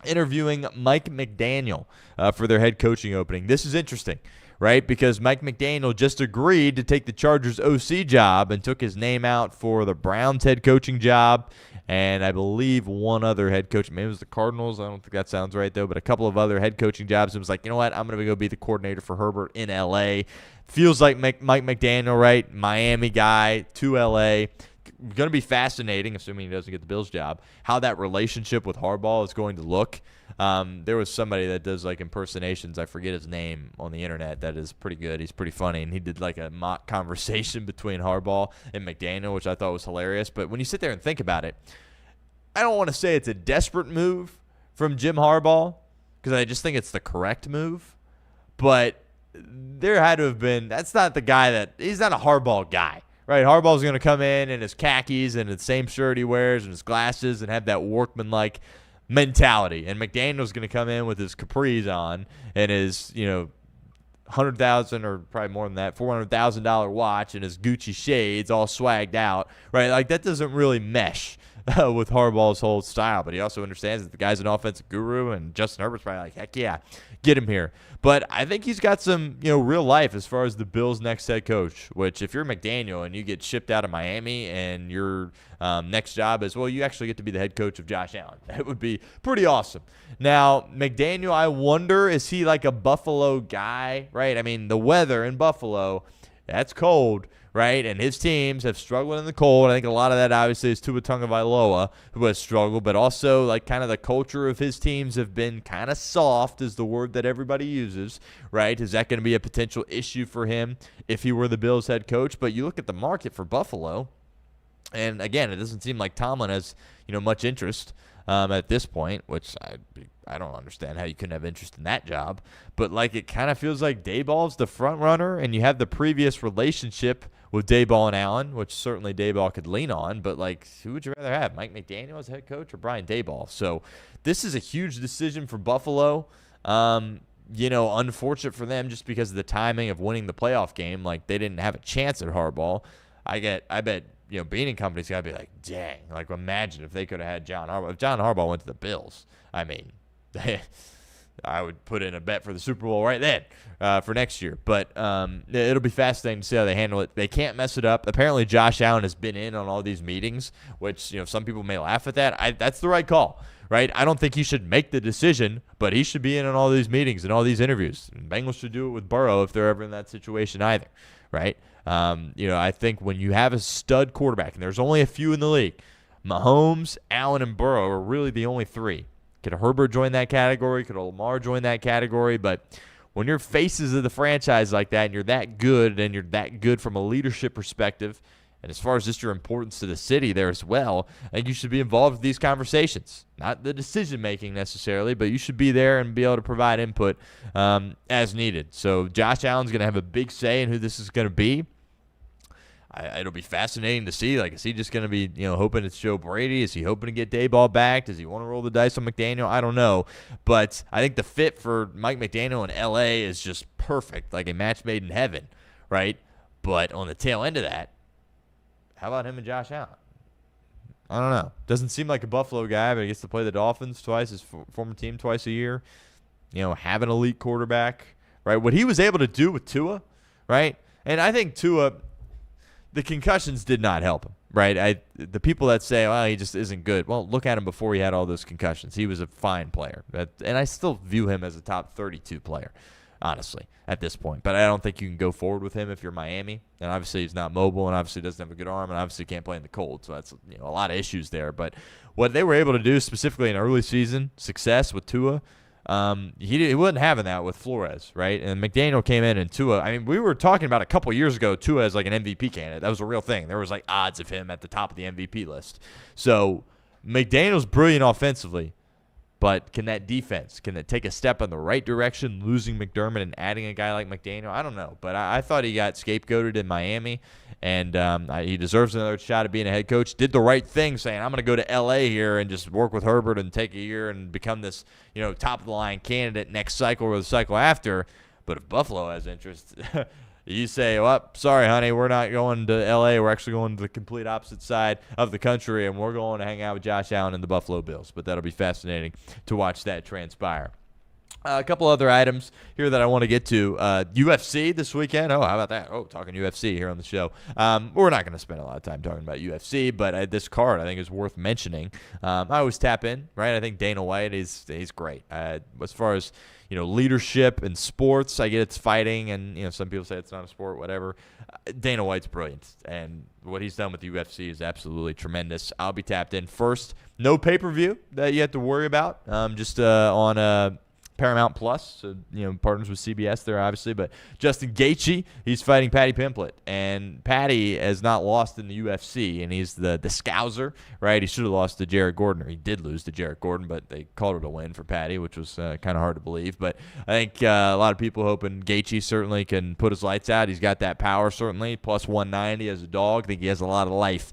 interviewing Mike McDaniel for their head coaching opening. This is interesting, right? Because Mike McDaniel just agreed to take the Chargers OC job and took his name out for the Browns head coaching job. And I believe one other head coach, maybe it was the Cardinals. I don't think that sounds right, though. But a couple of other head coaching jobs. It was like, you know what? I'm going to go be the coordinator for Herbert in L.A. Feels like Mike McDaniel, right? Miami guy to L.A. going to be fascinating, assuming he doesn't get the Bills job, how that relationship with Harbaugh is going to look. There was somebody that does like impersonations. I forget his name on the internet. That is pretty good. He's pretty funny, and he did like a mock conversation between Harbaugh and McDaniel, which I thought was hilarious. But when you sit there and think about it, I don't want to say it's a desperate move from Jim Harbaugh because I just think it's the correct move. But there had to have been – that's not the guy that – he's not a Harbaugh guy, right? Harbaugh's going to come in his khakis and the same shirt he wears and his glasses and have that workman-like mentality. And McDaniel's going to come in with his capris on and his, $100,000 or probably more than that, $400,000 watch and his Gucci shades all swagged out, right? Like that doesn't really mesh with Harbaugh's whole style, but he also understands that the guy's an offensive guru, and Justin Herbert's probably like, heck yeah, get him here. But I think he's got some, real life as far as the Bills' next head coach, which if you're McDaniel and you get shipped out of Miami and your next job is, well, you actually get to be the head coach of Josh Allen. That would be pretty awesome. Now, McDaniel, I wonder, is he like a Buffalo guy, right? I mean, the weather in Buffalo, that's cold, right? And his teams have struggled in the cold. I think a lot of that obviously is Tua Tagovailoa, who has struggled, but also like kind of the culture of his teams have been kind of soft is the word that everybody uses, right? Is that going to be a potential issue for him if he were the Bills head coach? But you look at the market for Buffalo, and again, it doesn't seem like Tomlin has, much interest at this point, which I don't understand how you couldn't have interest in that job. But like it kind of feels like Daboll's the front runner, and you have the previous relationship with Daboll and Allen, which certainly Daboll could lean on. But like, who would you rather have, Mike McDaniel as head coach or Brian Daboll? So this is a huge decision for Buffalo. Unfortunate for them just because of the timing of winning the playoff game. Like they didn't have a chance at Harbaugh. I bet. Bean and company's got to be like, dang, like imagine if they could have had John Harbaugh. If John Harbaugh went to the Bills, I mean, I would put in a bet for the Super Bowl right then for next year. But it'll be fascinating to see how they handle it. They can't mess it up. Apparently, Josh Allen has been in on all these meetings, which some people may laugh at that. That's the right call, right? I don't think he should make the decision, but he should be in on all these meetings and all these interviews. And Bengals should do it with Burrow if they're ever in that situation either, right? I think when you have a stud quarterback, and there's only a few in the league, Mahomes, Allen, and Burrow are really the only three. Could a Herbert join that category? Could a Lamar join that category? But when you're faces of the franchise like that, and you're that good, and you're that good from a leadership perspective, and as far as just your importance to the city there as well, I think you should be involved with these conversations. Not the decision-making necessarily, but you should be there and be able to provide input as needed. So Josh Allen's going to have a big say in who this is going to be. It'll be fascinating to see. Like, is he just going to be, hoping it's Joe Brady? Is he hoping to get Daboll back? Does he want to roll the dice on McDaniel? I don't know. But I think the fit for Mike McDaniel in L.A. is just perfect, like a match made in heaven, right? But on the tail end of that, how about him and Josh Allen? I don't know. Doesn't seem like a Buffalo guy, but he gets to play the Dolphins twice, his former team twice a year. Have an elite quarterback, right? What he was able to do with Tua, right? And I think Tua, the concussions did not help him, right? The people that say, well, he just isn't good. Well, look at him before he had all those concussions. He was a fine player. And I still view him as a top 32 player, honestly, at this point. But I don't think you can go forward with him if you're Miami. And obviously he's not mobile, and obviously doesn't have a good arm, and obviously can't play in the cold. So that's a lot of issues there. But what they were able to do specifically in early season success with Tua, he wasn't having that with Flores, right? And McDaniel came in and Tua, I mean, we were talking about a couple years ago Tua as like an MVP candidate. That was a real thing. There was like odds of him at the top of the MVP list. So McDaniel's brilliant offensively, but can that defense, can it take a step in the right direction, losing McDermott and adding a guy like McDaniel? I don't know. But I thought he got scapegoated in Miami, and he deserves another shot at being a head coach. Did the right thing saying, I'm going to go to L.A. here and just work with Herbert and take a year and become this top-of-the-line candidate next cycle or the cycle after. But if Buffalo has interest, you say, well, sorry, honey, we're not going to L.A. We're actually going to the complete opposite side of the country, and we're going to hang out with Josh Allen and the Buffalo Bills. But that'll be fascinating to watch that transpire. A couple other items here that I want to get to. UFC this weekend. Oh, how about that? Oh, talking UFC here on the show. We're not going to spend a lot of time talking about UFC, but this card I think is worth mentioning. I always tap in, right? I think Dana White he's great. As far as leadership in sports, I get it's fighting, and some people say it's not a sport, whatever. Dana White's brilliant, and what he's done with the UFC is absolutely tremendous. I'll be tapped in first. No pay-per-view that you have to worry about. Just on Paramount Plus, so partners with CBS there obviously, but Justin Gaethje, he's fighting Paddy Pimblett, and Paddy has not lost in the UFC, and he's the Scouser, right? He should have lost to Jared Gordon, or he did lose to Jared Gordon, but they called it a win for Paddy, which was kind of hard to believe. But I think a lot of people hoping Gaethje certainly can put his lights out. He's got that power certainly, plus 190 as a dog. I think he has a lot of life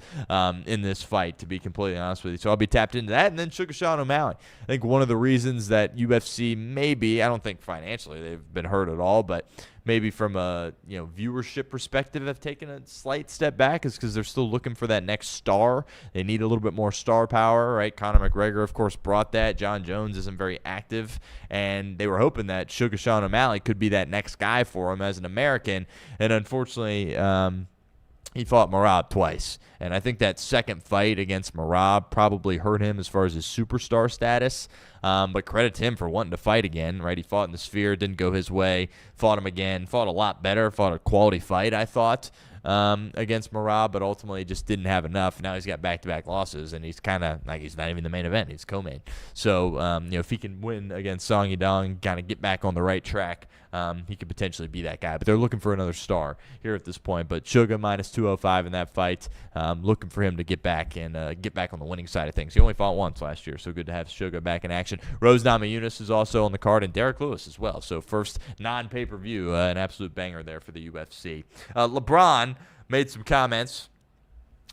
in this fight, to be completely honest with you. So I'll be tapped into that, and then Sugar Sean O'Malley. I think one of the reasons that UFC maybe, I don't think financially they've been hurt at all, but maybe from a viewership perspective have taken a slight step back is because they're still looking for that next star. They need a little bit more star power, right? Conor McGregor, of course, brought that. John Jones isn't very active, and they were hoping that Sugar Sean O'Malley could be that next guy for him as an American, and unfortunately he fought Merab twice. And I think that second fight against Merab probably hurt him as far as his superstar status. But credit to him for wanting to fight again, right? He fought in the Sphere, didn't go his way, fought him again, fought a lot better, fought a quality fight, I thought, against Merab, but ultimately just didn't have enough. Now he's got back-to-back losses, and he's kind of like he's not even the main event. He's co-main. So, if he can win against Song Yadong, kind of get back on the right track, he could potentially be that guy. But they're looking for another star here at this point. But Suga minus 205 in that fight. Looking for him to get back and get back on the winning side of things. He only fought once last year, so good to have Suga back in action. Rose Namajunas is also on the card, and Derek Lewis as well. So first non-pay-per-view, an absolute banger there for the UFC. LeBron made some comments.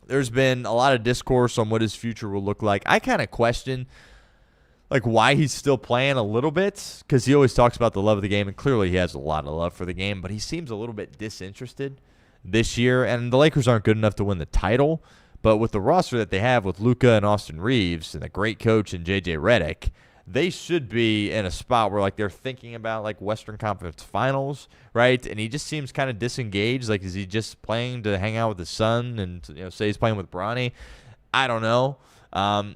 There's been a lot of discourse on what his future will look like. I kind of question why he's still playing a little bit, because he always talks about the love of the game, and clearly he has a lot of love for the game, but he seems a little bit disinterested this year, and the Lakers aren't good enough to win the title, but with the roster that they have with Luka and Austin Reeves and a great coach in J.J. Redick, they should be in a spot where they're thinking about Western Conference Finals, right? And he just seems kind of disengaged. Is he just playing to hang out with his son and say he's playing with Bronny? I don't know.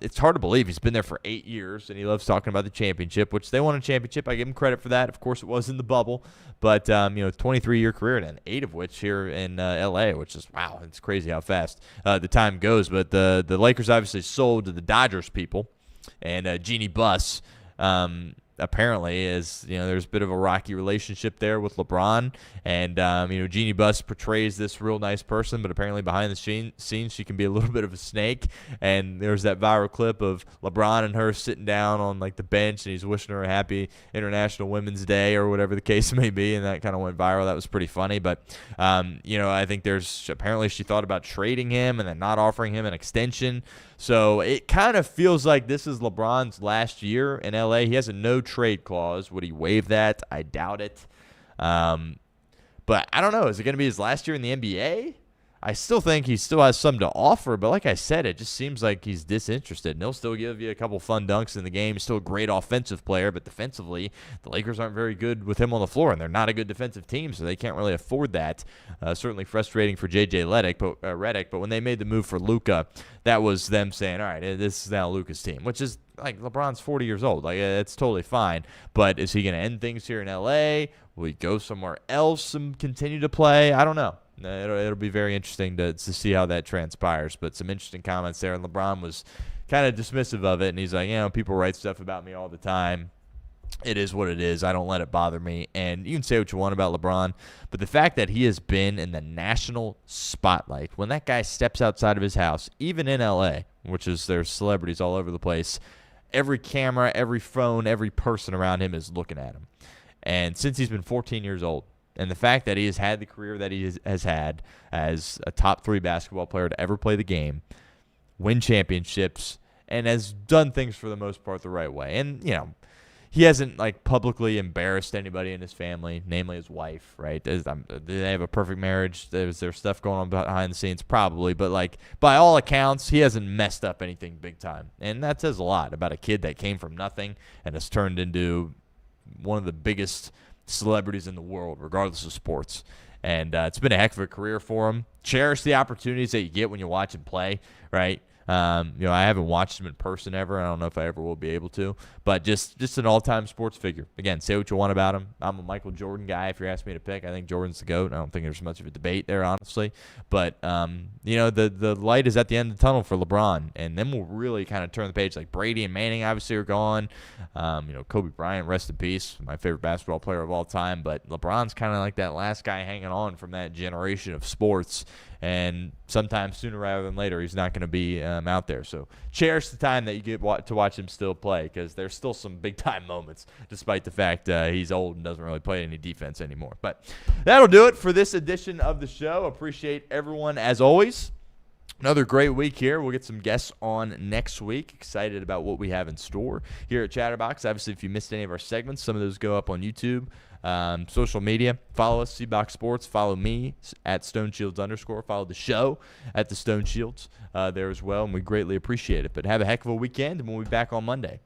It's hard to believe. He's been there for 8 years, and he loves talking about the championship, which they won a championship. I give him credit for that. Of course, it was in the bubble, but 23-year career, and 8 of which here in L.A., which is, wow, it's crazy how fast the time goes. But the Lakers obviously sold to the Dodgers people, and Jeannie Buss apparently there's a bit of a rocky relationship there with LeBron, and Jeannie Buss portrays this real nice person, but apparently behind the scenes she can be a little bit of a snake. And there's that viral clip of LeBron and her sitting down on the bench, and he's wishing her a happy International Women's Day or whatever the case may be, and that kind of went viral. That was pretty funny. But I think apparently she thought about trading him and then not offering him an extension. So it kind of feels like this is LeBron's last year in LA. He has a no-trade clause. Would he waive that? I doubt it. But I don't know. Is it going to be his last year in the NBA? I still think he still has something to offer, but like I said, it just seems like he's disinterested. And he'll still give you a couple fun dunks in the game. He's still a great offensive player, but defensively, the Lakers aren't very good with him on the floor, and they're not a good defensive team, so they can't really afford that. Certainly frustrating for J.J. Redick, but when they made the move for Luka, that was them saying, all right, this is now Luka's team, which is LeBron's 40 years old. It's totally fine. But is he going to end things here in L.A.? Will he go somewhere else and continue to play? I don't know. It'll be very interesting to see how that transpires. But some interesting comments there. And LeBron was kind of dismissive of it. And he's like, people write stuff about me all the time. It is what it is. I don't let it bother me. And you can say what you want about LeBron, but the fact that he has been in the national spotlight, when that guy steps outside of his house, even in L.A., which is there's celebrities all over the place, every camera, every phone, every person around him is looking at him. And since he's been 14 years old, and the fact that he has had the career that he has had as a top 3 basketball player to ever play the game, win championships, and has done things for the most part the right way. And, he hasn't publicly embarrassed anybody in his family, namely his wife, right? Do they have a perfect marriage? Is there stuff going on behind the scenes? Probably, but by all accounts, he hasn't messed up anything big time. And that says a lot about a kid that came from nothing and has turned into one of the biggest celebrities in the world, regardless of sports. And it's been a heck of a career for him. Cherish the opportunities that you get when you watch him play, right? I haven't watched him in person ever. I don't know if I ever will be able to. But just an all-time sports figure. Again, say what you want about him. I'm a Michael Jordan guy if you're asking me to pick. I think Jordan's the GOAT. I don't think there's much of a debate there, honestly. But, the light is at the end of the tunnel for LeBron. And then we'll really kind of turn the page. Like Brady and Manning obviously are gone. Kobe Bryant, rest in peace, my favorite basketball player of all time. But LeBron's kind of like that last guy hanging on from that generation of sports. And sometimes sooner rather than later, he's not going to be out there. So cherish the time that you get to watch him still play, because there's still some big-time moments, despite the fact he's old and doesn't really play any defense anymore. But that'll do it for this edition of the show. Appreciate everyone, as always. Another great week here. We'll get some guests on next week. Excited about what we have in store here at Chatterbox. Obviously, if you missed any of our segments, some of those go up on YouTube. Social media, follow us, Cbox Sports. Follow me at StoneShields_. Follow the show at the Stone Shields there as well, and we greatly appreciate it. But have a heck of a weekend, and we'll be back on Monday.